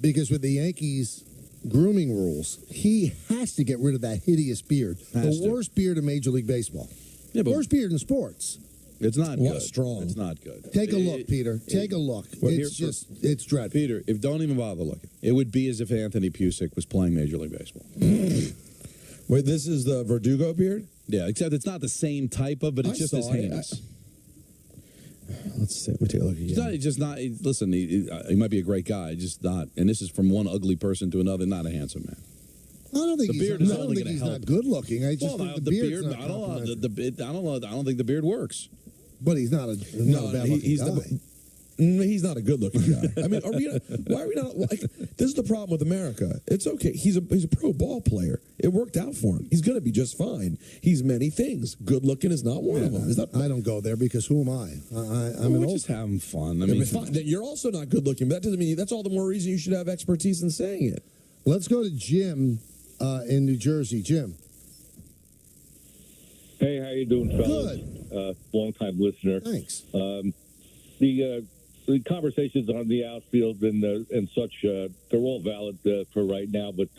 because with the Yankees grooming rules, he has to get rid of that hideous beard, the worst beard in Major League Baseball, worst beard in sports. It's not good. Strong. It's not good. Take a look, Peter. Take a look. Well, it's dreadful. Peter, don't even bother looking. It would be as if Anthony Pusick was playing Major League Baseball. Wait, this is the Verdugo beard? Yeah, except it's not the same type of, but it's just as heinous. Let's see. Let me take a look again. It's just not. Listen, he might be a great guy, just not. And this is from one ugly person to another. Not a handsome man. I don't think he's not good looking. I just think the beard's not I don't think the beard works. But he's not a bad looking guy. He's not a good-looking guy. I mean, why are we not? Like, this is the problem with America. It's okay. He's a pro ball player. It worked out for him. He's going to be just fine. He's many things. Good-looking is not one of them. I don't go there because who am I? I'm just having fun. I mean, fine. You're also not good-looking, but that doesn't mean that's all the more reason you should have expertise in saying it. Let's go to Jim in New Jersey. Jim. Hey, how you doing, fellas? Good. Long-time listener. Thanks. The conversations on the outfield and such, they're all valid for right now. But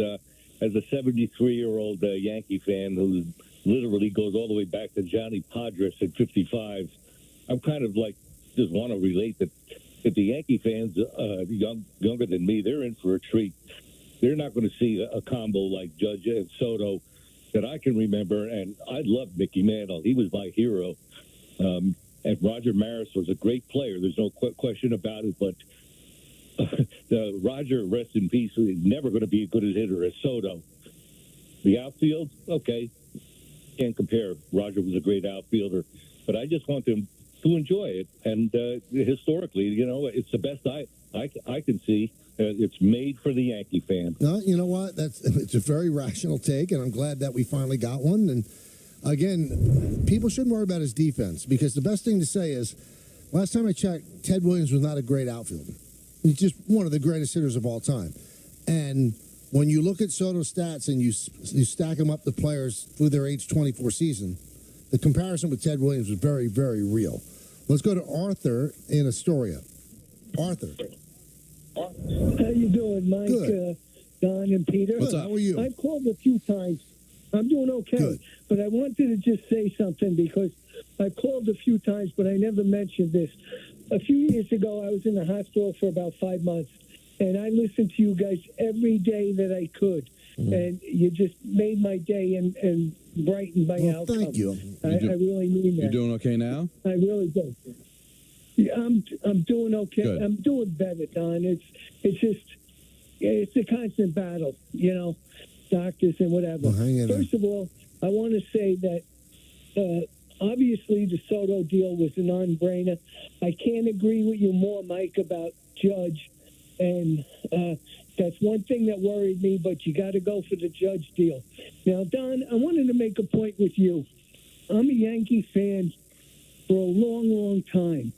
as a 73-year-old Yankee fan who literally goes all the way back to Johnny Padres at 55, I'm kind of like just want to relate that the Yankee fans, younger than me, they're in for a treat. They're not going to see a combo like Judge and Soto that I can remember. And I loved Mickey Mantle. He was my hero. And Roger Maris was a great player. There's no question about it. But Roger, rest in peace, is never going to be as good a hitter as Soto. The outfield, okay, can't compare. Roger was a great outfielder. But I just want them to enjoy it. And historically, it's the best I can see. It's made for the Yankee fan. No, you know what? It's a very rational take, and I'm glad that we finally got one. And again, people shouldn't worry about his defense, because the best thing to say is, last time I checked, Ted Williams was not a great outfielder. He's just one of the greatest hitters of all time. And when you look at Soto's stats and you stack them up to players through their age 24 season, the comparison with Ted Williams was very, very real. Let's go to Arthur in Astoria. Arthur. How you doing, Mike, Good. Don, and Peter? What's up? How are you? I've called a few times. I'm doing okay. Good. But I wanted to just say something because I've called a few times, but I never mentioned this. A few years ago, I was in the hospital for about 5 months, and I listened to you guys every day that I could. And you just made my day and brightened my outcome. Thank you. I really mean that. You're doing okay now? I really do. Yeah, I'm doing okay. Good. I'm doing better, Don. It's a constant battle, doctors and whatever. Well, hang in there. First of all, I want to say that obviously the Soto deal was a non-brainer. I can't agree with you more, Mike, about Judge, and that's one thing that worried me. But you got to go for the Judge deal. Now, Don, I wanted to make a point with you. I'm a Yankee fan for a long, long time.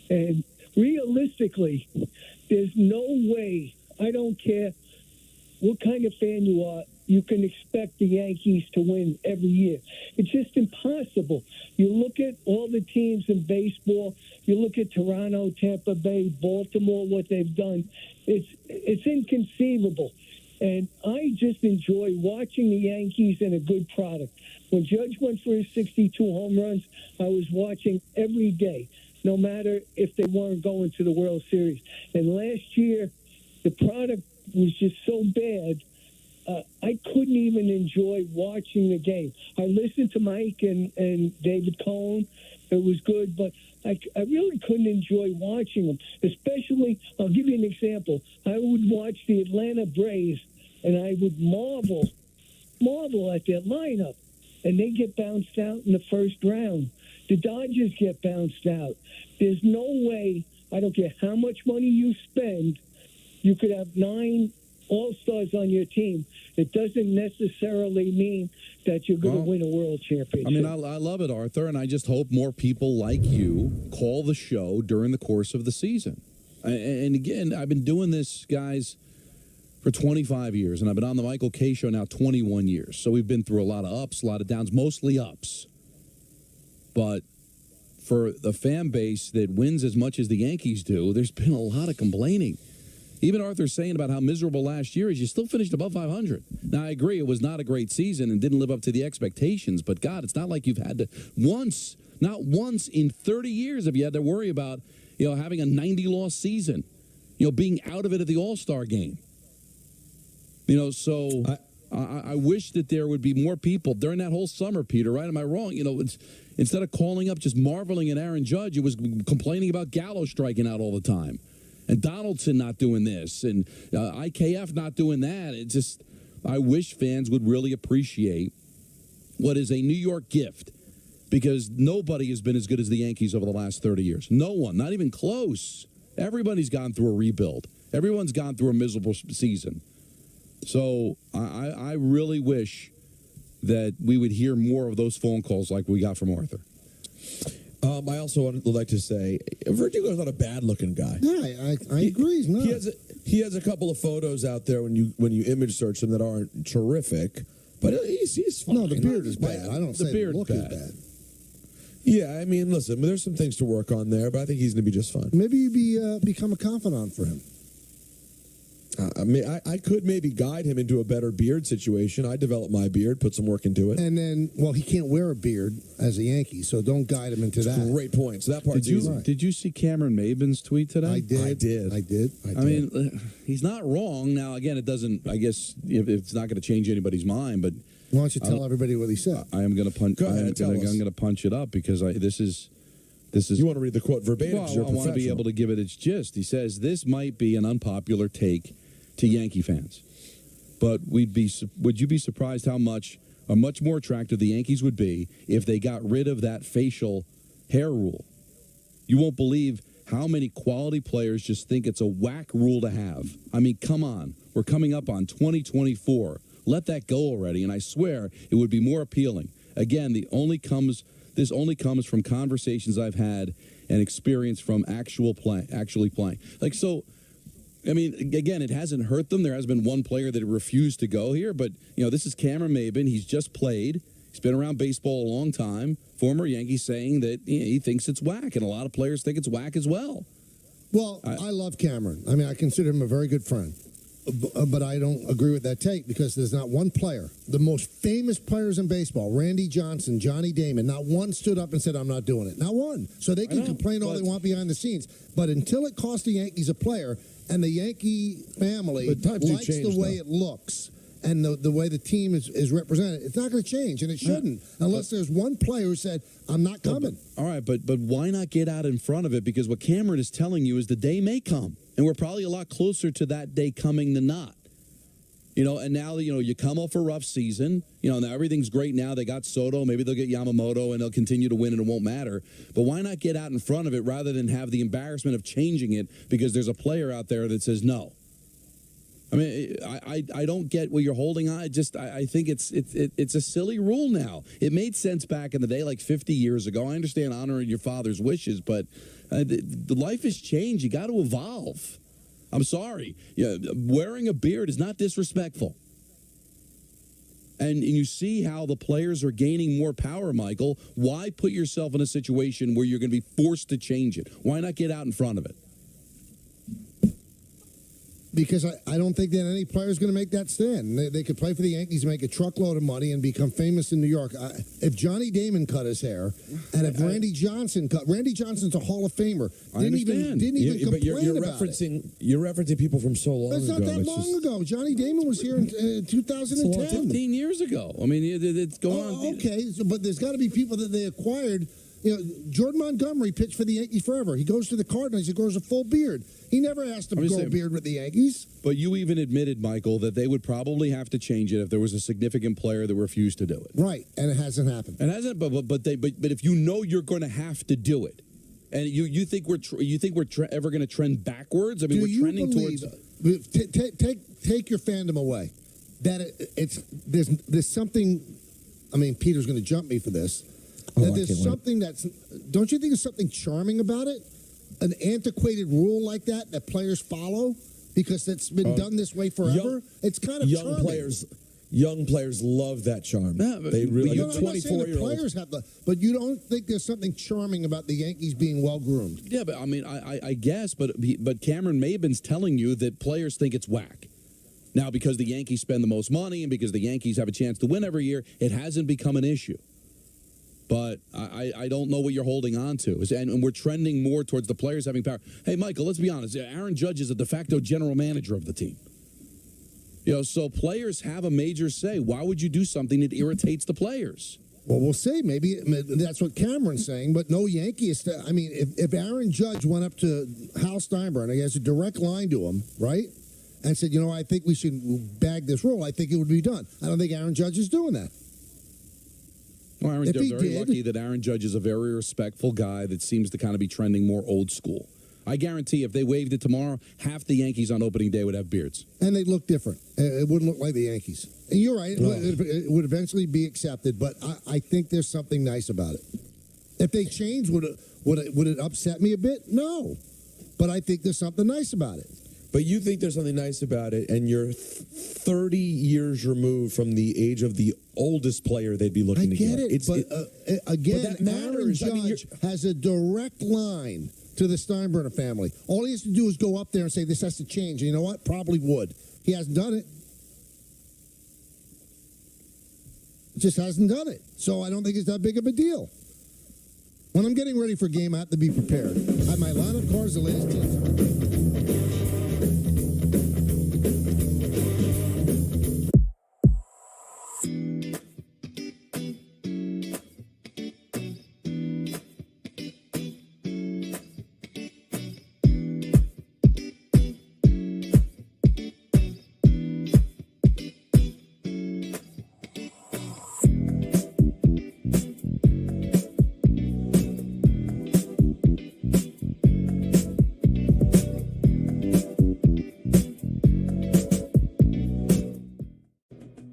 And realistically, there's no way, I don't care what kind of fan you are, you can expect the Yankees to win every year. It's just impossible. You look at all the teams in baseball, you look at Toronto, Tampa Bay, Baltimore, what they've done. It's inconceivable. And I just enjoy watching the Yankees and a good product. When Judge went for his 62 home runs, I was watching every day, no matter if they weren't going to the World Series. And last year, the product was just so bad, I couldn't even enjoy watching the game. I listened to Mike and David Cohn. It was good, but I really couldn't enjoy watching them. Especially, I'll give you an example. I would watch the Atlanta Braves, and I would marvel at their lineup. And they get bounced out in the first round. The Dodgers get bounced out. There's no way, I don't care how much money you spend, you could have 9 all-stars on your team. It doesn't necessarily mean that you're going to win a world championship. I mean, I love it, Arthur, and I just hope more people like you call the show during the course of the season. And again, I've been doing this, guys, for 25 years, and I've been on the Michael K. Show now 21 years. So we've been through a lot of ups, a lot of downs, mostly ups. But for the fan base that wins as much as the Yankees do, there's been a lot of complaining. Even Arthur's saying about how miserable last year is, you still finished above 500. Now, I agree, it was not a great season and didn't live up to the expectations, but God, it's not like you've had to not once in 30 years have you had to worry about, having a 90-loss season, being out of it at the All-Star game. So I wish that there would be more people during that whole summer, Peter, right? Am I wrong? Instead of calling up just marveling at Aaron Judge, it was complaining about Gallo striking out all the time. And Donaldson not doing this, and IKF not doing that. It's just, I wish fans would really appreciate what is a New York gift, because nobody has been as good as the Yankees over the last 30 years. No one, not even close. Everybody's gone through a rebuild. Everyone's gone through a miserable season. So I really wish that we would hear more of those phone calls like we got from Arthur. I also would like to say, Verdugo's not a bad-looking guy. Yeah, I agree. He's not. He has a couple of photos out there when you image search him that aren't terrific, but he's fine. No, the beard is bad. I don't say the look is bad. Yeah, I mean, listen, there's some things to work on there, but I think he's going to be just fine. Maybe you become a confidant for him. I could maybe guide him into a better beard situation. I develop my beard, put some work into it. And then, he can't wear a beard as a Yankee, so don't guide him into that. Great point. So that part's easy. Did you see Cameron Maben's tweet today? I did. I mean, he's not wrong. Now, again, it doesn't, I guess, if it's not going to change anybody's mind, but... Why don't you tell everybody what he said? I am going to punch. Go ahead, I'm going to punch it up because this is. You want to read the quote verbatim? Well, I want to be able to give it its gist. He says this might be an unpopular take to Yankee fans, but would you be surprised how much more attractive the Yankees would be if they got rid of that facial hair rule? You won't believe how many quality players just think it's a whack rule to have. I mean, come on. We're coming up on 2024. Let that go already, and I swear it would be more appealing. Again, this only comes from conversations I've had and experience from actually playing. I mean, again, it hasn't hurt them. There has been one player that refused to go here, but, this is Cameron Maben. He's just played. He's been around baseball a long time. Former Yankee saying that he thinks it's whack, and a lot of players think it's whack as well. Well, I love Cameron. I mean, I consider him a very good friend. But I don't agree with that take because there's not one player. The most famous players in baseball, Randy Johnson, Johnny Damon, not one stood up and said, I'm not doing it. Not one. So they can complain all they want behind the scenes. But until it costs the Yankees a player and the Yankee family likes the way it looks and the way the team is represented, it's not going to change, and it shouldn't, unless there's one player who said, I'm not coming. All right, but why not get out in front of it? Because what Cameron is telling you is the day may come. And we're probably a lot closer to that day coming than not. And now, you come off a rough season. Now everything's great now. They got Soto. Maybe they'll get Yamamoto, and they'll continue to win, and it won't matter. But why not get out in front of it rather than have the embarrassment of changing it because there's a player out there that says no? I mean, I don't get what you're holding on. I think it's a silly rule now. It made sense back in the day, like 50 years ago. I understand honoring your father's wishes, but the life has changed. You got to evolve. I'm sorry. Wearing a beard is not disrespectful. And you see how the players are gaining more power, Michael. Why put yourself in a situation where you're going to be forced to change it? Why not get out in front of it? Because I don't think that any player is going to make that stand. They could play for the Yankees, make a truckload of money, and become famous in New York. If Johnny Damon cut his hair, and if Randy Johnson cut, Randy Johnson's a Hall of Famer. Didn't even complain but you're about referencing, it. You're referencing people from so long ago. It's not that long ago. Johnny Damon was here in 2010. 15 years ago. I mean, it's going on. Okay, but there's got to be people that they acquired. Jordan Montgomery pitched for the Yankees forever. He goes to the Cardinals. He grows a full beard. He never asked him to grow a beard with the Yankees. But you even admitted, Michael, that they would probably have to change it if there was a significant player that refused to do it. Right, and it hasn't happened. It hasn't. But if you know you're going to have to do it, and you think we're ever going to trend backwards? I mean, we're trending towards. Take your fandom away. That there's something. I mean, Peter's going to jump me for this. That there's something don't you think there's something charming about it? An antiquated rule like that players follow because it's been done this way forever? It's kind of charming. Young players love that charm. Yeah, they really. I'm not saying the players have but you don't think there's something charming about the Yankees being well groomed? Yeah, but I mean, I guess, but Cameron Maben's telling you that players think it's whack. Now, because the Yankees spend the most money and because the Yankees have a chance to win every year, it hasn't become an issue. But I don't know what you're holding on to. And we're trending more towards the players having power. Hey, Michael, let's be honest. Aaron Judge is a de facto general manager of the team. So players have a major say. Why would you do something that irritates the players? Well, we'll see. Maybe that's what Cameron's saying, but no Yankee is. I mean, if Aaron Judge went up to Hal Steinbrenner, he has a direct line to him, right? And said, I think we should bag this rule. I think it would be done. I don't think Aaron Judge is doing that. Well, Aaron's very lucky that Aaron Judge is a very respectful guy that seems to kind of be trending more old school. I guarantee if they waived it tomorrow, half the Yankees on opening day would have beards. And they'd look different. It wouldn't look like the Yankees. And you're right. It would eventually be accepted, but I think there's something nice about it. If they change, would it upset me a bit? No. But I think there's something nice about it. But you think there's something nice about it, and you're 30 years removed from the age of the oldest player they'd be looking to get. I get it, but again, Aaron Judge has a direct line to the Steinbrenner family. All he has to do is go up there and say, this has to change. And you know what? Probably would. He hasn't done it. Just hasn't done it. So I don't think it's that big of a deal. When I'm getting ready for a game, I have to be prepared. I have my line of cards, the latest teams.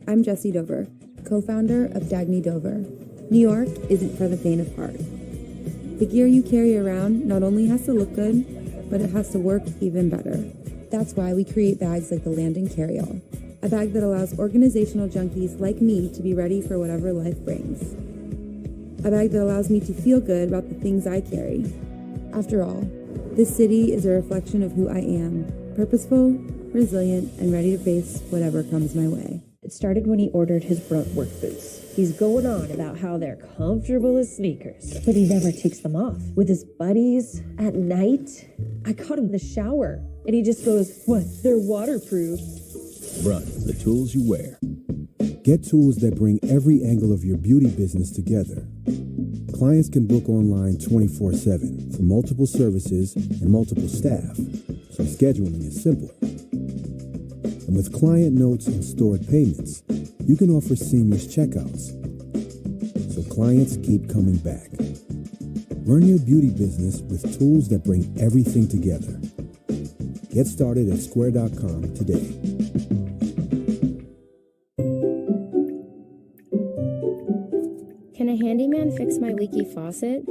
I'm Jessie Dover, co-founder of Dagny Dover. New York isn't for the faint of heart. The gear you carry around not only has to look good, but it has to work even better. That's why we create bags like the Landon Carryall. A bag that allows organizational junkies like me to be ready for whatever life brings. A bag that allows me to feel good about the things I carry. After all, this city is a reflection of who I am, purposeful, resilient, and ready to face whatever comes my way. It started when he ordered his Brunt work boots. He's going on about how they're comfortable as sneakers, but he never takes them off. With his buddies at night, I caught him in the shower, and he just goes, "What? They're waterproof." Brunt, the tools you wear. Get tools that bring every angle of your beauty business together. Clients can book online 24/7 for multiple services and multiple staff, so scheduling is simple. And with client notes and stored payments, you can offer seamless checkouts, so clients keep coming back. Run your beauty business with tools that bring everything together. Get started at square.com today. Can a handyman fix my leaky faucet?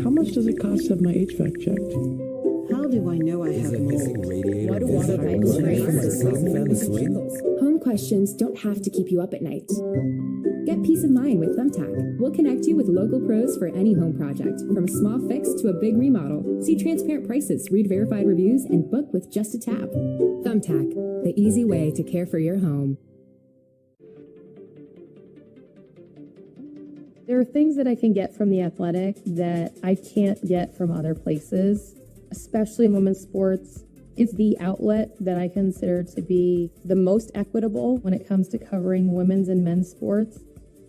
How much does it cost to have my HVAC checked? How do I know I have mold? Why do water pipes break? Home questions don't have to keep you up at night. Get peace of mind with Thumbtack. We'll connect you with local pros for any home project, from a small fix to a big remodel. See transparent prices, read verified reviews, and book with just a tap. Thumbtack, the easy way to care for your home. There are things that I can get from The Athletic that I can't get from other places, especially in women's sports. It's the outlet that I consider to be the most equitable when it comes to covering women's and men's sports.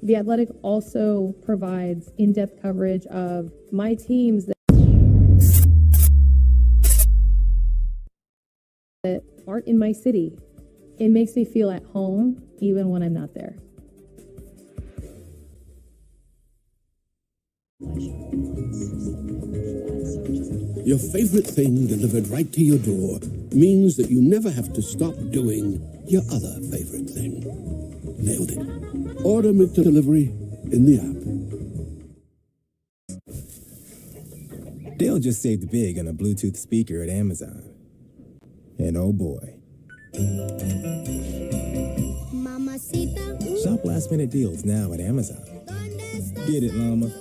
The Athletic also provides in-depth coverage of my teams that aren't in my city. It makes me feel at home even when I'm not there. Your favorite thing delivered right to your door means that you never have to stop doing your other favorite thing. Nailed it. Order McDelivery in the app. Dale just saved big on a Bluetooth speaker at Amazon. And oh boy. Mamacita. Shop last minute deals now at Amazon. Get it, Mama.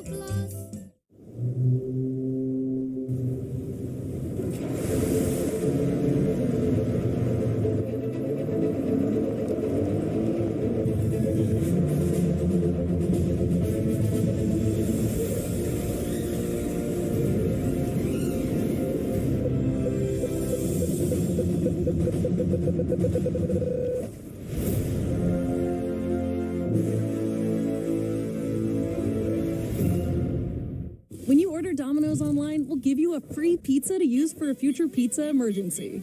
When you order Domino's online, we'll give you a free pizza to use for a future pizza emergency.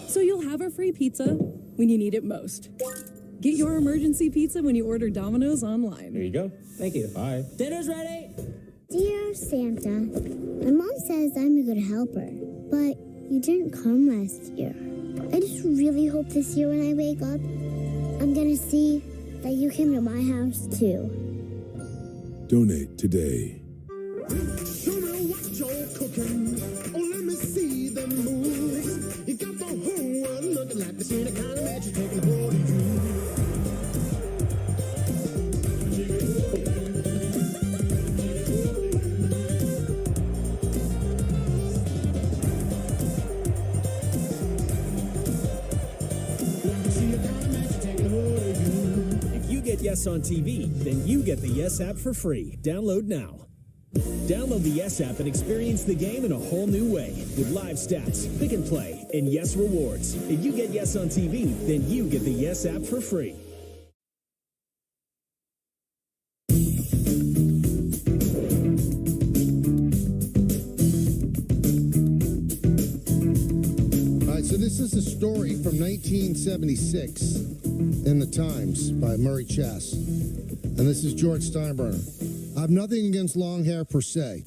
So you'll have a free pizza when you need it most. Get your emergency pizza when you order Domino's online. Here you go. Thank you. Bye. Dinner's ready. Dear Santa, my mom says I'm a good helper, but you didn't come last year. I just really hope this year when I wake up, I'm gonna see that you came to my house too. Donate today. Show me what you're cooking. Oh, let me see them moves. You got the whole world looking like the same kind of magic taking hold of you. Get Yes on TV, then you get the Yes app for free. Download now. Download the Yes app and experience the game in a whole new way with live stats, pick and play, and Yes rewards. If you get Yes on TV, then you get the Yes app for free. All right, so this is a story from 1976 in the Times by Murray Chess. And this is George Steinbrenner. I have nothing against long hair per se,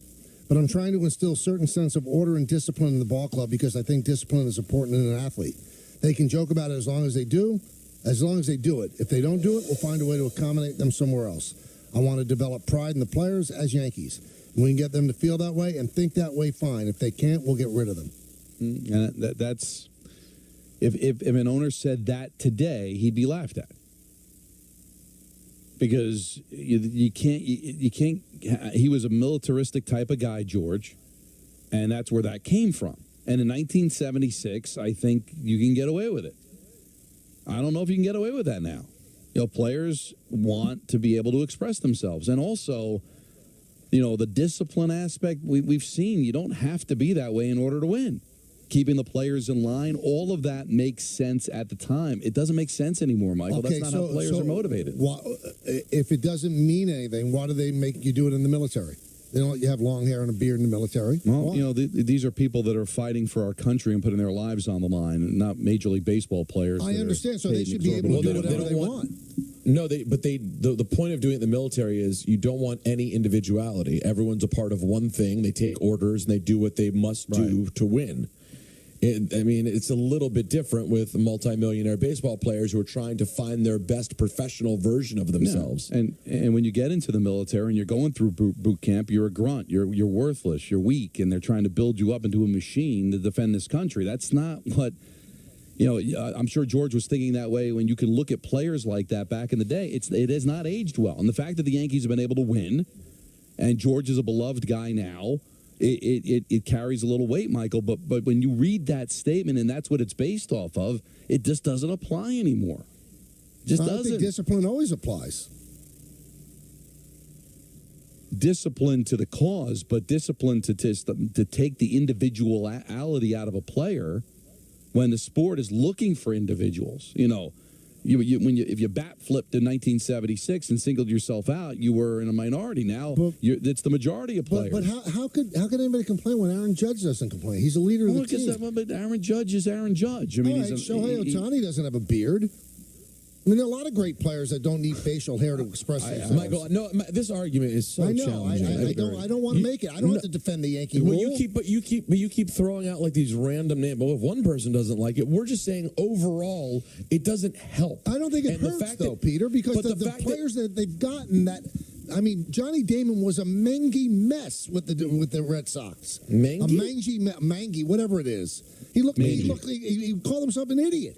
but I'm trying to instill a certain sense of order and discipline in the ball club because I think discipline is important in an athlete. They can joke about it as long as they do, as long as they do it. If they don't do it, we'll find a way to accommodate them somewhere else. I want to develop pride in the players as Yankees. We can get them to feel that way and think that way, fine. If they can't, we'll get rid of them. And that's if an owner said that today, he'd be laughed at. Because you can't. He was a militaristic type of guy, George, and that's where that came from. And in 1976, I think you can get away with it. I don't know if you can get away with that now. Players want to be able to express themselves, and also, the discipline aspect. We've seen you don't have to be that way in order to win. Keeping the players in line, all of that makes sense at the time. It doesn't make sense anymore, Michael. Okay, that's not how players are motivated. If it doesn't mean anything, why do they make you do it in the military? They don't let you have long hair and a beard in the military. Well, these are people that are fighting for our country and putting their lives on the line, not Major League Baseball players. I understand, so they should be able to do whatever they want. No, the point of doing it in the military is you don't want any individuality. Everyone's a part of one thing. They take orders and they do what they must do to win. It's a little bit different with multimillionaire baseball players who are trying to find their best professional version of themselves. Yeah. And when you get into the military and you're going through boot camp, you're a grunt. You're worthless. You're weak, and they're trying to build you up into a machine to defend this country. That's not what. I'm sure George was thinking that way when you can look at players like that back in the day. It has not aged well, and the fact that the Yankees have been able to win, and George is a beloved guy now. It carries a little weight, Michael, but when you read that statement and that's what it's based off of, it just doesn't apply anymore. Just doesn't. I think discipline always applies. Discipline to the cause, but discipline to take the individuality out of a player when the sport is looking for individuals. If you bat flipped in 1976 and singled yourself out, you were in a minority. Now it's the majority of players. But how could anybody complain when Aaron Judge doesn't complain? He's a leader of the team. But Aaron Judge is Aaron Judge. Shohei Ohtani doesn't have a beard. There are a lot of great players that don't need facial hair to express themselves. Michael, this argument is so challenging. I don't want to make it. I don't have to defend the Yankee rule. You keep throwing out like these random names. But if one person doesn't like it, we're just saying overall it doesn't help. I don't think it hurts though, Peter, because the players that they've gotten Johnny Damon was a mangy mess with the Red Sox. Mangy, whatever it is. He called himself an idiot.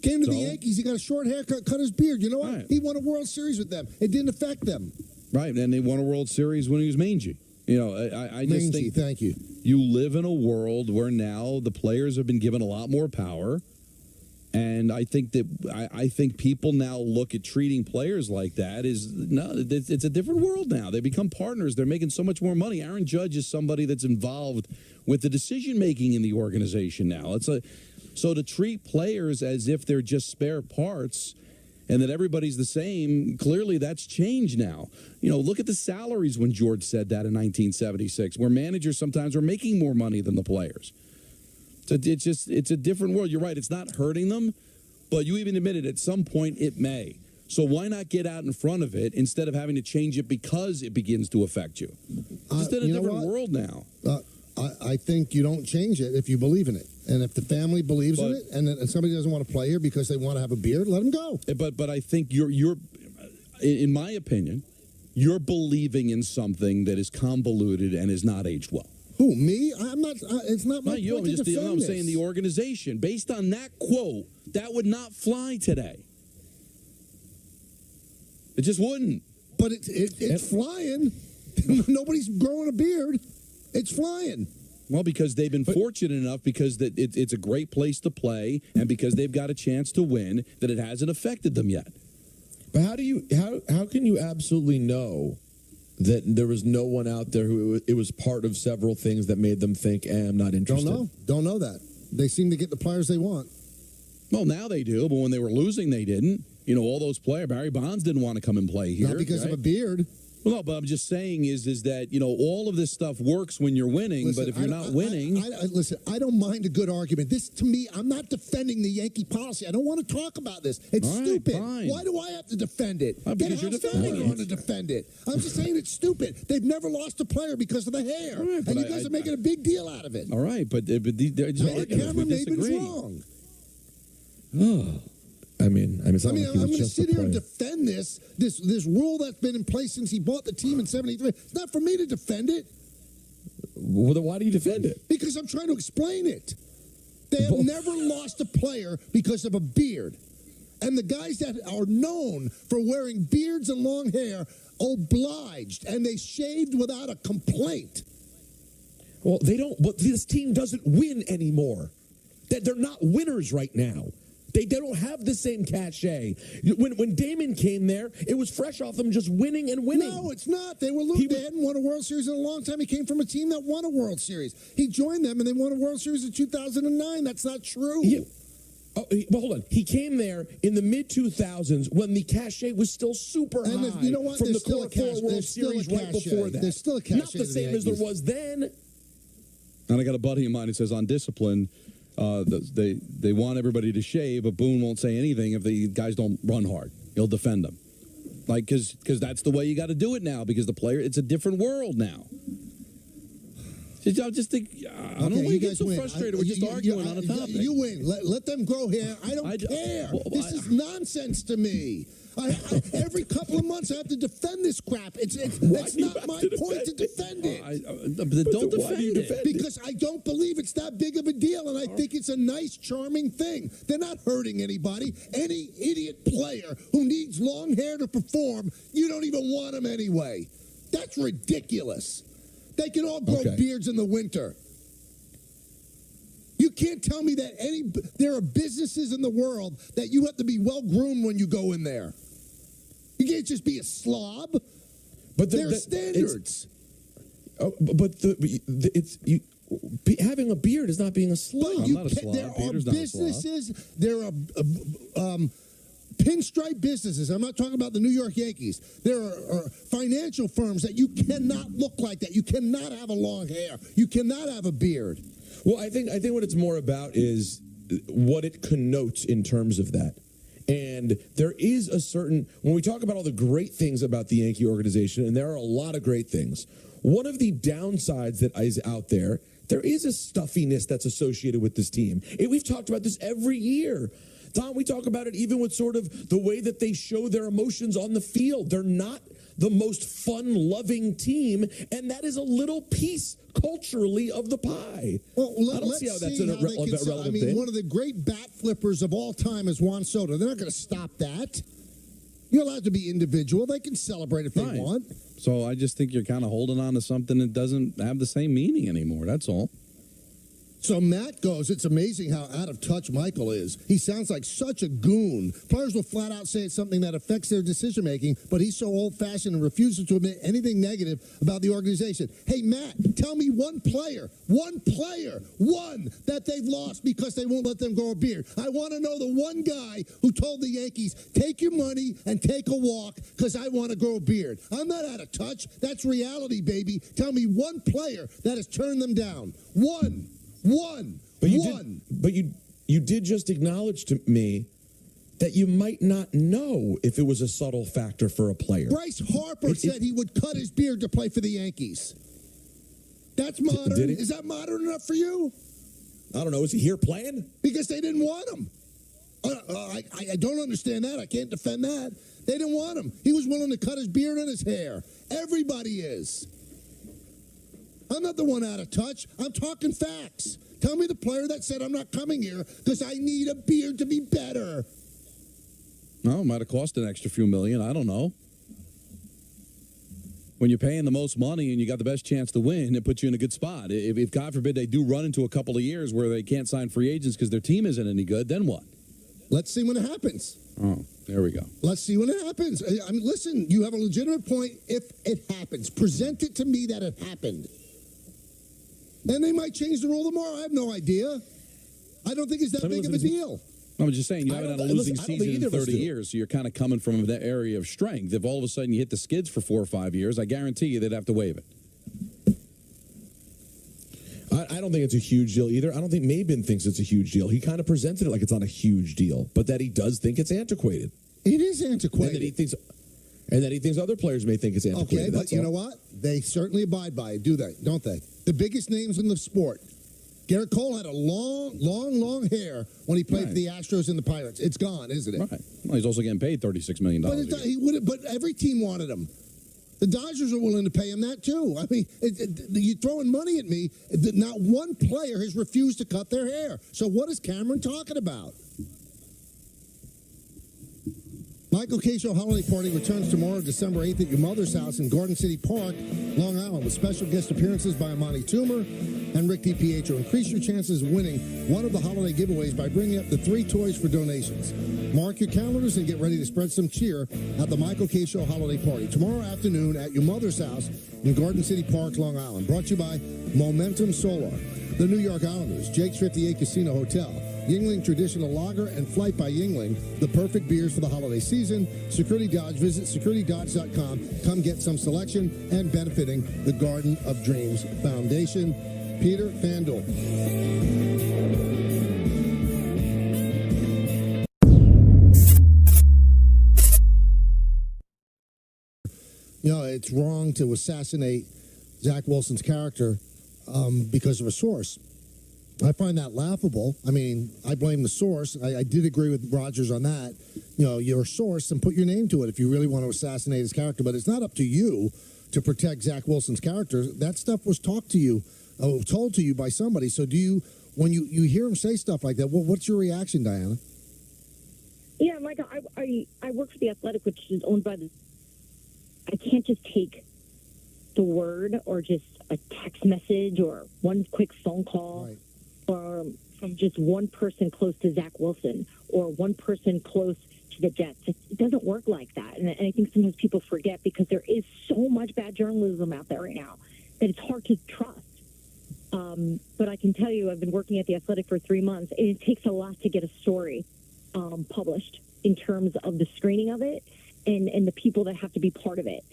Came to the Yankees, he got a short haircut, cut his beard. You know what? Right. He won a World Series with them. It didn't affect them. Right, and they won a World Series when he was mangy. I just think thank you. You live in a world where now the players have been given a lot more power, and I think people now look at treating players like that it's a different world now. They become partners. They're making so much more money. Aaron Judge is somebody that's involved with the decision making in the organization now. So to treat players as if they're just spare parts and that everybody's the same, clearly that's changed now. Look at the salaries when George said that in 1976, where managers sometimes were making more money than the players. So it's a different world. You're right, it's not hurting them, but you even admitted at some point it may. So why not get out in front of it instead of having to change it because it begins to affect you? Just in a different world now. I think you don't change it if you believe in it. And if the family believes in it and somebody doesn't want to play here because they want to have a beard, let them go. But I think you're in my opinion, you're believing in something that is convoluted and is not aged well. Who, me? I'm not. It's not my point to defend I'm saying the organization. Based on that quote, that would not fly today. It just wouldn't. But it's flying. Nobody's growing a beard. It's flying. Well, because they've been fortunate enough, because it's a great place to play, and because they've got a chance to win, that it hasn't affected them yet. But how can you absolutely know that there was no one out there who it was part of several things that made them think, I'm not interested? Don't know that. They seem to get the players they want. Well, now they do, but when they were losing, they didn't. All those players. Barry Bonds didn't want to come and play here. Not because of a beard. Well, no, but I'm just saying is that, all of this stuff works when you're winning, but if you're not winning... Listen, I don't mind a good argument. This, to me, I'm not defending the Yankee policy. I don't want to talk about this. It's stupid. Fine. Why do I have to defend it? Because you're defending it. On to defend it. I'm just saying it's stupid. They've never lost a player because of the hair. Right, and you guys are making a big deal out of it. All right, but the camera made me wrong. Oh. I mean, it's not like he was I'm going to just sit a here and player. defend this rule that's been in place since he bought the team in '73. It's not for me to defend it. Well, then why do you defend it? Because I'm trying to explain it. They have never lost a player because of a beard. And the guys that are known for wearing beards and long hair obliged, and they shaved without a complaint. Well, they don't. But this team doesn't win anymore. They're not winners right now. They don't have the same cachet. When Damon came there, it was fresh off them just winning and winning. No, it's not. They hadn't won a World Series in a long time. He came from a team that won a World Series. He joined them, and they won a World Series in 2009. That's not true. Yeah. But hold on. He came there in the mid-2000s when the cachet was still super high. And you know what? From There's the still core a four World there's still a Series right cachet. before that. There's still a cachet. Not the same as there was then. And I got a buddy of mine who says on discipline, they want everybody to shave, but Boone won't say anything if the guys don't run hard. He'll defend them. Like, because that's the way you got to do it now, because the player, it's a different world now. I just think, I don't know why you get so frustrated. We're just arguing on a topic. You win. Let them grow hair. I don't care. This is nonsense to me. Every couple of months I have to defend this crap. It's not my point to defend it. Don't defend it. Because I don't believe it's that big of a deal, and I think it's a nice, charming thing. They're not hurting anybody. Any idiot player who needs long hair to perform, you don't even want him anyway. That's ridiculous. They can all grow beards in the winter. You can't tell me that there are businesses in the world that you have to be well groomed when you go in there. You can't just be a slob. But there are standards. Having a beard is not being a slob. I'm not a slob. There are businesses. There are pinstripe businesses. I'm not talking about the New York Yankees. There are financial firms that you cannot look like that. You cannot have a long hair. You cannot have a beard. Well, I think what it's more about is what it connotes in terms of that. And there is a certain, when we talk about all the great things about the Yankee organization, and there are a lot of great things, one of the downsides that is out there is a stuffiness that's associated with this team. We've talked about this every year. Tom, we talk about it even with sort of the way that they show their emotions on the field. They're not the most fun-loving team, and that is a little piece culturally of the pie. Well, I don't see how that's a relevant thing. One of the great bat flippers of all time is Juan Soto. They're not going to stop that. You're allowed to be individual. They can celebrate if they want. So I just think you're kind of holding on to something that doesn't have the same meaning anymore. That's all. So Matt goes, it's amazing how out of touch Michael is. He sounds like such a goon. Players will flat out say it's something that affects their decision-making, but he's so old-fashioned and refuses to admit anything negative about the organization. Hey, Matt, tell me one player, that they've lost because they won't let them grow a beard. I want to know the one guy who told the Yankees, take your money and take a walk because I want to grow a beard. I'm not out of touch. That's reality, baby. Tell me one player that has turned them down. One. But you did just acknowledge to me that you might not know if it was a subtle factor for a player. Bryce Harper said he would cut his beard to play for the Yankees. That's modern. Did he? Is that modern enough for you? I don't know. Is he here playing? Because they didn't want him. I don't understand that. I can't defend that. They didn't want him. He was willing to cut his beard and his hair. Everybody is. I'm not the one out of touch. I'm talking facts. Tell me the player that said I'm not coming here because I need a beard to be better. No, it might have cost an extra few million. I don't know. When you're paying the most money and you got the best chance to win, it puts you in a good spot. If God forbid, they do run into a couple of years where they can't sign free agents because their team isn't any good, then what? Let's see when it happens. Oh, there we go. Let's see when it happens. I mean, listen, you have a legitimate point if it happens. Present it to me that it happened. Then they might change the rule tomorrow. I have no idea. I don't think it's that big of a deal. I'm just saying, you haven't had a losing season in 30 years, so you're kind of coming from that area of strength. If all of a sudden you hit the skids for 4 or 5 years, I guarantee you they'd have to waive it. I don't think it's a huge deal either. I don't think Mabin thinks it's a huge deal. He kind of presented it like it's not a huge deal, but that he does think it's antiquated. It is antiquated. And that he thinks other players may think it's antiquated. Okay, but you know what? They certainly abide by it, do they? Don't they? The biggest names in the sport. Garrett Cole had a long hair when he played for the Astros and the Pirates. It's gone, isn't it? Right. Well, he's also getting paid $36 million. But every team wanted him. The Dodgers are willing to pay him that, too. I mean, you're throwing money at me. Not one player has refused to cut their hair. So what is Cameron talking about? Michael K. Show Holiday Party returns tomorrow, December 8th at your mother's house in Garden City Park, Long Island, with special guest appearances by Amani Toomer and Rick DiPietro. Increase your chances of winning one of the holiday giveaways by bringing up the 3 toys for donations. Mark your calendars and get ready to spread some cheer at the Michael K. Show Holiday Party tomorrow afternoon at your mother's house in Garden City Park, Long Island. Brought to you by Momentum Solar, the New York Islanders, Jake's 58 Casino Hotel, Yingling Traditional Lager, and Flight by Yingling, the perfect beers for the holiday season. Security Dodge. Visit securitydodge.com. Come get some selection and benefiting the Garden of Dreams Foundation. Peter Fandel. You know, it's wrong to assassinate Zach Wilson's character because of a source. I find that laughable. I mean, I blame the source. I did agree with Rogers on that. You know, your source, and put your name to it if you really want to assassinate his character. But it's not up to you to protect Zach Wilson's character. That stuff was told to you by somebody. So do you, when you hear him say stuff like that, what's your reaction, Diana? Yeah, Mike, I work for The Athletic, which is owned by the... I can't just take the word or just a text message or one quick phone call or from just one person close to Zach Wilson or one person close to the Jets. It doesn't work like that. And I think sometimes people forget because there is so much bad journalism out there right now that it's hard to trust. But I can tell you, I've been working at The Athletic for 3 months, and it takes a lot to get a story published in terms of the screening of it and the people that have to be part of it.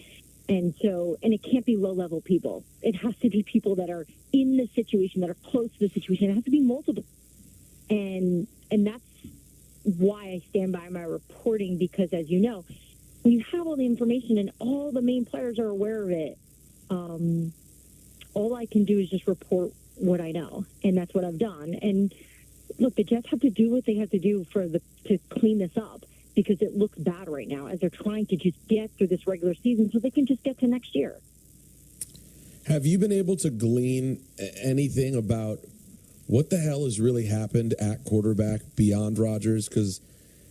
And it can't be low-level people. It has to be people that are in the situation, that are close to the situation. It has to be multiple. And that's why I stand by my reporting, because, as you know, when you have all the information and all the main players are aware of it, all I can do is just report what I know, and that's what I've done. And, look, the Jets have to do what they have to do to clean this up, because it looks bad right now as they're trying to just get through this regular season so they can just get to next year. Have you been able to glean anything about what the hell has really happened at quarterback beyond Rodgers? Because,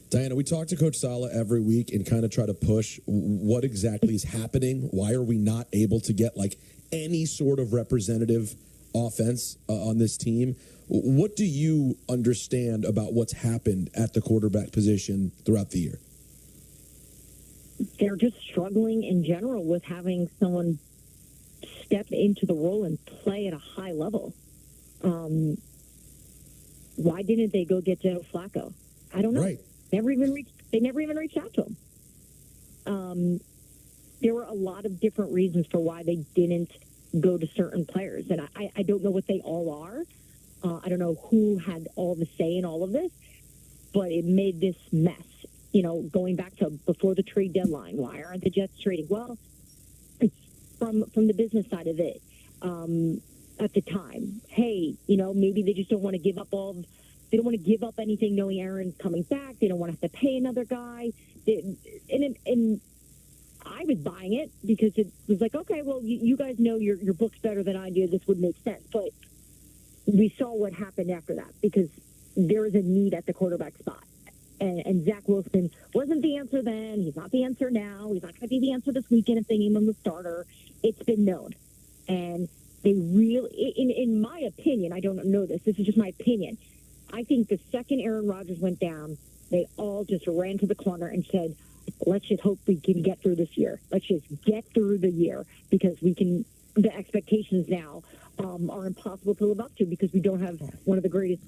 Diana, we talk to Coach Saleh every week and kind of try to push what exactly is happening. Why are we not able to get, like, any sort of representative offense on this team? What do you understand about what's happened at the quarterback position throughout the year? They're just struggling in general with having someone step into the role and play at a high level. Why didn't they go get Joe Flacco? I don't know. Right. They never even reached out to him. There were a lot of different reasons for why they didn't go to certain players, and I don't know what they all are. I don't know who had all the say in all of this, but it made this mess. You know, going back to before the trade deadline, why aren't the Jets trading? Well, it's from the business side of it. At the time, hey, you know, maybe they just don't want to give up they don't want to give up anything knowing Aaron's coming back. They don't want to have to pay another guy. And I was buying it because it was like, okay, well, you guys know your books better than I do. This would make sense. But we saw what happened after that, because there is a need at the quarterback spot. And Zach Wilson wasn't the answer then. He's not the answer now. He's not going to be the answer this weekend if they name him the starter. It's been known. And they really, in my opinion, I don't know this is just my opinion, I think the second Aaron Rodgers went down, they all just ran to the corner and said, let's just hope we can get through this year. Let's just get through the year, because the expectations now are impossible to live up to, because we don't have one of the greatest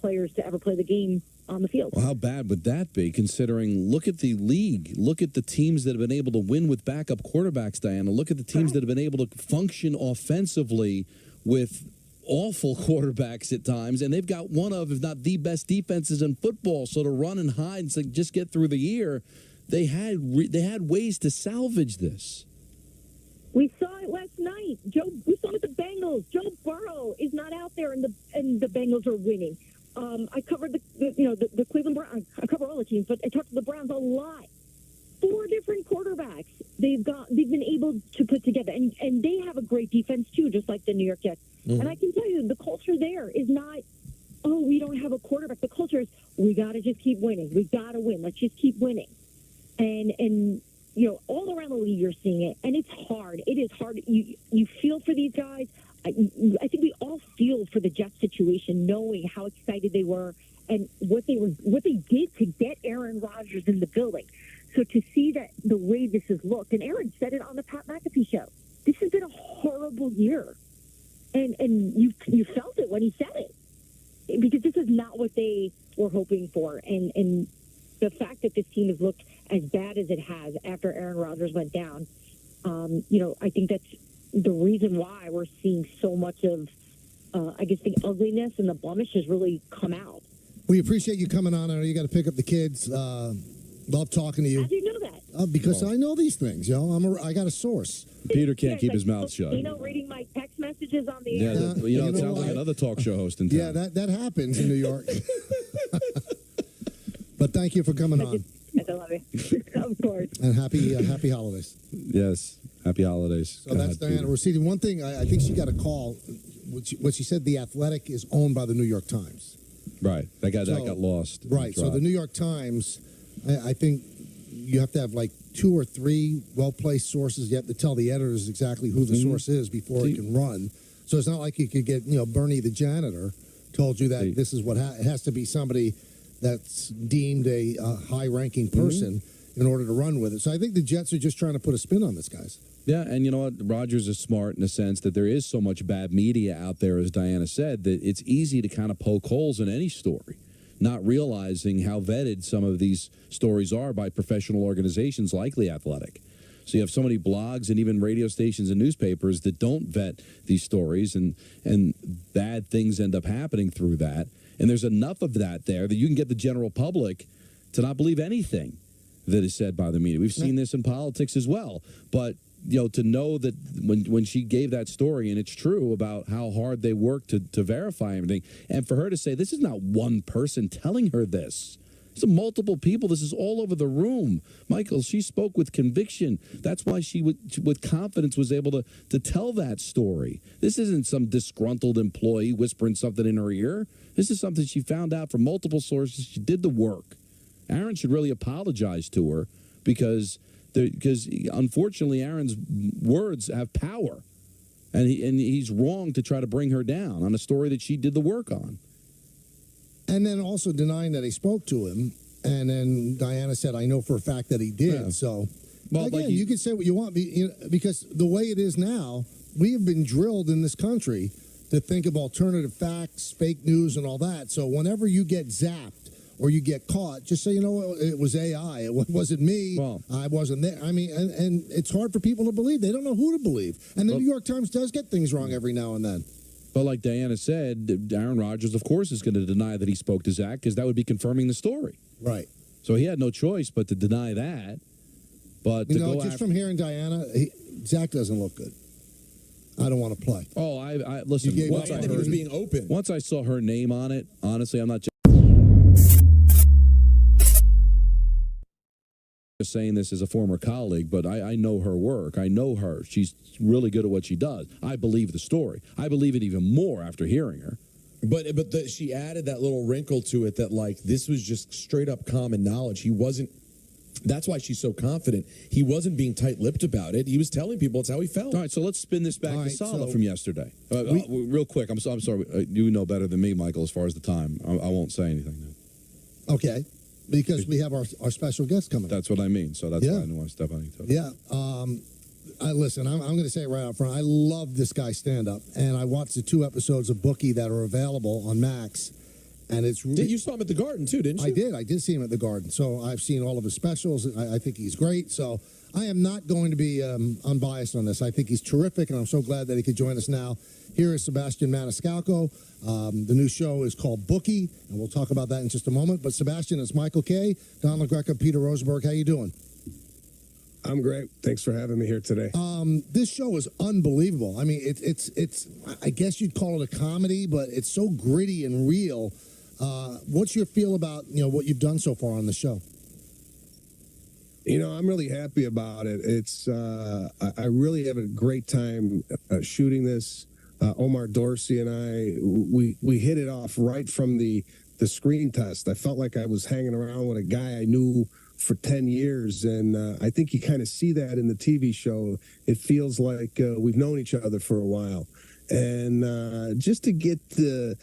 players to ever play the game on the field. Well, how bad would that be, considering, look at the league. Look at the teams that have been able to win with backup quarterbacks, Diana. Look at the teams that have been able to function offensively with awful quarterbacks at times, and they've got one of, if not the best defenses in football. So to run and hide and say, just get through the year, they had ways to salvage this. We saw it last night. great. We saw him at the Bengals. Joe Burrow is not out there, and the Bengals are winning. I covered the Cleveland Browns. I cover all the teams, but I talked to the Browns a lot. 4 different quarterbacks they've been able to put together, and they have a great defense too, just like the New York Jets. Mm-hmm. And I can tell you, the culture there is not, oh, we don't have a quarterback. The culture is, we got to just keep winning. We got to win. Let's just keep winning. And all around the league, you're seeing it, and it's hard. It is hard. You feel for these guys. I think we all feel for the Jets situation, knowing how excited they were and what they did to get Aaron Rodgers in the building. So to see that the way this has looked, and Aaron said it on the Pat McAfee show, this has been a horrible year, and you felt it when he said it, because this is not what they were hoping for, and the fact that this team has looked as bad as it has after Aaron Rodgers went down, I think that's the reason why we're seeing so much of, the ugliness and the blemish has really come out. We appreciate you coming on. I know you got to pick up the kids. Love talking to you. How do you know that? Because I know these things, I got a source. Peter can't keep his mouth shut. Reading my text messages on the air. Yeah, it sounds like another talk show host in town. Yeah, that happens in New York. But thank you for coming on. I love you. Of course. And happy holidays. Yes, happy holidays. So that's Diana Rossetti. One thing, I think she got a call. What she said, The Athletic is owned by the New York Times. Right. That got lost. Right. So the New York Times, I think you have to have like 2 or 3 well-placed sources. You have to tell the editors exactly who the source is before it can run. So it's not like you could get, Bernie the janitor told you that this is what it has to be somebody that's deemed a high-ranking person in order to run with it. So I think the Jets are just trying to put a spin on this, guys. Yeah, and you know what? Rodgers is smart in the sense that there is so much bad media out there, as Diana said, that it's easy to kind of poke holes in any story, not realizing how vetted some of these stories are by professional organizations like The Athletic. So you have so many blogs and even radio stations and newspapers that don't vet these stories, and bad things end up happening through that. And there's enough of that there that you can get the general public to not believe anything that is said by the media. We've seen this in politics as well. But, to know that when she gave that story, and it's true about how hard they worked to verify everything, and for her to say, this is not one person telling her this. It's multiple people. This is all over the room. Michael, she spoke with conviction. That's why she, with confidence, was able to tell that story. This isn't some disgruntled employee whispering something in her ear. This is something she found out from multiple sources. She did the work. Aaron should really apologize to her because unfortunately, Aaron's words have power. And he's wrong to try to bring her down on a story that she did the work on. And then also denying that he spoke to him. And then Diana said, I know for a fact that he did. Yeah. So, well, again, you can say what you want, because the way it is now, we have been drilled in this country to think of alternative facts, fake news, and all that. So whenever you get zapped or you get caught, just say, it was AI. It wasn't me. Well, I wasn't there. I mean, and it's hard for people to believe. They don't know who to believe. And the New York Times does get things wrong every now and then. But like Diana said, Aaron Rodgers, of course, is going to deny that he spoke to Zach because that would be confirming the story. Right. So he had no choice but to deny that. But just from hearing Diana, Zach doesn't look good. I don't want to play. Oh, I listen. Once I heard he was being open. Once I saw her name on it, honestly, I'm not just saying this as a former colleague, but I know her work. I know her. She's really good at what she does. I believe the story. I believe it even more after hearing her. But she added that little wrinkle to it that, like, this was just straight up common knowledge. He wasn't. That's why she's so confident. He wasn't being tight-lipped about it. He was telling people it's how he felt. All right, so let's spin this back to Sala from yesterday. Real quick, I'm sorry. You know better than me, Michael, as far as the time. I won't say anything now. Okay. Because we have our special guest coming. That's what I mean. So that's why I didn't want to step on any toes. Yeah. Listen, I'm going to say it right out front. I love this guy's stand-up. And I watched the 2 episodes of Bookie that are available on Max. And it's really, you saw him at the Garden, too, didn't you? I did see him at the Garden. So I've seen all of his specials. I think he's great. So I am not going to be unbiased on this. I think he's terrific, and I'm so glad that he could join us now. Here is Sebastian Maniscalco. The new show is called Bookie, and we'll talk about that in just a moment. But Sebastian, it's Michael Kay, Don LaGreca, Peter Rosenberg. How you doing? I'm great. Thanks for having me here today. This show is unbelievable. I mean, it's. I guess you'd call it a comedy, but it's so gritty and real. What's your feel about what you've done so far on the show? I'm really happy about it. It's I really have a great time shooting this. Omar Dorsey and I, we hit it off right from the screen test. I felt like I was hanging around with a guy I knew for 10 years, and I think you kind of see that in the TV show. It feels like we've known each other for a while, and just to get to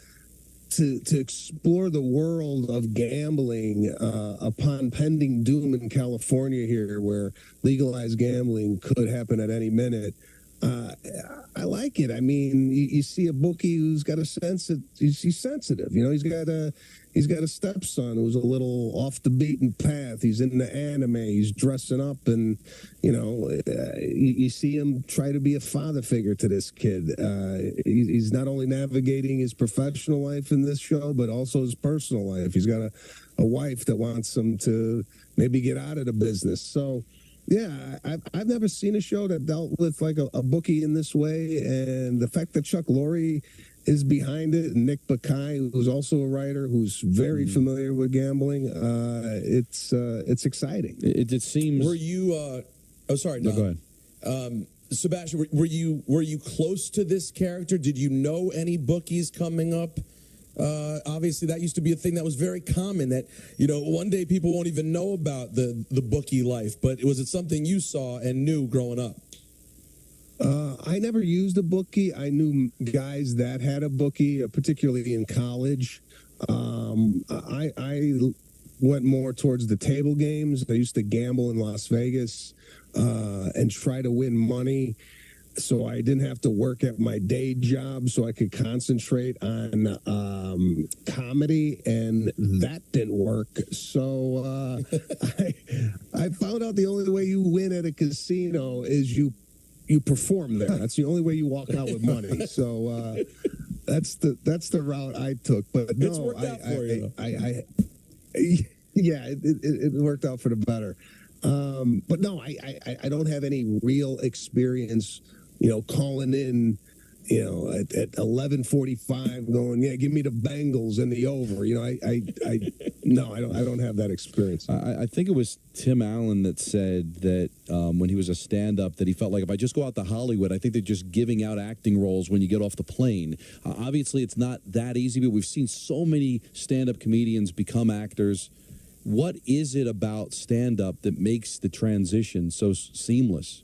explore the world of gambling upon pending doom in California here, where legalized gambling could happen at any minute. I like it. I mean, you see a bookie who's got a sense that he's sensitive. He's got a stepson who's a little off the beaten path. He's into anime. He's dressing up, and you see him try to be a father figure to this kid. He's not only navigating his professional life in this show, but also his personal life. He's got a wife that wants him to maybe get out of the business. So. Yeah, I've never seen a show that dealt with like a bookie in this way, and the fact that Chuck Lorre is behind it, and Nick Bakay, who's also a writer who's very familiar with gambling, it's exciting. It seems. Were you? Oh, sorry. No, go ahead. Sebastian, were you close to this character? Did you know any bookies coming up? Obviously, that used to be a thing that was very common, that, one day people won't even know about the bookie life. But was it something you saw and knew growing up? I never used a bookie. I knew guys that had a bookie, particularly in college. I went more towards the table games. I used to gamble in Las Vegas and try to win money, so I didn't have to work at my day job, so I could concentrate on comedy, and that didn't work. So I found out the only way you win at a casino is you perform there. That's the only way you walk out with money. So that's the route I took. But it's worked out for you. Yeah, it worked out for the better. But no, I don't have any real experience. Calling in, at 11:45, going, yeah, give me the Bengals and the over. I don't have that experience. I think it was Tim Allen that said that when he was a stand-up, that he felt like if I just go out to Hollywood, I think they're just giving out acting roles when you get off the plane. Obviously, it's not that easy, but we've seen so many stand-up comedians become actors. What is it about stand-up that makes the transition so seamless?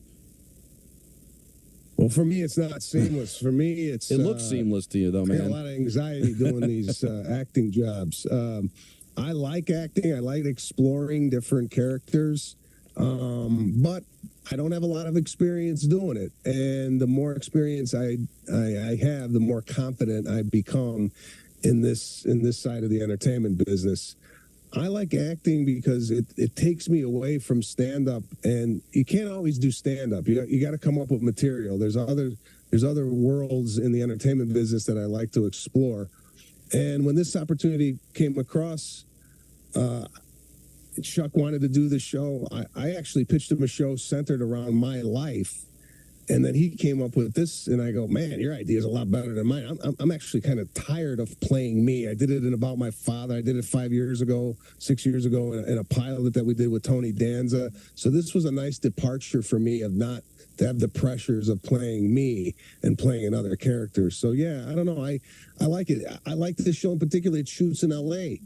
Well, for me, it's not seamless. For me, it looks seamless to you, though, man. I got a lot of anxiety doing these acting jobs. I like acting. I like exploring different characters, but I don't have a lot of experience doing it. And the more experience I have, the more confident I become in this side of the entertainment business. I like acting because it takes me away from stand-up, and you can't always do stand-up. You got to come up with material. There's other worlds in the entertainment business that I like to explore. And when this opportunity came across, Chuck wanted to do the show. I actually pitched him a show centered around my life. And then he came up with this, and I go, man, your idea is a lot better than mine. I'm actually kind of tired of playing me. I did it in About My Father. I did it 6 years ago, in a pilot that we did with Tony Danza. So this was a nice departure for me of not to have the pressures of playing me and playing another character. So, yeah, I don't know. I like it. I like this show in particular. It shoots in L.A.,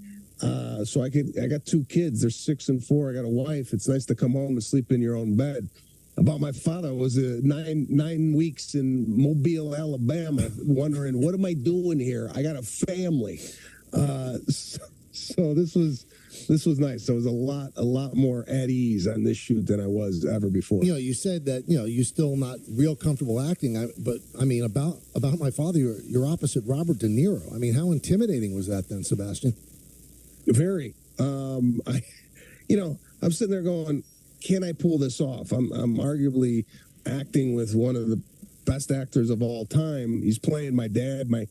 so I got 2 kids. They're 6 and 4. I got a wife. It's nice to come home and sleep in your own bed. About My Father was 9 weeks in Mobile, Alabama, wondering, what am I doing here? I got a family. So this was nice. There was a lot more at ease on this shoot than I was ever before. You said that you're still not real comfortable acting, but I mean about My Father, you're opposite Robert De Niro. I mean, how intimidating was that then, Sebastian? Very. I'm sitting there going, can I pull this off? I'm arguably acting with one of the best actors of all time. He's playing my dad. My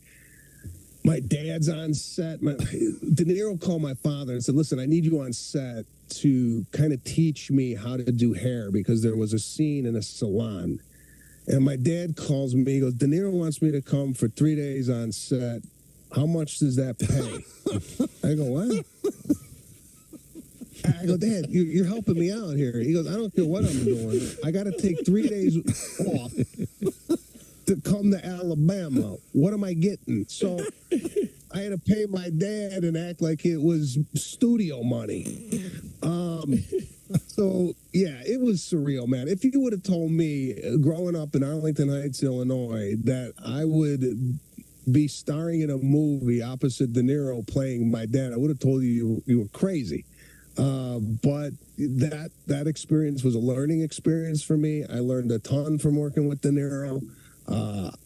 dad's on set. De Niro called my father and said, listen, I need you on set to kind of teach me how to do hair because there was a scene in a salon. And my dad calls me, he goes, De Niro wants me to come for 3 days on set. How much does that pay? I go, what? I go, Dad, you're helping me out here. He goes, I don't care what I'm doing. I got to take 3 days off to come to Alabama. What am I getting? So I had to pay my dad and act like it was studio money. So, yeah, it was surreal, man. If you would have told me growing up in Arlington Heights, Illinois, that I would be starring in a movie opposite De Niro playing my dad, I would have told you were crazy. But that experience was a learning experience for me. I learned a ton from working with De Niro.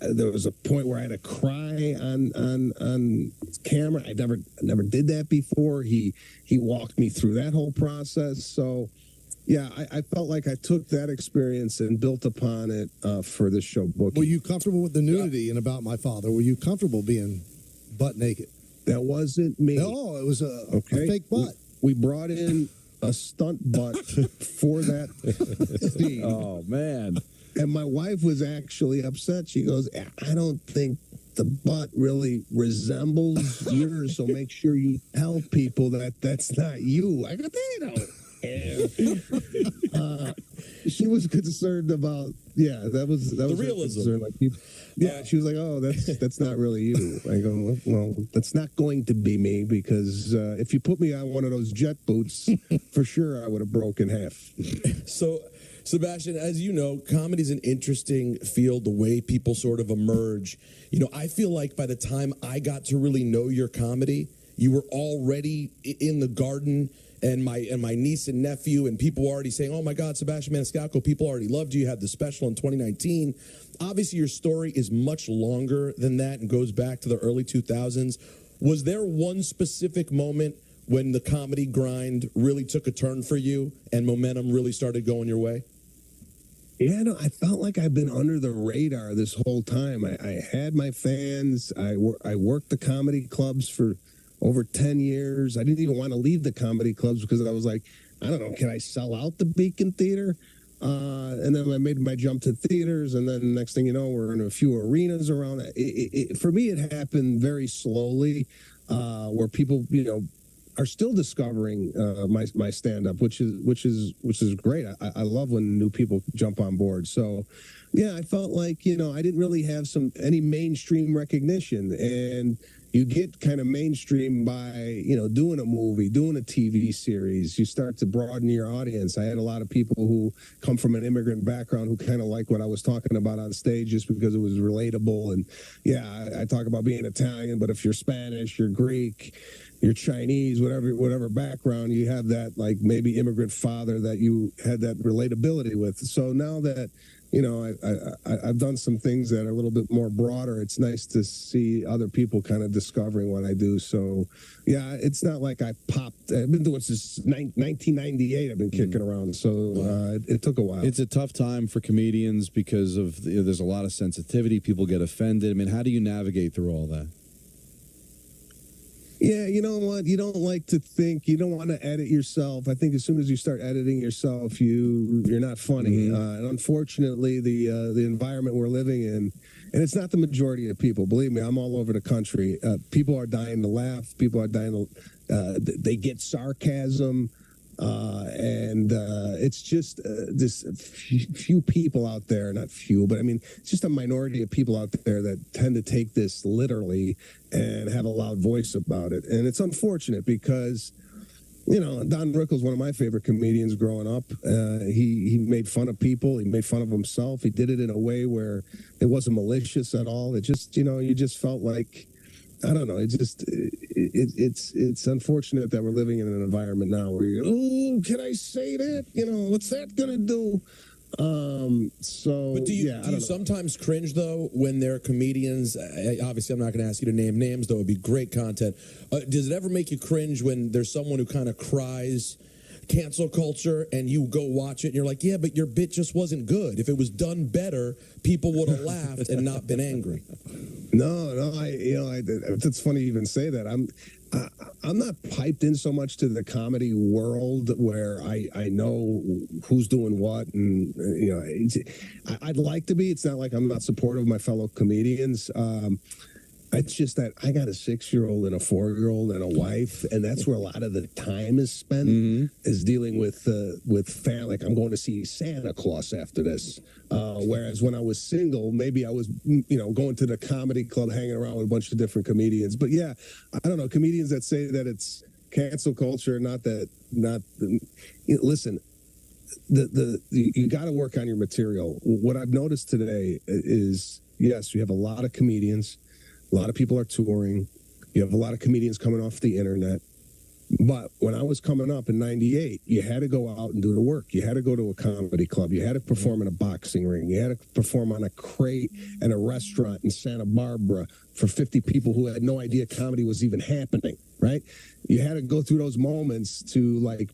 There was a point where I had to cry on camera. I never did that before. He walked me through that whole process. So, yeah, I felt like I took that experience and built upon it for this show book. Were you comfortable with the nudity in About My Father? Were you comfortable being butt naked? That wasn't me. No, it was a fake butt. We brought in a stunt butt for that scene. Oh, man. And my wife was actually upset. She goes, I don't think the butt really resembles yours, so make sure you tell people that that's not you. I go, they don't care. She was concerned about, that was the realism. Concern. Like, she was like, oh, that's not really you. I go, well, that's not going to be me because if you put me on one of those jet boots, for sure I would have broken half. So, Sebastian, as you know, comedy's an interesting field, the way people sort of emerge. You know, I feel like by the time I got to really know your comedy, you were already in the garden, and my niece and nephew and people were already saying, oh, my God, Sebastian Maniscalco, people already loved you. You had the special in 2019. Obviously, your story is much longer than that and goes back to the early 2000s. Was there one specific moment when the comedy grind really took a turn for you and momentum really started going your way? Yeah, no, I felt like I've been under the radar this whole time. I had my fans. I worked the comedy clubs for over 10 years. I didn't even want to leave the comedy clubs because I was like, I don't know, can I sell out the Beacon Theater? And then I made my jump to theaters, and then next thing you know, we're in a few arenas around. For me, it happened very slowly, where people, are still discovering my stand-up, which is great. I love when new people jump on board. So, yeah, I felt like I didn't really have any mainstream recognition, and you get kind of mainstream by doing a movie, doing a TV series. You start to broaden your audience. I had a lot of people who come from an immigrant background who kind of like what I was talking about on stage just because it was relatable. And yeah, I talk about being Italian, but if you're Spanish, you're Greek, you're Chinese, whatever background, you have that like maybe immigrant father that you had that relatability with. So now that I've done some things that are a little bit more broader, it's nice to see other people kind of discovering what I do. So yeah, it's not like I popped. I've been doing since 1998. I've been kicking around. So it took a while. It's a tough time for comedians because of there's a lot of sensitivity. People get offended. I mean, how do you navigate through all that? Yeah, you know what? You don't like to think. You don't want to edit yourself. I think as soon as you start editing yourself, you're not funny. And unfortunately, the environment we're living in, and it's not the majority of people. Believe me, I'm all over the country. People are dying to laugh. People are dying to. They get sarcasm. And it's just this few people out there, not few, but I mean, it's just a minority of people out there that tend to take this literally and have a loud voice about it. And it's unfortunate because, Don Rickles, one of my favorite comedians growing up, he made fun of people. He made fun of himself. He did it in a way where it wasn't malicious at all. It just, you just felt like, I don't know. It's unfortunate that we're living in an environment now where you go, oh, can I say that? What's that gonna do? But do you sometimes cringe though when there are comedians? Obviously, I'm not going to ask you to name names, though. It'd be great content. Does it ever make you cringe when there's someone who kind of cries cancel culture and you go watch it and you're like, yeah, but your bit just wasn't good. If it was done better, people would have laughed and not been angry. No, it's funny you even say that. I'm not piped in so much to the comedy world where I know who's doing what, and I'd like to be. It's not like I'm not supportive of my fellow comedians. It's just that I got a 6-year-old and a 4-year-old and a wife, and that's where a lot of the time is spent, is dealing with family. Like, I'm going to see Santa Claus after this. Whereas when I was single, maybe I was, going to the comedy club, hanging around with a bunch of different comedians. But yeah, I don't know, comedians that say that it's cancel culture, listen, you got to work on your material. What I've noticed today is, yes, you have a lot of comedians. A lot of people are touring. You have a lot of comedians coming off the internet. But when I was coming up in 98, you had to go out and do the work. You had to go to a comedy club. You had to perform in a boxing ring. You had to perform on a crate in a restaurant in Santa Barbara for 50 people who had no idea comedy was even happening, right? You had to go through those moments to,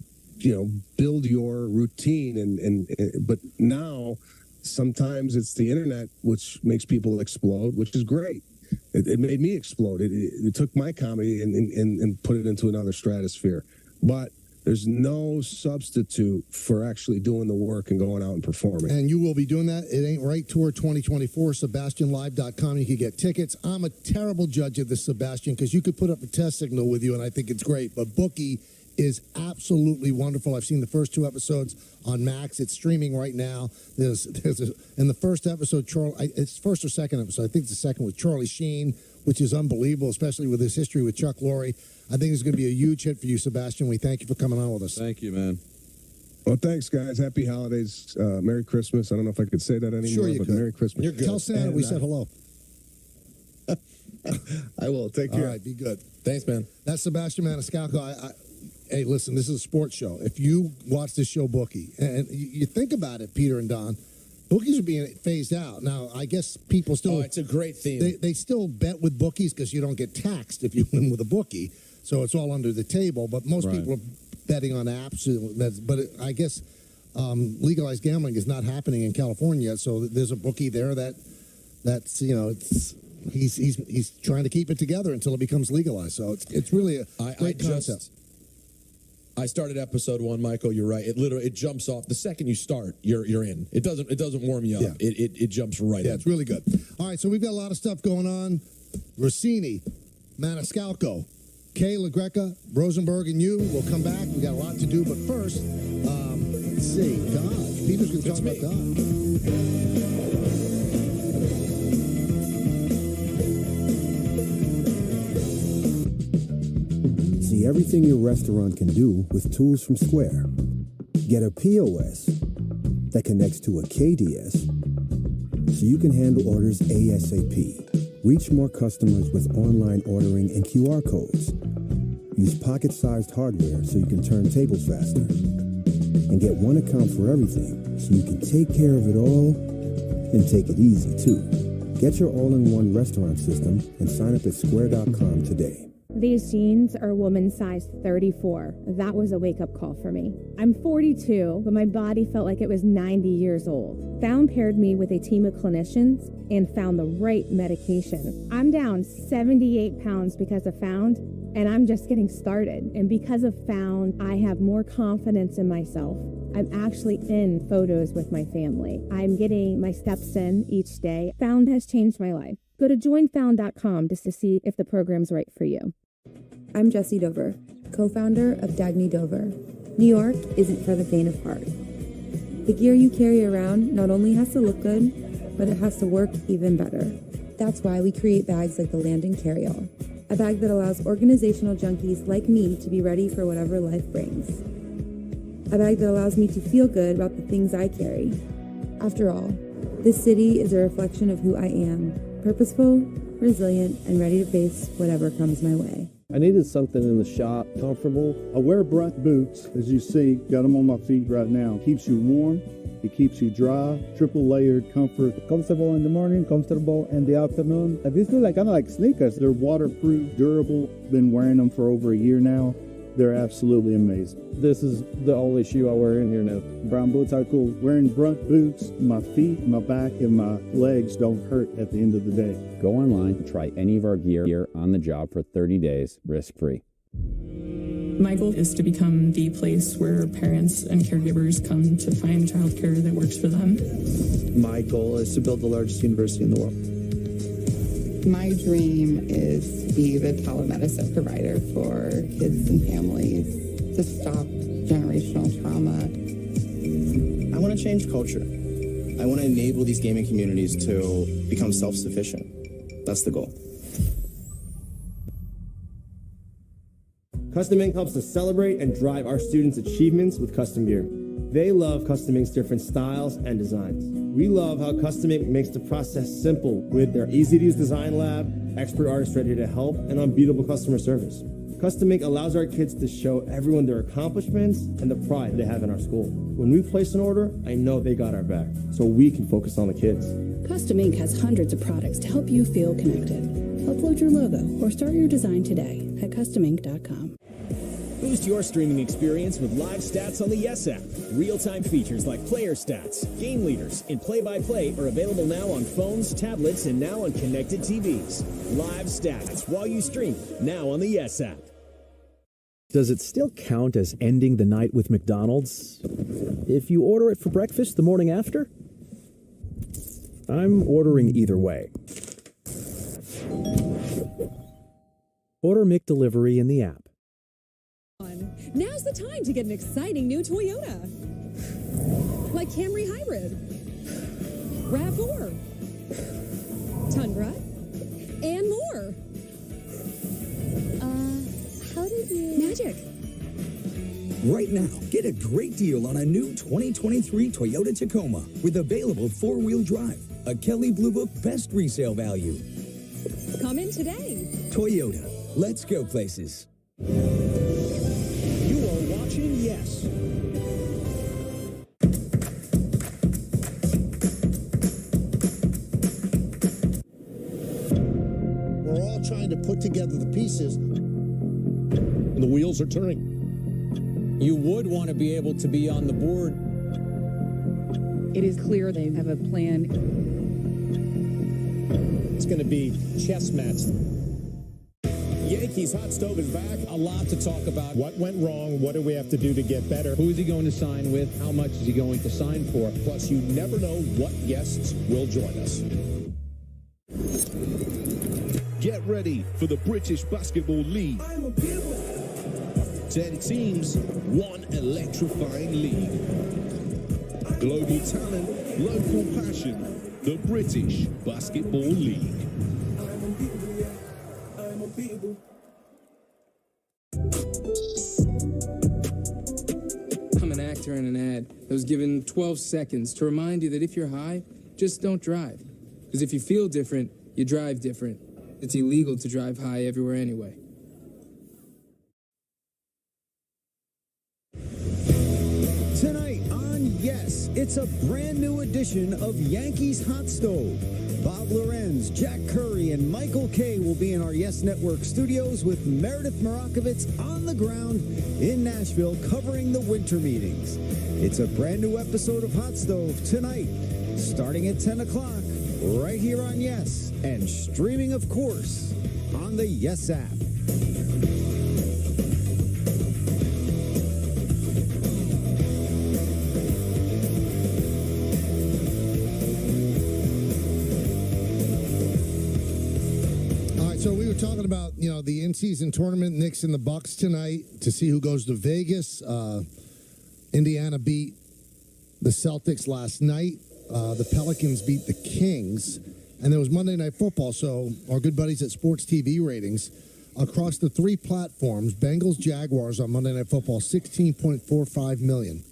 build your routine. But now, sometimes it's the internet which makes people explode, which is great. It made me explode. It took my comedy and put it into another stratosphere. But there's no substitute for actually doing the work and going out and performing. And you will be doing that. It Ain't Right Tour 2024, SebastianLive.com. You can get tickets. I'm a terrible judge of this, Sebastian, because you could put up a test signal with you, and I think it's great. But Bookie is absolutely wonderful. I've seen the first 2 episodes on Max. It's streaming right now. In the first episode, it's first or second episode. I think it's the second with Charlie Sheen, which is unbelievable, especially with his history with Chuck Lorre. I think it's going to be a huge hit for you, Sebastian. We thank you for coming on with us. Thank you, man. Well, thanks, guys. Happy holidays. Merry Christmas. I don't know if I could say that anymore, Sure you but could. Merry Christmas. You're good. Tell Santa we said hello. I will. Take care. All right, be good. Thanks, man. That's Sebastian Maniscalco. Hey, listen, this is a sports show. If you watch this show, Bookie, and you think about it, Peter and Don, bookies are being phased out. Now, I guess people still... Oh, it's a great theme. They still bet with bookies because you don't get taxed if you win with a bookie. So it's all under the table. But most people are betting on apps. But I guess legalized gambling is not happening in California yet. So there's a bookie there that's, he's trying to keep it together until it becomes legalized. So it's really a great concept. I started episode 1, Michael. You're right. It jumps off the second you start. You're in. It doesn't warm you up. Yeah. It jumps right in. Yeah, it's really good. All right, so we've got a lot of stuff going on. Rossini, Maniscalco, Kay LaGreca, Rosenberg, and you. We'll come back. We got a lot to do, but first, let's see. Dodge. Peter's going to talk about Dodge. See everything your restaurant can do with tools from Square. Get a POS that connects to a KDS so you can handle orders ASAP. Reach more customers with online ordering and QR codes. Use pocket-sized hardware so you can turn tables faster. And get one account for everything so you can take care of it all and take it easy too. Get your all-in-one restaurant system and sign up at square.com today. These jeans are woman size 34. That was a wake-up call for me. I'm 42, but my body felt like it was 90 years old. Found paired me with a team of clinicians and found the right medication. I'm down 78 pounds because of Found, and I'm just getting started. And because of Found, I have more confidence in myself. I'm actually in photos with my family. I'm getting my steps in each day. Found has changed my life. Go to joinfound.com just to see if the program's right for you. I'm Jessie Dover, co-founder of Dagny Dover. New York isn't for the faint of heart. The gear you carry around not only has to look good, but it has to work even better. That's why we create bags like the Landon Carryall, a bag that allows organizational junkies like me to be ready for whatever life brings. A bag that allows me to feel good about the things I carry. After all, this city is a reflection of who I am, purposeful, resilient, and ready to face whatever comes my way. I needed something in the shop, comfortable. I wear Brunt boots, as you see, got them on my feet right now. Keeps you warm, it keeps you dry, triple layered comfort. Comfortable in the morning, comfortable in the afternoon. These feel like kind of like sneakers. They're waterproof, durable, been wearing them for over a year now. They're absolutely amazing. This is the only shoe I wear in here now. Brown boots are cool. Wearing brunt boots, my feet, my back, and my legs don't hurt at the end of the day. Go online and try any of our gear on the job for 30 days, risk-free. My goal is to become the place where parents and caregivers come to find childcare that works for them. My goal is to build the largest university in the world. My dream is to be the telemedicine provider for kids and families to stop generational trauma. I want to change culture. I want to enable these gaming communities to become self-sufficient. That's the goal. Custom Ink helps us celebrate and drive our students' achievements with custom gear. They love Custom Ink's different styles and designs. We love how Custom Ink makes the process simple with their easy-to-use design lab, expert artists ready to help, and unbeatable customer service. Custom Ink allows our kids to show everyone their accomplishments and the pride they have in our school. When we place an order, I know they got our back, so we can focus on the kids. Custom Ink has hundreds of products to help you feel connected. Upload your logo or start your design today at customink.com. Boost your streaming experience with live stats on the Yes app. Real-time features like player stats, game leaders, and play-by-play are available now on phones, tablets, and now on connected TVs. Live stats while you stream, now on the Yes app. Does it still count as ending the night with McDonald's if you order it for breakfast the morning after? I'm ordering either way. Order McDelivery in the app. Now's the time to get an exciting new Toyota. Like Camry Hybrid, RAV4, Tundra, and more. How did you... Magic. Right now, get a great deal on a new 2023 Toyota Tacoma with available four-wheel drive. A Kelley Blue Book best resale value. Come in today. Toyota. Let's go places. You are watching Yes. We're all trying to put together the pieces. And the wheels are turning. You would want to be able to be on the board. It is clear they have a plan. It's going to be chess match. Yankees hot stove is back. A lot to talk about. What went wrong? What do we have to do to get better? Who is he going to sign with? How much is he going to sign for? Plus, you never know what guests will join us. Get ready for the British Basketball League. 10 teams, one electrifying league. Global talent, local passion. The British Basketball League. I'm an actor in an ad that was given 12 seconds to remind you that if you're high, just don't drive. Because if you feel different, you drive different. It's illegal to drive high everywhere anyway. Tonight on Yes, it's a brand new edition of Yankees Hot Stove. Bob Lorenz, Jack Curry, and Michael Kay will be in our Yes Network studios with Meredith Marakovitz on the ground in Nashville covering the winter meetings. It's a brand new episode of Hot Stove tonight, starting at 10 o'clock, right here on Yes, and streaming, of course, on the Yes app. So we were talking about, the in-season tournament, Knicks and the Bucks tonight to see who goes to Vegas. Indiana beat the Celtics last night. The Pelicans beat the Kings. And there was Monday Night Football. So our good buddies at Sports TV Ratings, across the three platforms, Bengals, Jaguars on Monday Night Football, 16.45 million.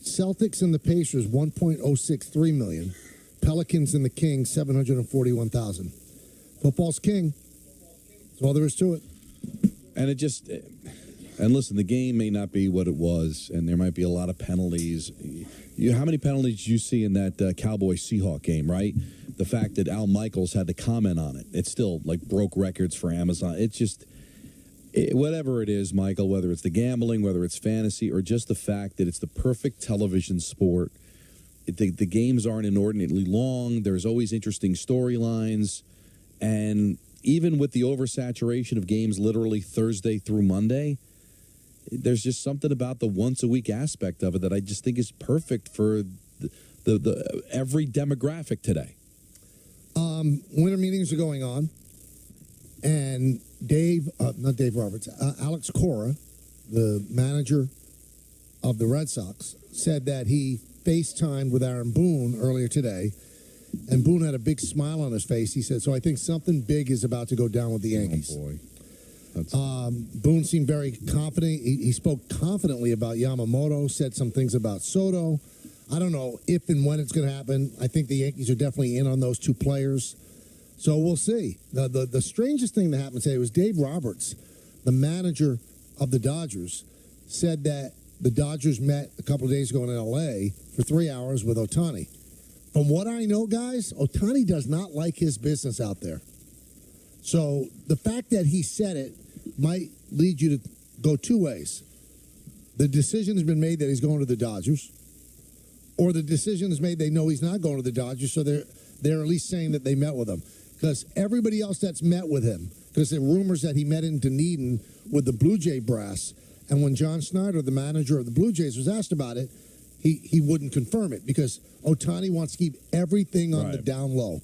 Celtics and the Pacers, 1.063 million. Pelicans and the Kings, 741,000. Football's king. That's all there is to it. And and listen, the game may not be what it was, and there might be a lot of penalties. How many penalties did you see in that Cowboys-Seahawks game, right? The fact that Al Michaels had to comment on it. It still, broke records for Amazon. It's just, Whatever it is, Michael, whether it's the gambling, whether it's fantasy, or just the fact that it's the perfect television sport. The games aren't inordinately long. There's always interesting storylines. And even with the oversaturation of games literally Thursday through Monday, there's just something about the once-a-week aspect of it that I just think is perfect for the every demographic today. Winter meetings are going on. And Alex Cora, the manager of the Red Sox, said that he FaceTimed with Aaron Boone earlier today, and Boone had a big smile on his face. He said, so I think something big is about to go down with the Yankees. Oh, boy. Boone seemed very confident. He spoke confidently about Yamamoto, said some things about Soto. I don't know if and when it's going to happen. I think the Yankees are definitely in on those two players. So we'll see. The strangest thing that happened today was Dave Roberts, the manager of the Dodgers, said that the Dodgers met a couple of days ago in L.A. for 3 hours with Ohtani. From what I know, guys, Ohtani does not like his business out there. So the fact that he said it might lead you to go two ways. The decision has been made that he's going to the Dodgers, or the decision is made they know he's not going to the Dodgers, so they're at least saying that they met with him. Because everybody else that's met with him, because there are rumors that he met in Dunedin with the Blue Jay brass, and when John Snyder, the manager of the Blue Jays, was asked about it, he wouldn't confirm it because Ohtani wants to keep everything on the down low.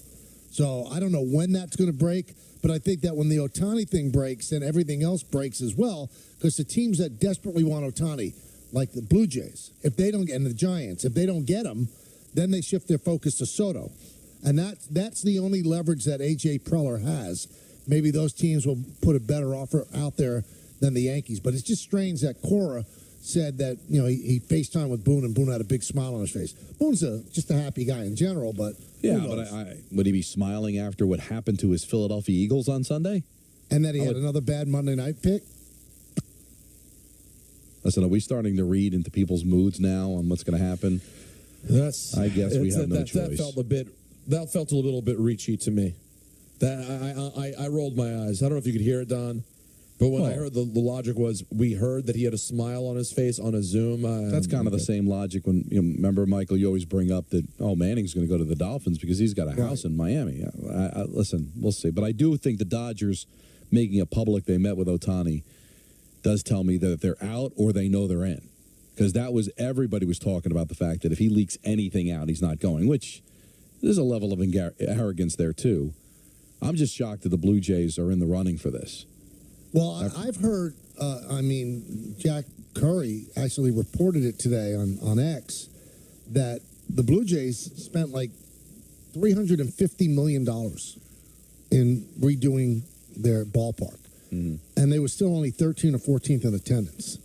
So I don't know when that's going to break, but I think that when the Ohtani thing breaks, then everything else breaks as well, because the teams that desperately want Ohtani, like the Blue Jays, if they don't, and the Giants, if they don't get him, then they shift their focus to Soto. And that's the only leverage that A.J. Preller has. Maybe those teams will put a better offer out there than the Yankees. But it's just strange that Cora said that, he FaceTimed with Boone, and Boone had a big smile on his face. Boone's just a happy guy in general, but yeah, but would he be smiling after what happened to his Philadelphia Eagles on Sunday? And that he had another bad Monday night pick? Listen, are we starting to read into people's moods now on what's going to happen? I guess we have no choice. That felt a little bit reachy to me. That I rolled my eyes. I don't know if you could hear it, Don, but when I heard the logic was, we heard that he had a smile on his face on a Zoom. That's kind of the same logic when, remember, Michael, you always bring up that, Manning's going to go to the Dolphins because he's got a house in Miami. Listen, we'll see. But I do think the Dodgers making it public they met with Ohtani does tell me that they're out or they know they're in. Because everybody was talking about the fact that if he leaks anything out, he's not going, which there's a level of arrogance there, too. I'm just shocked that the Blue Jays are in the running for this. Well, I've heard, Jack Curry actually reported it today on X, that the Blue Jays spent like $350 million in redoing their ballpark. Mm-hmm. And they were still only 13th or 14th in attendance.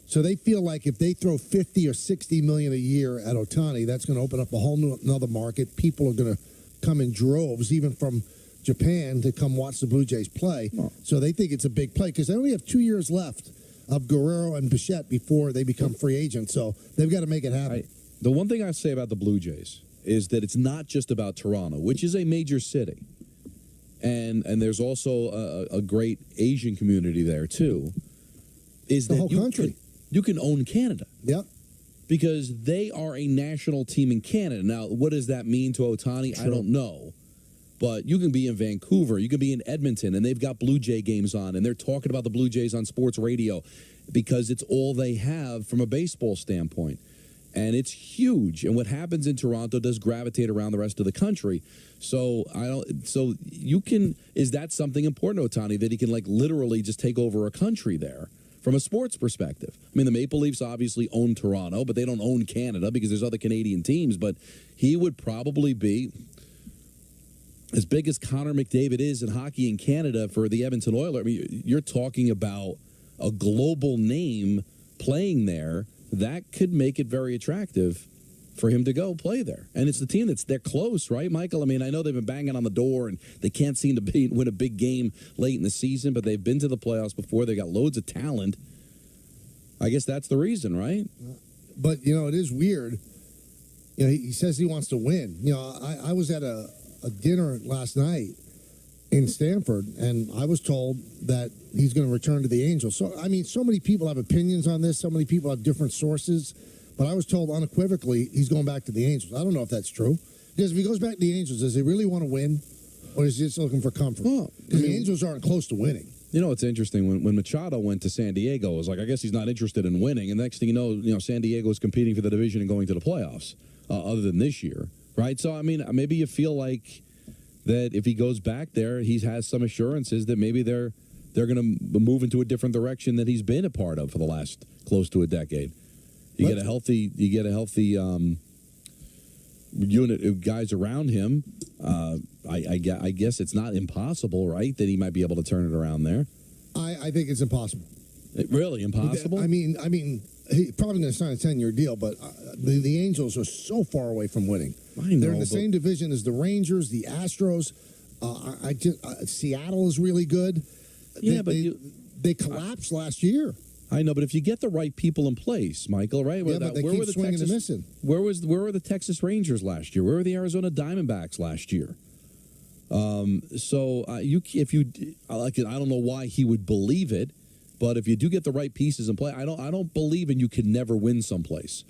So they feel like if they throw 50 or 60 million a year at Ohtani, that's going to open up a whole another market. People are going to come in droves, even from Japan, to come watch the Blue Jays play. Oh. So they think it's a big play because they only have 2 years left of Guerrero and Bichette before they become free agents. So they've got to make it happen. The one thing I say about the Blue Jays is that it's not just about Toronto, which is a major city. And there's also a great Asian community there, too. Is the whole country. You can own Canada. Yep. Because they are a national team in Canada. Now, what does that mean to Ohtani? True. I don't know. But you can be in Vancouver, you can be in Edmonton, and they've got Blue Jay games on, and they're talking about the Blue Jays on sports radio because it's all they have from a baseball standpoint. And it's huge. And what happens in Toronto does gravitate around the rest of the country. So is that something important to Ohtani, that he can literally just take over a country there from a sports perspective? I mean, the Maple Leafs obviously own Toronto, but they don't own Canada because there's other Canadian teams. But he would probably be, as big as Connor McDavid is in hockey in Canada for the Edmonton Oilers, I mean, you're talking about a global name playing there. That could make it very attractive for him to go play there. And it's the team they're close, right, Michael? I mean, I know they've been banging on the door and they can't seem to win a big game late in the season, but they've been to the playoffs before. They got loads of talent. I guess that's the reason, right? But, it is weird. He says he wants to win. I was at a dinner last night, in Stanford, and I was told that he's going to return to the Angels. So, I mean, so many people have opinions on this. So many people have different sources. But I was told unequivocally he's going back to the Angels. I don't know if that's true. Because if he goes back to the Angels, does he really want to win? Or is he just looking for comfort? Well, the Angels aren't close to winning. You know, it's interesting. When Machado went to San Diego, it was like, I guess he's not interested in winning. And the next thing you know, San Diego is competing for the division and going to the playoffs, other than this year, right? So, I mean, maybe you feel like that if he goes back there, he has some assurances that maybe they're going to move into a different direction that he's been a part of for the last close to a decade. You get a healthy unit of guys around him. I guess it's not impossible, right, that he might be able to turn it around there. I think it's impossible. Really impossible? I mean, he's probably going to sign a 10-year deal, but the Angels are so far away from winning. I know, they're in the same division as the Rangers, the Astros. Seattle is really good. Yeah, they collapsed last year. I know, but if you get the right people in place, Michael, right? Yeah, but they keep swinging and missing. Where were the Texas Rangers last year? Where were the Arizona Diamondbacks last year? I don't know why he would believe it, but if you do get the right pieces in play, I don't believe in you can never win someplace.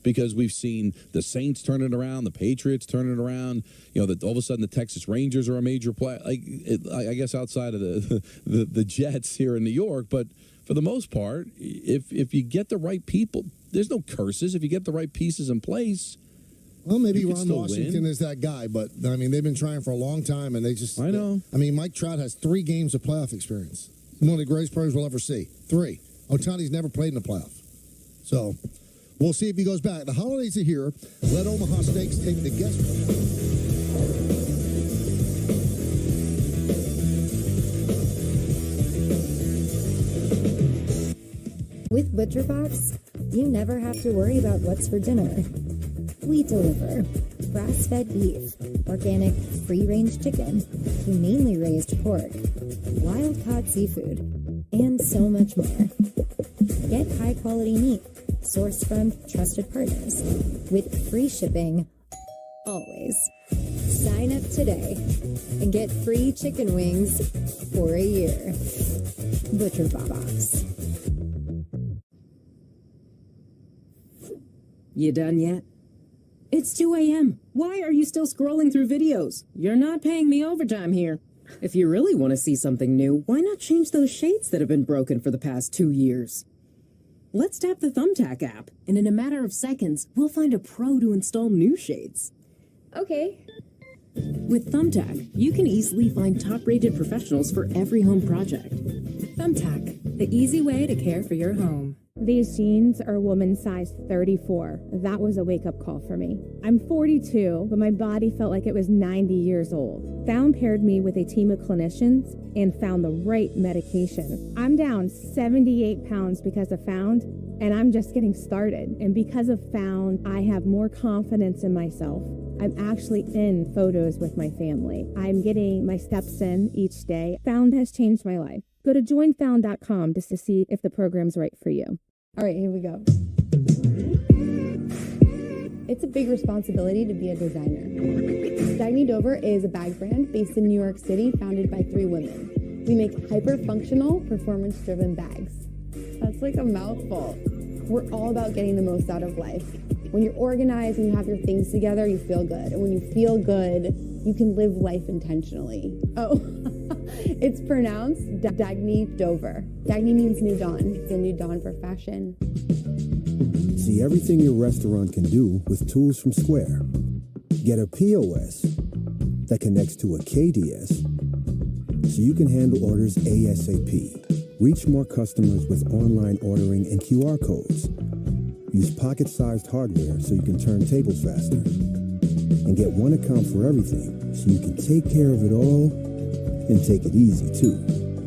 Because we've seen the Saints turn it around, the Patriots turn it around. That all of a sudden the Texas Rangers are a major play. I guess outside of the Jets here in New York, but for the most part, if you get the right people, there's no curses. If you get the right pieces in place, well, maybe Ron Washington is that guy, but I mean they've been trying for a long time, and they just. I know. Mike Trout has 3 games of playoff experience. One of the greatest players we'll ever see. 3. Ohtani's never played in a playoff, so. We'll see if he goes back. The holidays are here. Let Omaha Steaks take the guest. With ButcherBox, you never have to worry about what's for dinner. We deliver grass-fed beef, organic free-range chicken, humanely raised pork, wild-caught seafood, and so much more. Get high-quality meat sourced from trusted partners with free shipping always. Sign up today and get free chicken wings for a year. ButcherBox. You done yet? It's 2 a.m. Why are you still scrolling through videos? You're not paying me overtime here. If you really want to see something new, why not change those shades that have been broken for the past 2 years? Let's tap the Thumbtack app, and in a matter of seconds, we'll find a pro to install new shades. Okay. With Thumbtack, you can easily find top-rated professionals for every home project. Thumbtack, the easy way to care for your home. These jeans are woman size 34. That was a wake-up call for me. I'm 42, but my body felt like it was 90 years old. Found paired me with a team of clinicians and found the right medication. I'm down 78 pounds because of Found, and I'm just getting started. And because of Found, I have more confidence in myself. I'm actually in photos with my family. I'm getting my steps in each day. Found has changed my life. Go to joinfound.com just to see if the program's right for you. All right, here we go. It's a big responsibility to be a designer. Dagny Dover is a bag brand based in New York City, founded by 3 women. We make hyper-functional, performance-driven bags. That's like a mouthful. We're all about getting the most out of life. When you're organized and you have your things together, you feel good. And when you feel good, you can live life intentionally. Oh, it's pronounced Dagny Dover. Dagny means new dawn. It's a new dawn for fashion. See everything your restaurant can do with tools from Square. Get a POS that connects to a KDS so you can handle orders ASAP. Reach more customers with online ordering and QR codes. Use pocket-sized hardware so you can turn tables faster. And get one account for everything so you can take care of it all and take it easy too.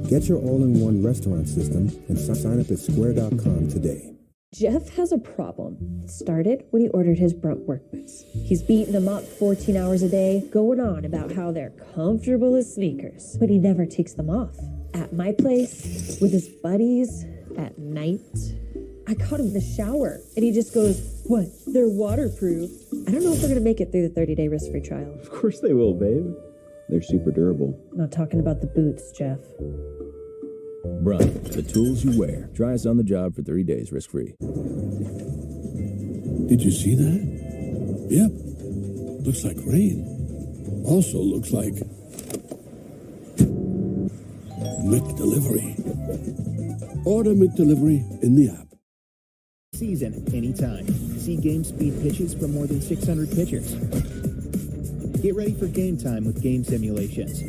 Get your all-in-one restaurant system and sign up at square.com today. Jeff has a problem. It started when he ordered his Brunt work boots. He's beating them up 14 hours a day, going on about how they're comfortable as sneakers, but he never takes them off. At my place, with his buddies, at night. I caught him in the shower, and he just goes, "What? They're waterproof." I don't know if we're going to make it through the 30-day risk-free trial. Of course they will, babe. they're super durable. Not talking about the boots, Jeff. Brunt, the tools you wear. Try us on the job for 30 days risk-free. Did you see that? Yep. Looks like rain. Also looks like McDelivery. Order McDelivery in the app. Season anytime. See game speed pitches from more than 600 pitchers. Get ready for game time with game simulations.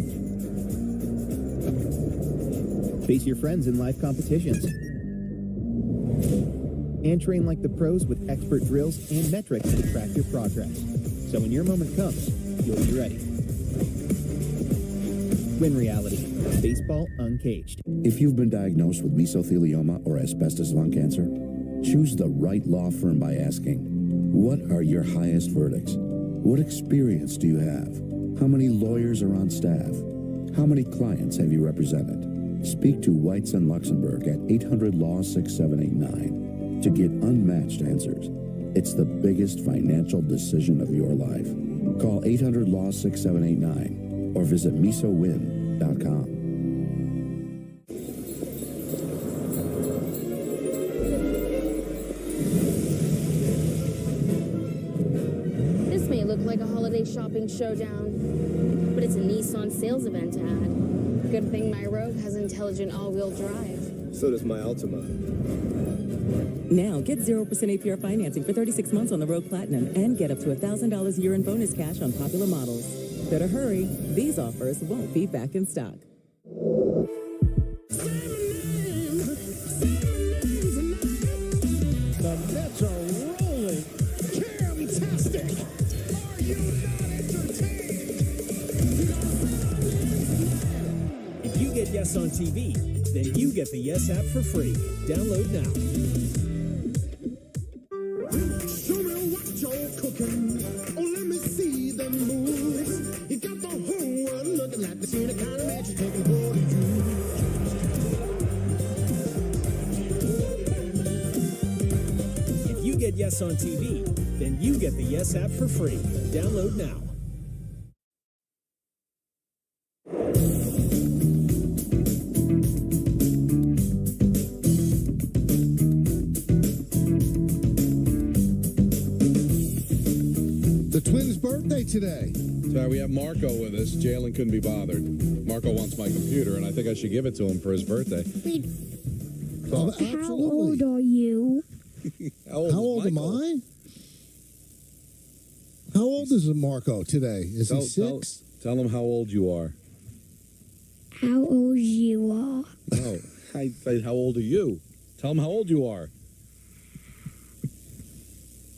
Face your friends in live competitions. And train like the pros with expert drills and metrics to track your progress. So when your moment comes, you'll be ready. Win reality. Baseball uncaged. If you've been diagnosed with mesothelioma or asbestos lung cancer, choose the right law firm by asking, what are your highest verdicts? What experience do you have? How many lawyers are on staff? How many clients have you represented? Speak to Whites and Luxembourg at 800-LAW-6789 to get unmatched answers. It's the biggest financial decision of your life. Call 800-LAW-6789 or visit mesowin.com. This may look like a holiday shopping showdown, but it's a Nissan sales event ad. Good thing my Rogue has intelligent all-wheel drive. So does my Altima. Now, get 0% APR financing for 36 months on the Rogue Platinum and get up to $1,000 a year in bonus cash on popular models. Better hurry. These offers won't be back in stock. The Mets are rolling. Camtastic. Are you not entertained? If you get Yes on TV, then you get the Yes app for free. Download now. Show me what you're cooking. Oh, let me see the moves. You got the whole world looking like the scene of kind of magic taking hold of you. If you get Yes on TV, then you get the Yes app for free. Download now. The twins' birthday today. Sorry, we have Marco with us. Jalen couldn't be bothered. Marco wants my computer, and I think I should give it to him for his birthday. Oh, absolutely. How old are you? How old am I? How old is Marco today? Is he 6? Tell him how old you are. How old you are? Oh, I said, how old are you? Tell him how old you are.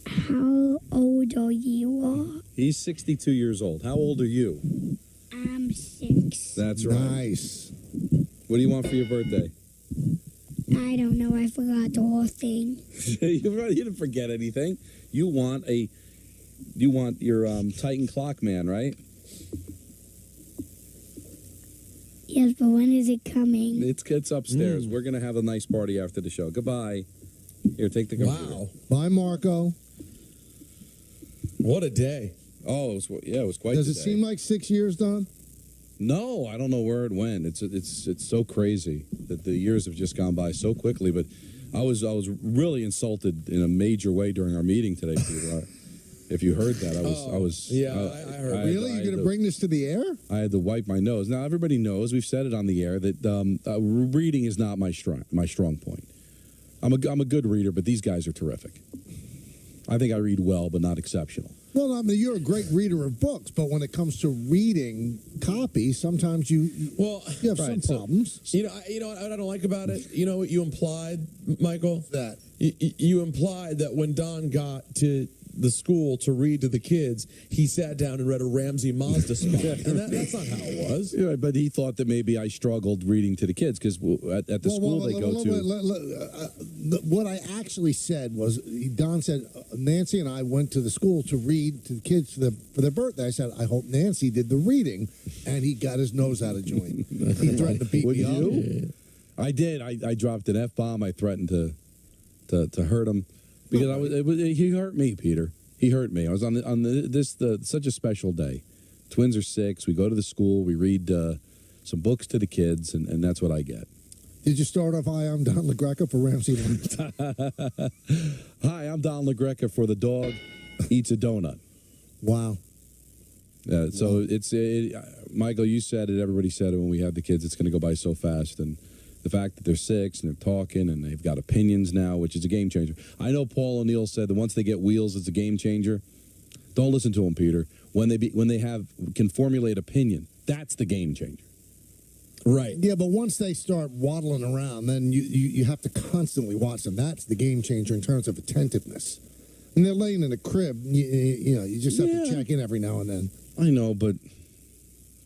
How old are you? He's 62 years old. How old are you? I'm 6. That's right. Nice. What do you want for your birthday? I don't know. I forgot the whole thing. You didn't forget anything. You want your Titan clock man, right? Yes, but when is it coming? It's upstairs. We're gonna have a nice party after the show. Goodbye. Here, take the computer. Wow. Bye, Marco. What a day. Oh, it was quite. Does the it day. seem like 6 years, Don? No, I don't know where it went. It's so crazy that the years have just gone by so quickly. But I was really insulted in a major way during our meeting today, Peter. If you heard that, I was. Yeah, I heard. Really? You're going to bring this to the air? I had to wipe my nose. Now everybody knows. We've said it on the air that reading is not my strong point. I'm a good reader, but these guys are terrific. I think I read well, but not exceptional. Well, I mean, you're a great reader of books, but when it comes to reading copy, sometimes you have some problems. You know what I don't like about it? You know what you implied, Michael? That you implied that when Don got to the school to read to the kids, he sat down and read a Ramsey Mazda spot. And that's not how it was. Yeah, but he thought that maybe I struggled reading to the kids because at the school they go to. What I actually said was, Don said, Nancy and I went to the school to read to the kids for their birthday. I said, I hope Nancy did the reading, and he got his nose out of joint. He threatened to beat me up. I did. I dropped an F-bomb. I threatened to hurt him. Because he hurt me, Peter. He hurt me. I was on such a special day, twins are 6. We go to the school. We read some books to the kids, and that's what I get. Did you start off, hi, I'm Don LaGreca for Ramsey Lawrence? Hi, I'm Don LaGreca for the dog eats a donut. Wow. So it's Michael, you said it, everybody said it when we had the kids, it's going to go by so fast. And the fact that they're 6 and they're talking and they've got opinions now, which is a game changer. I know Paul O'Neill said that once they get wheels, it's a game changer. Don't listen to him, Peter. When they can formulate opinion, that's the game changer. Right. Yeah, but once they start waddling around, then you have to constantly watch them. That's the game changer in terms of attentiveness. And they're laying in a crib, you just have to check in every now and then. I know, but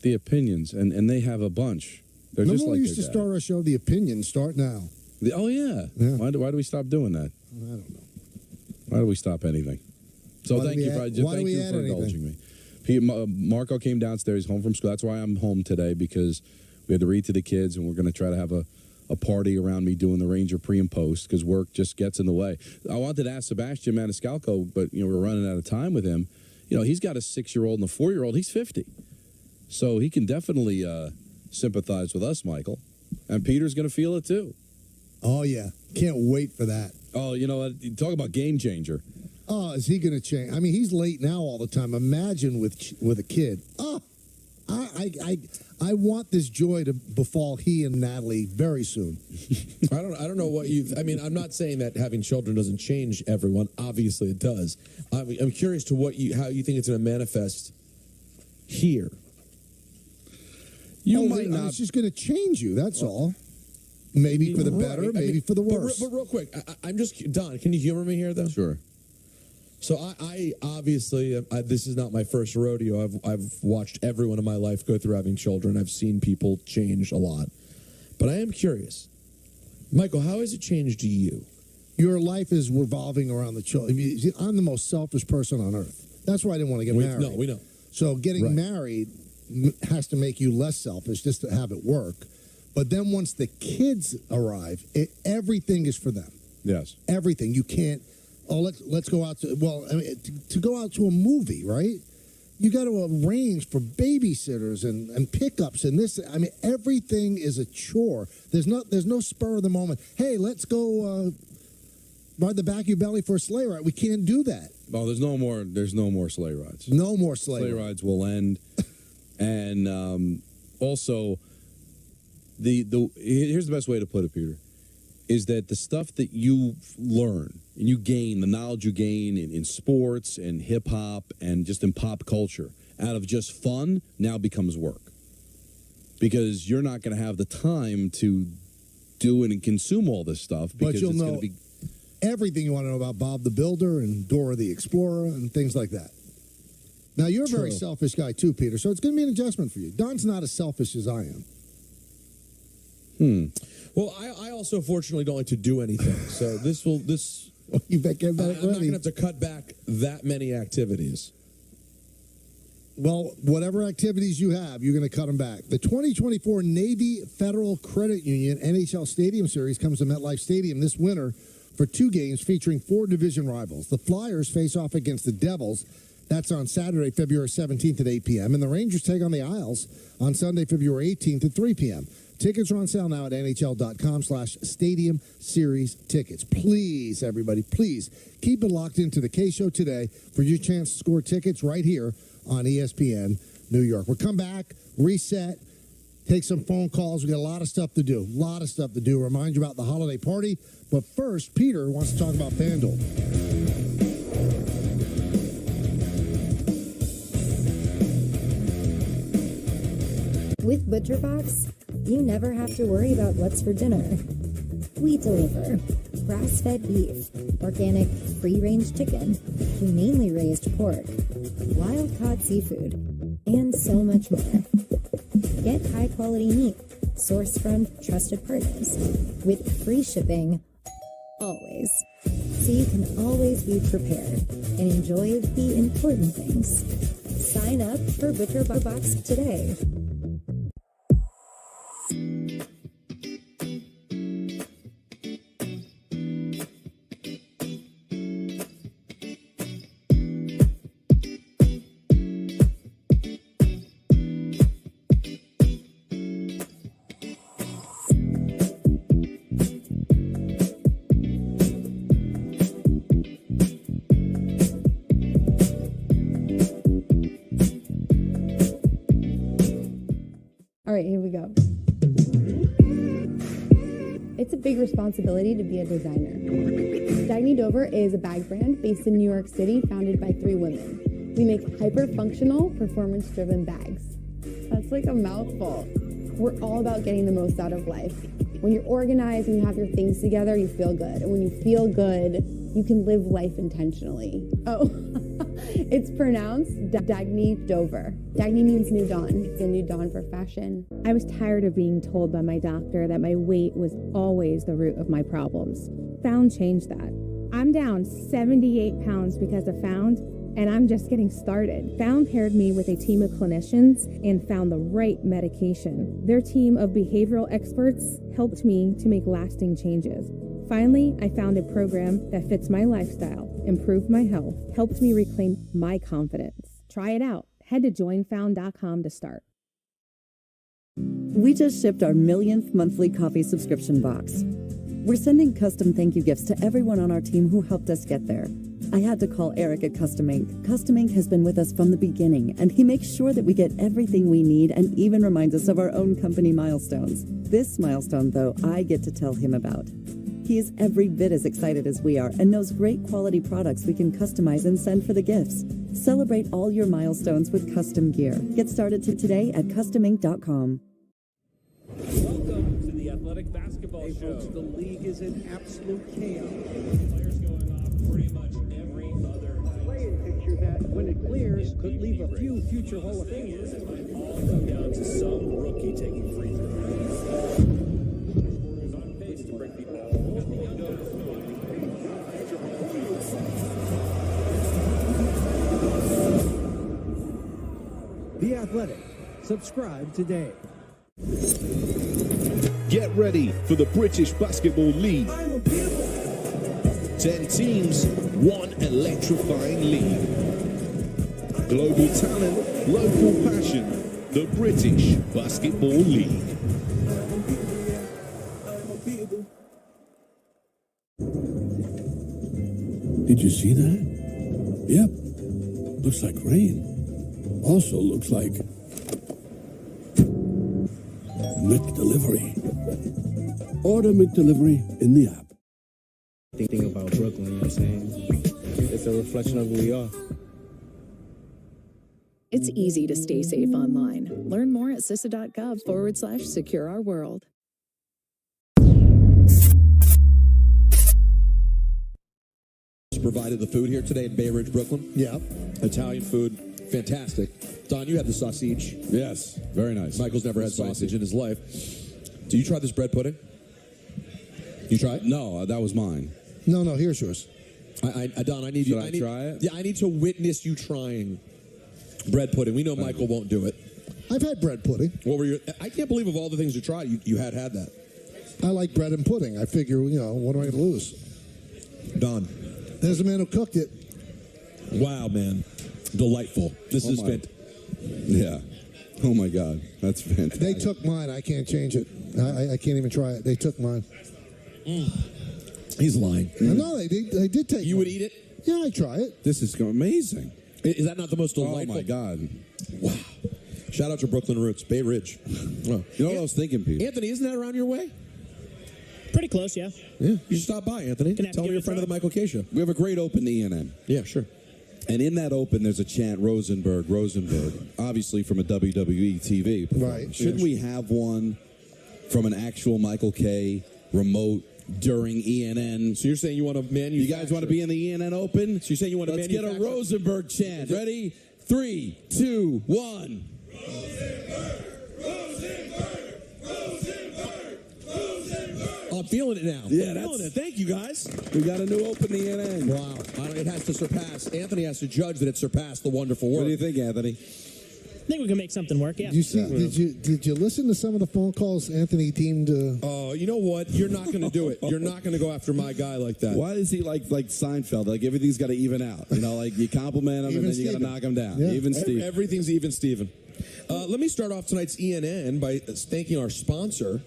the opinions, and they have a bunch. They're Remember just like we used to start our show, The Opinions, start now. Oh, yeah. Why do we stop doing that? I don't know. Why do we stop anything? So thank you for indulging me. Marco came downstairs, home from school. That's why I'm home today, because we had to read to the kids, and we're going to try to have a party around me doing the Ranger pre and post, because work just gets in the way. I wanted to ask Sebastian Maniscalco, but we're running out of time with him. He's got a 6-year-old and a 4-year-old. He's 50. So he can definitely sympathize with us, Michael. And Peter's going to feel it, too. Oh, yeah. Can't wait for that. Oh, you know what? Talk about game changer. Oh, is he going to change? I mean, he's late now all the time. Imagine with a kid. Oh, I want this joy to befall he and Natalie very soon. I don't know what I'm not saying that having children doesn't change everyone. Obviously, it does. I'm curious to how you think it's going to manifest here. It's just going to change you. That's all. Maybe for the better, maybe for the worse. But real quick, I'm just Don. Can you humor me here, though? Sure. So I obviously this is not my first rodeo. I've watched everyone in my life go through having children. I've seen people change a lot, but I am curious, Michael. How has it changed you? Your life is revolving around the children. I'm the most selfish person on earth. That's why I didn't want to get married. No, we know. So getting married has to make you less selfish, just to have it work. But then once the kids arrive, everything is for them. Yes. Everything. You can't. Oh, let's go out to go out to a movie, right? You got to arrange for babysitters and pickups and this. I mean, everything is a chore. There's no spur of the moment. Hey, let's go ride the back of your belly for a sleigh ride. We can't do that. Oh, there's no more sleigh rides. No more sleigh rides will end. And also, here's the best way to put it, Peter, is that the stuff that you learn and you gain, the knowledge you gain in sports and hip-hop and just in pop culture out of just fun now becomes work. Because you're not going to have the time to do and consume all this stuff. Because but you'll it's know going to be everything you want to know about Bob the Builder and Dora the Explorer and things like that. Now, you're a very selfish guy, too, Peter, so it's going to be an adjustment for you. Don's not as selfish as I am. Well, I also fortunately don't like to do anything, so you bet get I'm not going to have to cut back that many activities. Well, whatever activities you have, you're going to cut them back. The 2024 Navy Federal Credit Union NHL Stadium Series comes to MetLife Stadium this winter for 2 games featuring 4 division rivals. The Flyers face off against the Devils. That's on Saturday, February 17th at 8 p.m. And the Rangers take on the Isles on Sunday, February 18th at 3 p.m. Tickets are on sale now at NHL.com/Stadium Series tickets. Please, everybody, please keep it locked into the K-Show today for your chance to score tickets right here on ESPN New York. We'll come back, reset, take some phone calls. We got a lot of stuff to do. Remind you about the holiday party. But first, Peter wants to talk about FanDuel. With ButcherBox, you never have to worry about what's for dinner. We deliver grass-fed beef, organic free-range chicken, humanely raised pork, wild-caught seafood, and so much more. Get high-quality meat sourced from trusted partners with free shipping always. So you can always be prepared and enjoy the important things. Sign up for ButcherBox today. right, here we go. It's a big responsibility to be a designer. Dagny Dover is a bag brand based in New York City, founded by 3 women. We make hyper-functional, performance-driven bags. That's like a mouthful. We're all about getting the most out of life. When you're organized and you have your things together, you feel good. And when you feel good, you can live life intentionally. Oh, it's pronounced Dagny Dover. Dagny means new dawn. It's a new dawn for fashion. I was tired of being told by my doctor that my weight was always the root of my problems. Found changed that. I'm down 78 pounds because of Found, and I'm just getting started. Found paired me with a team of clinicians and found the right medication. Their team of behavioral experts helped me to make lasting changes. Finally, I found a program that fits my lifestyle, improved my health, helped me reclaim my confidence. Try it out. Head to joinfound.com to start. We just shipped our millionth monthly coffee subscription box. We're sending custom thank you gifts to everyone on our team who helped us get there. I had to call Eric at Custom Ink. Custom Ink has been with us from the beginning, and he makes sure that we get everything we need and even reminds us of our own company milestones. This milestone, though, I get to tell him about. He is every bit as excited as we are and knows great quality products we can customize and send for the gifts. Celebrate all your milestones with custom gear. Get started today at customink.com. Welcome to the Athletic Basketball Show. Folks, the league is in absolute chaos. Players going off pretty much every other Playing picture that, when it clears, could leave a few future Hall of Famers. It might all come down to some rookie taking free throws. Is on pace to break the The Athletic. Subscribe today. Get ready for the British Basketball League. 10 teams, one electrifying league. Global talent, local passion. The British Basketball League. Did you see that? Yep. Looks like rain. Also looks like McDelivery. Order McDelivery in the app. Thinking about Brooklyn, you know what I'm saying? It's a reflection of who we are. It's easy to stay safe online. Learn more at CISA.gov/secure our world. Provided the food here today in Bay Ridge, Brooklyn. Yeah. Italian food, fantastic. Don, you had the sausage. Yes, very nice. Michael's never had sausage in his life. Do you try this bread pudding? You try it? No, that was mine. No, here's yours. Don, I need Should you. I try it? Yeah, I need to witness you trying bread pudding. We know Michael won't do it. I've had bread pudding. What were your? I can't believe of all the things you tried, you had that. I like bread and pudding. I figure, what am I going to lose? Don. There's a man who cooked it. Wow, man. Delightful. This is fantastic. Yeah. Oh, my God. That's fantastic. They took mine. I can't change it. I can't even try it. They took mine. He's lying. No, they did take You mine. would eat it? Yeah, I'd try it. This is amazing. Is that not the most delightful? Oh, my God. Wow. Shout out to Brooklyn Roots, Bay Ridge. You know what I was thinking, Pete? Anthony, isn't that around your way? Pretty close, yeah. Yeah. You should stop by, Anthony. Gonna have to Tell me give you're it a friend a of the Michael K. Show. We have a great open to ENN. Yeah, sure. And in that open, there's a chant, Rosenberg, obviously from a WWE TV performance. Right. Shouldn't we have one from an actual Michael K. remote during ENN? So you're saying you want to manufacture? You guys want to be in the ENN Open? So you're saying you want to Let's get a Rosenberg chant. Ready? 3, 2, 1. I'm feeling it now. Yeah, I'm feeling it. Thank you, guys. We got a new open to ENN. Wow. It has to surpass. Anthony has to judge that it surpassed the wonderful work. What do you think, Anthony? I think we can make something work, yeah. Did you listen to some of the phone calls Anthony deemed? Oh, you know what? You're not going to do it. You're not going to go after my guy like that. Why is he like Seinfeld? Like everything's got to even out. You compliment him Even and then you got to Steven. knock him down. Yeah. Even Steve. Everything's even, Steven. Let me start off tonight's ENN by thanking our sponsor,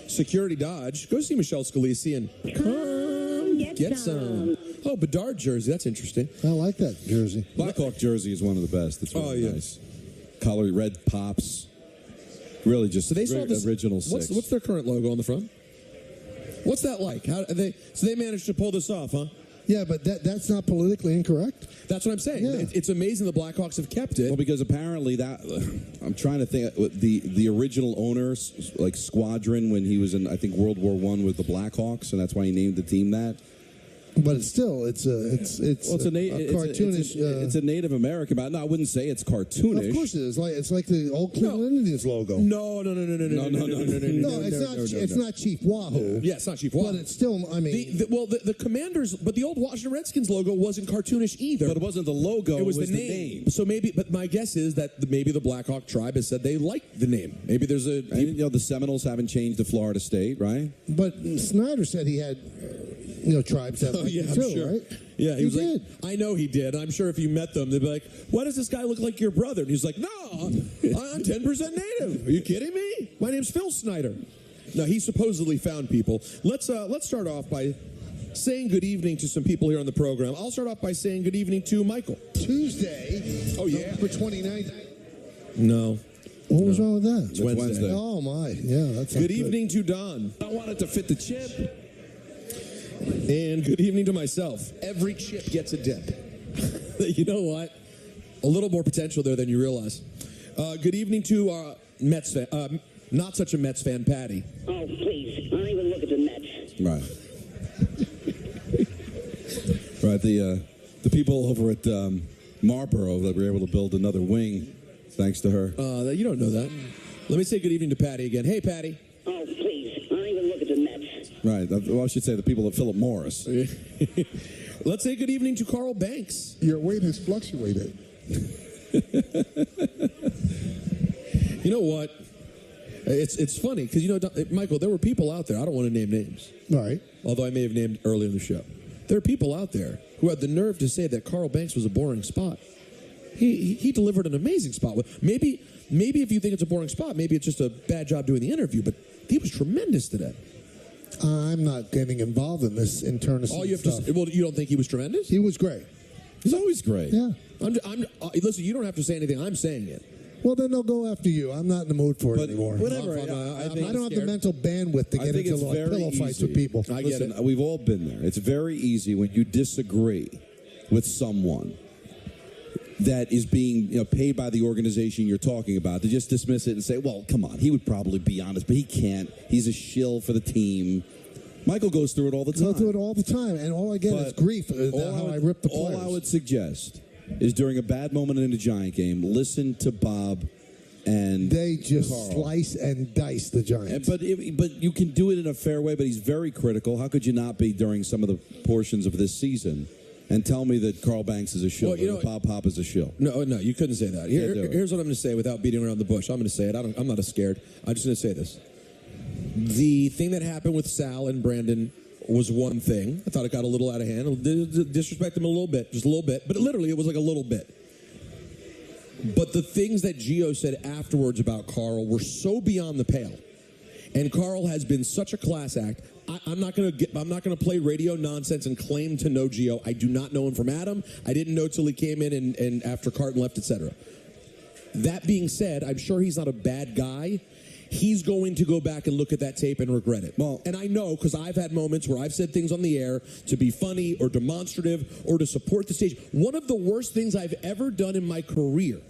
Security Dodge. Go see Michelle Scalisi and come get some. Oh, Bedard jersey. That's interesting. I like that jersey. Blackhawk jersey is one of the best. It's really nice. Color red pops. Really, just so they saw this original six. What's their current logo on the front? What's that like? How are they? So they managed to pull this off, huh? Yeah, but that's not politically incorrect. That's what I'm saying. Yeah. It's amazing the Blackhawks have kept it. Well, because apparently that I'm trying to think the original owners, like Squadron, when he was in I think World War I with the Blackhawks, and that's why he named the team that. But it's still it's cartoonish. It's a Native American, but no, I wouldn't say it's cartoonish. Of course it is. It's like the old Cleveland Indians logo. No, it's not Chief Wahoo. Yeah, it's not Chief Wahoo. But it's still. I mean, the Commanders, but the old Washington Redskins logo wasn't cartoonish either. But it wasn't the logo. It was the name. So maybe, but my guess is that maybe the Blackhawk tribe has said they like the name. Maybe there's a. The Seminoles haven't changed to Florida State, right? But Snyder said he had. Tribes have I'm too, sure. right? Yeah, he was did. like, I know he did. I'm sure if you met them, they'd be like, why does this guy look like your brother? And he's like, no, I'm 10% Native. Are you kidding me? My name's Phil Snyder. Now, he supposedly found people. Let's start off by saying good evening to some people here on the program. I'll start off by saying good evening to Michael. Tuesday. Oh, yeah. November 29th. No. What was wrong with that? It's Wednesday. Oh, my. Yeah, that's good evening to Don. I want it to fit the chip. And good evening to myself. Every chip gets a dip. You know what? A little more potential there than you realize. Good evening to Mets fan, not such a Mets fan, Patty. Oh, please. Don't even look at the Mets. Right. Right. The people over at Marlboro that were able to build another wing, thanks to her. You don't know that. Let me say good evening to Patty again. Hey, Patty. Oh, please. Don't even look at the Mets. Right. Well, I should say the people at Philip Morris. Let's say good evening to Carl Banks. Your weight has fluctuated. You know what? It's funny because, Michael, there were people out there. I don't want to name names. Right. Although I may have named earlier in the show. There are people out there who had the nerve to say that Carl Banks was a boring spot. He delivered an amazing spot. Maybe if you think it's a boring spot, maybe it's just a bad job doing the interview, but he was tremendous today. I'm not getting involved in this internal stuff. Well, you don't think he was tremendous? He was great. He's always great. Yeah. Listen, you don't have to say anything. I'm saying it. Well, then they'll go after you. I'm not in the mood for it anymore. Whatever. I don't have the mental bandwidth to get into pillow fights with people. I get it. We've all been there. It's very easy when you disagree with someone that is being paid by the organization you're talking about to just dismiss it and say, well, come on, he would probably be honest, but he can't. He's a shill for the team. Michael goes through it all the time. Go through it all the time, and all I get is grief. How I rip the players. All I would suggest is during a bad moment in a Giant game, listen to Bob and they just Carl. slice and dice the Giants. But you can do it in a fair way, but he's very critical. How could you not be during some of the portions of this season? And tell me that Carl Banks is a shill, or Bob Pop is a shill. No, you couldn't say that. Here's what I'm going to say without beating around the bush. I'm going to say it. I'm not scared. I'm just going to say this. The thing that happened with Sal and Brandon was one thing. I thought it got a little out of hand. Disrespect them a little bit, just a little bit. But literally, it was like a little bit. But the things that Gio said afterwards about Carl were so beyond the pale. And Carl has been such a class act. I'm not going to play radio nonsense and claim to know Gio. I do not know him from Adam. I didn't know till he came in and after Carton left, etc. That being said, I'm sure he's not a bad guy. He's going to go back and look at that tape and regret it. Well, and I know because I've had moments where I've said things on the air to be funny or demonstrative or to support the stage. One of the worst things I've ever done in my career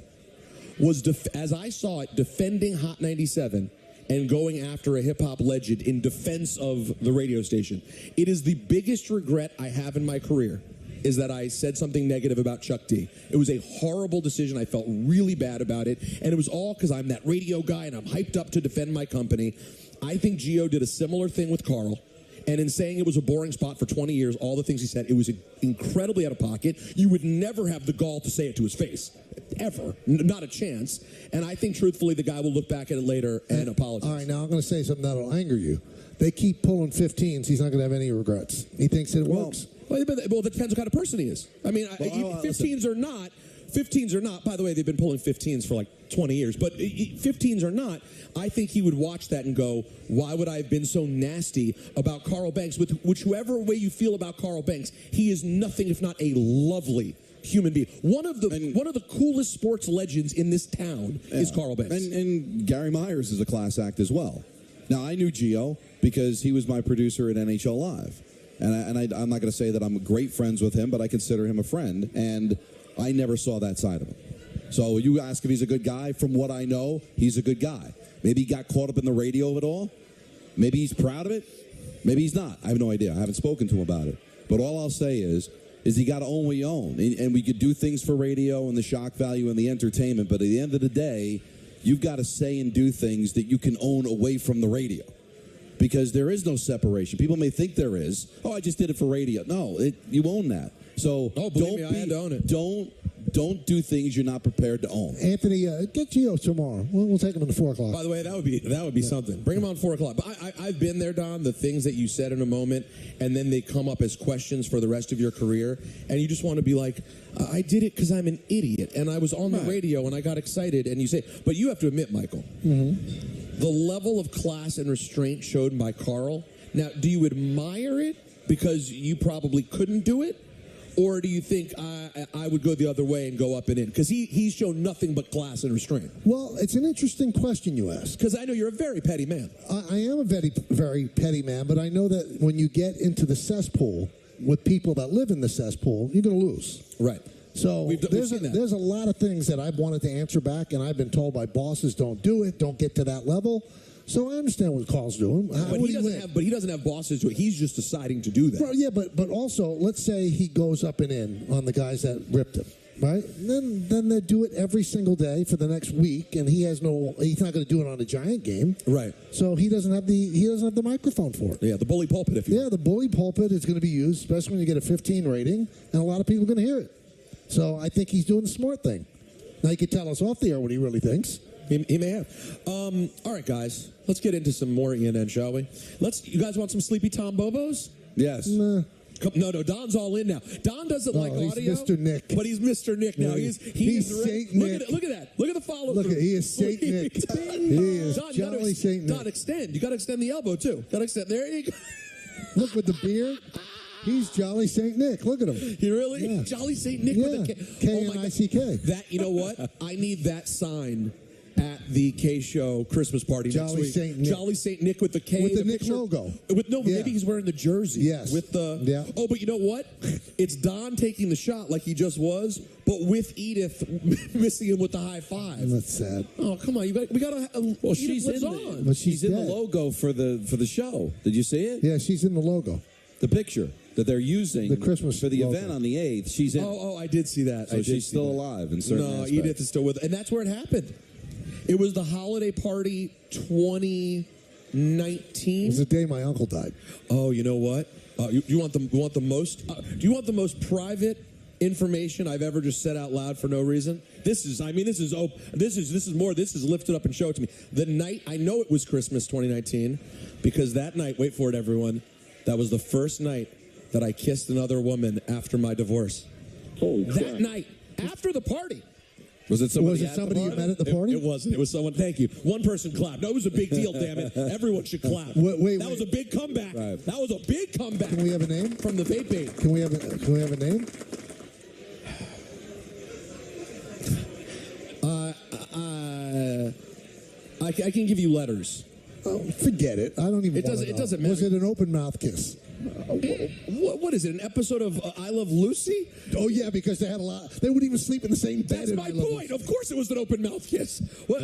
was, as I saw it, defending Hot 97 and going after a hip-hop legend in defense of the radio station. It is the biggest regret I have in my career is that I said something negative about Chuck D. It was a horrible decision. I felt really bad about it. And it was all because I'm that radio guy and I'm hyped up to defend my company. I think Gio did a similar thing with Carl. And in saying it was a boring spot for 20 years, all the things he said, it was incredibly out of pocket. You would never have the gall to say it to his face. Ever. Not a chance. And I think, truthfully, the guy will look back at it later and apologize. All right, now I'm going to say something that'll anger you. They keep pulling 15s. He's not going to have any regrets. He thinks it works. Well, it depends what kind of person he is. I mean, 15s or not, by the way, they've been pulling 15s for like 20 years, but 15s or not, I think he would watch that and go, why would I have been so nasty about Carl Banks? Whichever way you feel about Carl Banks, he is nothing if not a lovely human being. One of the coolest sports legends in this town is Carl Banks. And Gary Myers is a class act as well. Now, I knew Gio because he was my producer at NHL Live. And I'm not going to say that I'm great friends with him, but I consider him a friend. And I never saw that side of him. So you ask if he's a good guy. From what I know, he's a good guy. Maybe he got caught up in the radio of it all. Maybe he's proud of it. Maybe he's not. I have no idea. I haven't spoken to him about it. But all I'll say is you got to own what you own. And we could do things for radio and the shock value and the entertainment. But at the end of the day, you've got to say and do things that you can own away from the radio. Because there is no separation. People may think there is. Oh, I just did it for radio. No, you own that. So I had to own it. Don't do things you're not prepared to own. Anthony, get Gio tomorrow. We'll take him in the 4 o'clock. By the way, that would be something. Bring him on 4 o'clock. But I've been there, Don. The things that you said in a moment, and then they come up as questions for the rest of your career, and you just want to be like, I did it because I'm an idiot, and I was on the radio and I got excited. And you say, but you have to admit, Michael, the level of class and restraint showed by Carl. Now, do you admire it because you probably couldn't do it? Or do you think I would go the other way and go up and in? Because he's shown nothing but class and restraint. Well, it's an interesting question you ask. Because I know you're a very petty man. I am a very, very petty man, but I know that when you get into the cesspool with people that live in the cesspool, you're going to lose. Right. So there's a lot of things that I've wanted to answer back, and I've been told by bosses, don't do it, don't get to that level. So I understand what Carl's doing. But he doesn't have bosses to it. He's just deciding to do that. Well, yeah, but also, let's say he goes up and in on the guys that ripped him, right? And then they do it every single day for the next week, and he's not going to do it on a Giant game, right? So he doesn't have the microphone for it. Yeah, the bully pulpit. The bully pulpit is going to be used, especially when you get a 15 rating, and a lot of people are going to hear it. So I think he's doing the smart thing. Now he could tell us off the air what he really thinks. He may have. All right, guys. Let's get into some more ENN, shall we? You guys want some Sleepy Tom Bobos? Yes. Nah. No, Don's all in now. Don doesn't like he's audio. Mr. Nick. But he's Mr. Nick now. Yeah, He's Saint Nick. Look at that. Look at the follow Look at he is Saint Nick. He is Don, Jolly Saint Nick. Don, extend. You got to extend the elbow, too. Got to extend. There you go. Look with the beard. He's Jolly Saint Nick. Look at him. He really? Yeah. Jolly Saint Nick with a K. K-N-I-C-K. That, you know what? I need that sign at the K-Show Christmas party next week. Saint Nick. Jolly Saint Nick with the K. With the Nick picture. logo. Maybe he's wearing the jersey. Yes. With the. Oh, but you know what? It's Don taking the shot like he just was, but with Edith missing him with the high five. That's sad. Oh, come on. We got to. Well, she's in on. But she's in the logo for the show. Did you see it? Yeah, she's in the logo. The picture that they're using the Christmas for the logo. event on the 8th. She's in. Oh, I did see that. So she's still alive in certain aspects. Edith is still with, and that's where it happened. It was the holiday party 2019. It was the day my uncle died. Oh, you know what? You want the most? Do you want the most private information I've ever just said out loud for no reason? This is lifted up and show it to me. The night, I know it was Christmas 2019 because that night, wait for it, everyone, that was the first night that I kissed another woman after my divorce. Holy crap. That night, after the party. Was it somebody you met at the party? It wasn't. It was someone. Thank you. One person clapped. No, it was a big deal, damn it. Everyone should clap. Wait. That was a big comeback. Right. That was a big comeback. Can we have a name? From the vaping. Can we have a name? I can give you letters. Oh, forget it. I don't even. It doesn't matter. Was it an open mouth kiss? What is it? An episode of I Love Lucy? Oh yeah, because they had a lot. They wouldn't even sleep in the same bed. That's my point. Of course, it was an open mouth kiss. What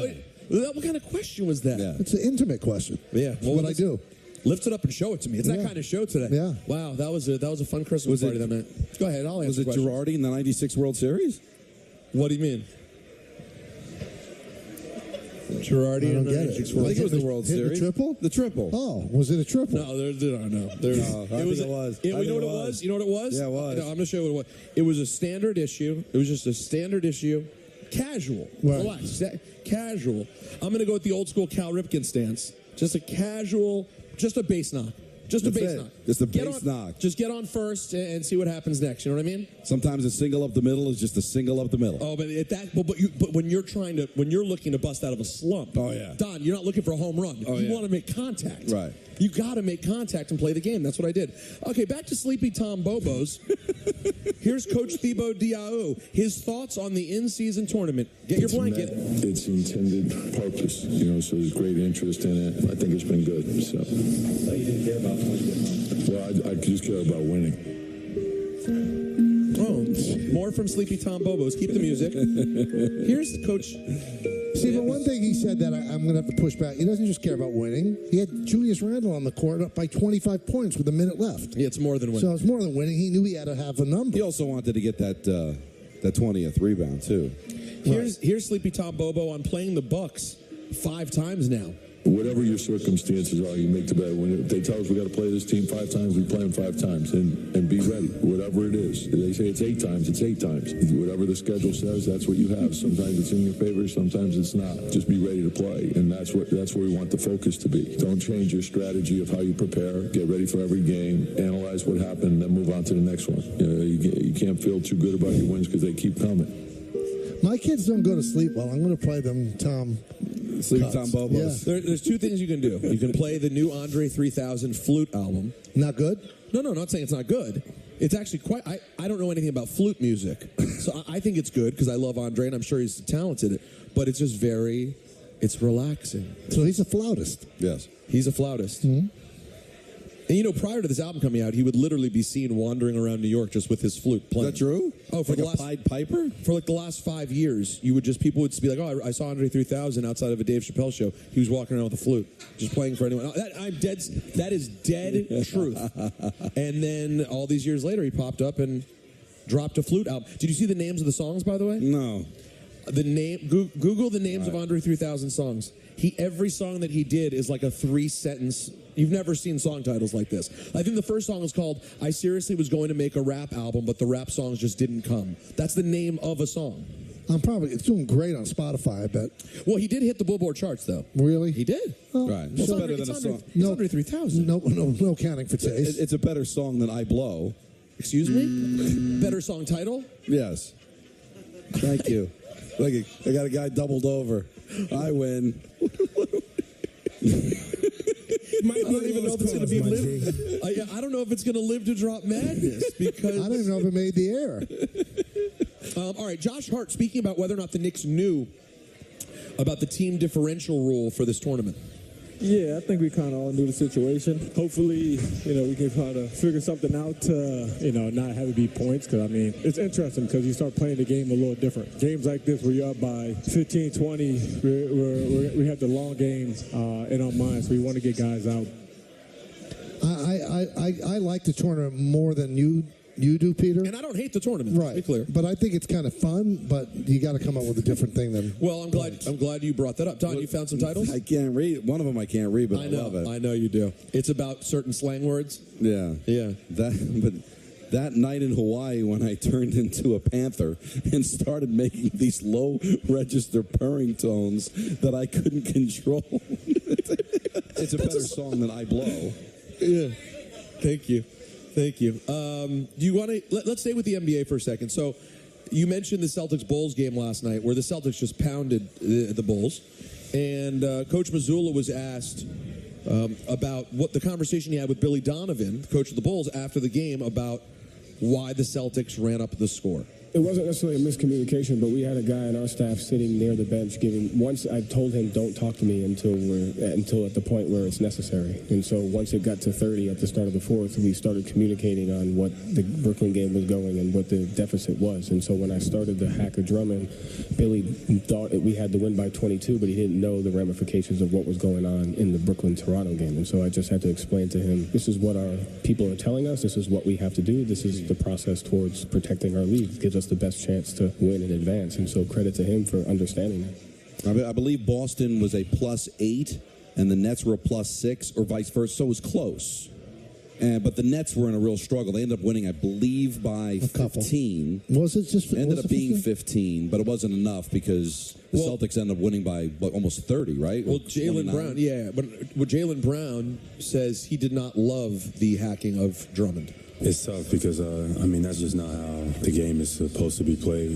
kind of question was that? Yeah. It's an intimate question. Yeah. What I do? Lift it up and show it to me. It's that kind of show today. Yeah. Wow, that was a fun Christmas party that night. Go ahead. I'll answer. Was it Girardi in the '96 World Series? What do you mean? Girardi in the '96 World Series. I think it was the World Series. The triple? The triple. Oh, was it a triple? No, no. I think it was. You know what it was? You know what it was? Yeah, it was. No, I'm going to show you what it was. It was a standard issue. It was just a standard issue. Casual. Right. Relax. Casual. I'm going to go with the old school Cal Ripken stance. Just a casual, just a bass knock. Just a bass knock. Just a bass knock. Just get on first and see what happens next. You know what I mean? Sometimes a single up the middle is just a single up the middle. Oh, but when you're looking to bust out of a slump, oh yeah, Don, you're not looking for a home run. You want to make contact, right? You got to make contact and play the game. That's what I did. Okay, back to Sleepy Tom Bobos. Here's Coach Thibaut Diaw. His thoughts on the in-season tournament. Get your blanket. Its intended purpose, so there's great interest in it. I think it's been good. So. You didn't care about winning? Well, I just care about winning. Oh, more from Sleepy Tom Bobos. Keep the music. Here's Coach. See, but one thing he said that I'm going to have to push back. He doesn't just care about winning. He had Julius Randle on the court up by 25 points with a minute left. Yeah, it's more than winning. So it's more than winning. He knew he had to have a number. He also wanted to get that 20th rebound, too. Here's Sleepy Tom Bobo on playing the Bucks 5 times now. Whatever your circumstances are, you make the bet. When they tell us we got to play this team 5 times, we play them 5 times, and be ready. Whatever it is, they say it's 8 times, it's 8 times. Whatever the schedule says, that's what you have. Sometimes it's in your favor, sometimes it's not. Just be ready to play, and that's where we want the focus to be. Don't change your strategy of how you prepare. Get ready for every game. Analyze what happened, then move on to the next one. You can't feel too good about your wins because they keep coming. My kids don't go to sleep well. I'm going to play them Sleepy Tom Bobos. Yeah. There's 2 things you can do. You can play the new Andre 3000 flute album. Not good? No, not saying it's not good. It's actually quite. I don't know anything about flute music, so I think it's good because I love Andre and I'm sure he's talented. But it's just it's relaxing. So he's a flautist. Yes, he's a flautist. Mm-hmm. And prior to this album coming out, he would literally be seen wandering around New York just with his flute playing. Is that true? Oh, for like a Pied Piper? For like the last 5 years, people would be like, "Oh, I saw Andre 3000 outside of a Dave Chappelle show. He was walking around with a flute, just playing for anyone." That is dead truth. And then all these years later, he popped up and dropped a flute album. Did you see the names of the songs, by the way? No. Google the names of Andre 3000 songs. Every song that he did is like a 3-sentence. You've never seen song titles like this. I think the first song is called "I Seriously Was Going to Make a Rap Album, but the rap songs just didn't come." That's the name of a song. It's doing great on Spotify, I bet. Well, he did hit the Billboard charts, though. Really? He did. Oh. Right. It's better than a song. It's Andre 3000. No counting for taste. It's a better song than I Blow. Excuse me? Better song title? Yes. Thank you. Look, I got a guy doubled over. I win. I don't even know if it's going to be live. I don't know if it's going to live to drop madness because I don't even know if it made the air. All right, Josh Hart speaking about whether or not the Knicks knew about the team differential rule for this tournament. Yeah, I think we kind of all knew the situation. Hopefully, we can try to figure something out to, not have it be points. Because, it's interesting because you start playing the game a little different. Games like this where you're up by 15, 20, we have the long game in our minds. So we want to get guys out. I like the tournament more than you do, Peter. And I don't hate the tournament, right? To be clear, but I think it's kind of fun. But you got to come up with a different thing than. Well, I'm glad you brought that up, Don. You found some titles. I can't read one of them. I can't read, but I love it. I know you do. It's about certain slang words. Yeah. That night in Hawaii when I turned into a panther and started making these low register purring tones that I couldn't control. It's a better song than I Blow. Yeah. Thank you. Do you want to let's stay with the NBA for a second? So you mentioned the Celtics-Bulls game last night where the Celtics just pounded the Bulls. And Coach Mazzulla was asked about what the conversation he had with Billy Donovan, coach of the Bulls, after the game about why the Celtics ran up the score. It wasn't necessarily a miscommunication, but we had a guy on our staff sitting near the bench once I told him don't talk to me until at the point where it's necessary. And so once it got to 30 at the start of the fourth, we started communicating on what the Brooklyn game was going and what the deficit was. And so when I started the Hacker drumming, Billy thought we had to win by 22, but he didn't know the ramifications of what was going on in the Brooklyn-Toronto game. And so I just had to explain to him, this is what our people are telling us, this is what we have to do, this is the process towards protecting our league. It gives us the best chance to win in advance, and so credit to him for understanding that. I believe Boston was a +8 and the Nets were a +6 or vice versa, so it was close. But the Nets were in a real struggle. They ended up winning, I believe, by 15. Was it just? Ended up being 15, but it wasn't enough because the Celtics ended up winning by almost 30, right? Well, Jaylen Brown, but what Jaylen Brown says he did not love the hacking of Drummond. It's tough because, that's just not how the game is supposed to be played,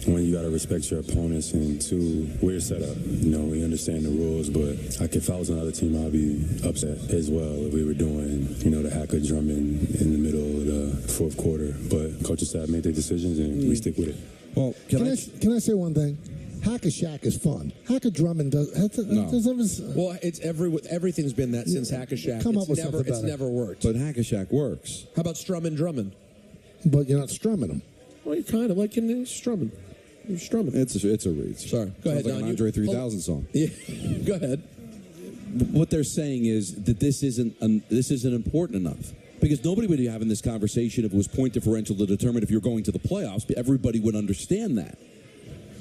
When you got to respect your opponents, and two, we're set up. We understand the rules, but if I was another team, I'd be upset as well if we were doing, the hack of Drummond in the middle of the fourth quarter. But coaching staff made their decisions, and we stick with it. Well, can I say one thing? Hack-a-Shack is fun. Hack-a-Drummond does. Well, everything's been that since Hack-a-Shack. Come up with something It's better. never worked. But Hack-a-Shack works. How about Strumming Drummond? But you're not strumming them. Well, you're kind of like strumming. You're strumming. It's a read. Sorry. Go ahead, like Don. an Andre 3000 song. Yeah. Go ahead. What they're saying is that this isn't important enough. Because nobody would be having this conversation if it was point differential to determine if you're going to the playoffs. Everybody would understand that.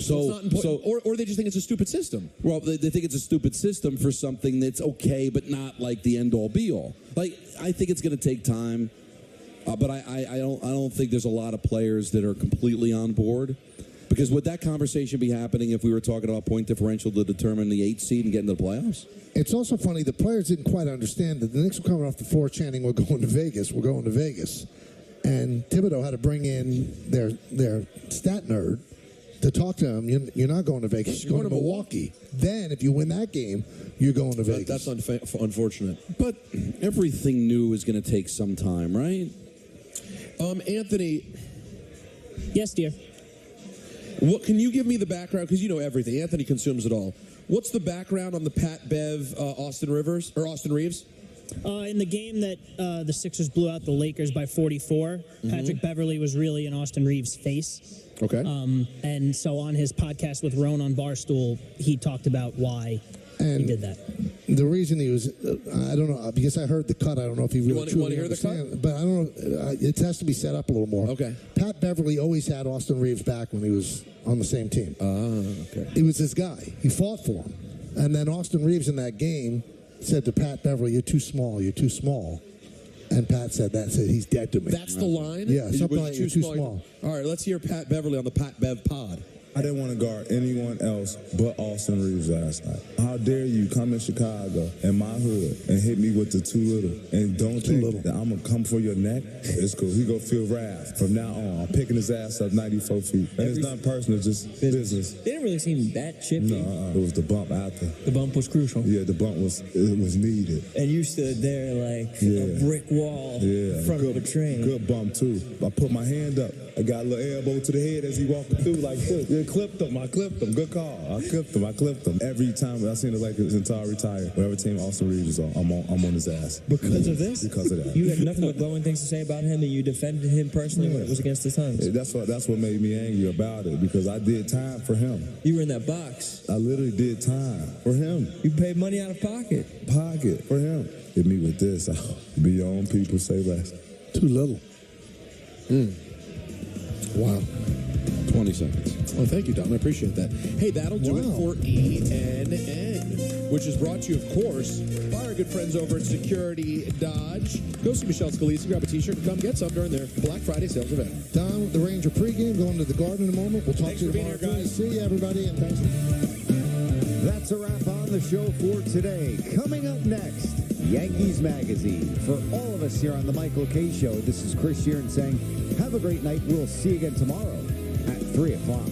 Or they just think it's a stupid system. Well, they think it's a stupid system for something that's okay, but not like the end all be all. Like, I think it's going to take time, but I don't think there's a lot of players that are completely on board. Because would that conversation be happening if we were talking about point differential to determine the 8th seed and get into the playoffs? It's also funny, the players didn't quite understand that the Knicks were coming off the floor chanting, "We're going to Vegas, we're going to Vegas." And Thibodeau had to bring in their stat nerd to talk to him. You're not going to Vegas, you're going to Milwaukee. Then, if you win that game, you're going to Vegas. That's unfortunate. But everything new is going to take some time, right? Anthony. Yes, dear. What can you give me the background? Because you know everything. Anthony consumes it all. What's the background on the Pat Bev, Austin Reeves? In the game that the Sixers blew out the Lakers by 44, Patrick Beverley was really in Austin Reeves' face. Okay. And so on his podcast with Roan on Barstool, he talked about why he did that. The reason he was, I don't know, because I heard the cut. I don't know if he really truly hear the cut? But I don't know. It has to be set up a little more. Okay. Pat Beverley always had Austin Reeves back when he was on the same team. Okay. He was his guy. He fought for him. And then Austin Reeves in that game said to Pat Beverley, "You're too small. You're too small." And Pat said he's dead to me. That's the line? Yeah, something like, "You're too small." All right, let's hear Pat Beverley on the Pat Bev pod. I didn't want to guard anyone else but Austin Reeves last night. How dare you come in Chicago, in my hood, and hit me with the too little, and don't think that I'm going to come for your neck? It's cool. He going to feel wrath from now on. I'm picking his ass up 94 feet. And it's not personal, just business. They didn't really seem that chippy. No, it was the bump after. The bump was crucial. Yeah, the bump was needed. And you stood there like a brick wall in front of a train. Good bump, too. I put my hand up. I got a little elbow to the head as he walking through like this. Yeah, clipped him. I clipped him. Good call. I clipped him. Every time I seen the Lakers until I retire, whatever team Austin Reeves is on, I'm on his ass. Because of this? Because of that. You had nothing but glowing things to say about him, and you defended him personally when it was against the Suns. That's what made me angry about it, because I did time for him. You were in that box. I literally did time for him. You paid money out of pocket. Pocket for him. Hit me with this. Be your own people, say less. Too little. Wow. 20 seconds. Well, thank you, Don. I appreciate that. Hey, that'll do it for ENN, which is brought to you, of course, by our good friends over at Security Dodge. Go see Michelle Scalise, grab a T-shirt, and come get some during their Black Friday sales event. Don with the Ranger pregame, going to the Garden in a moment. We'll talk to you tomorrow. Guys. See you, everybody, and thanks. That's a wrap on the show for today. Coming up next, Yankees Magazine. For all of us here on the Michael K. Show, this is Chris Sheeran saying, have a great night. We'll see you again tomorrow at 3 o'clock.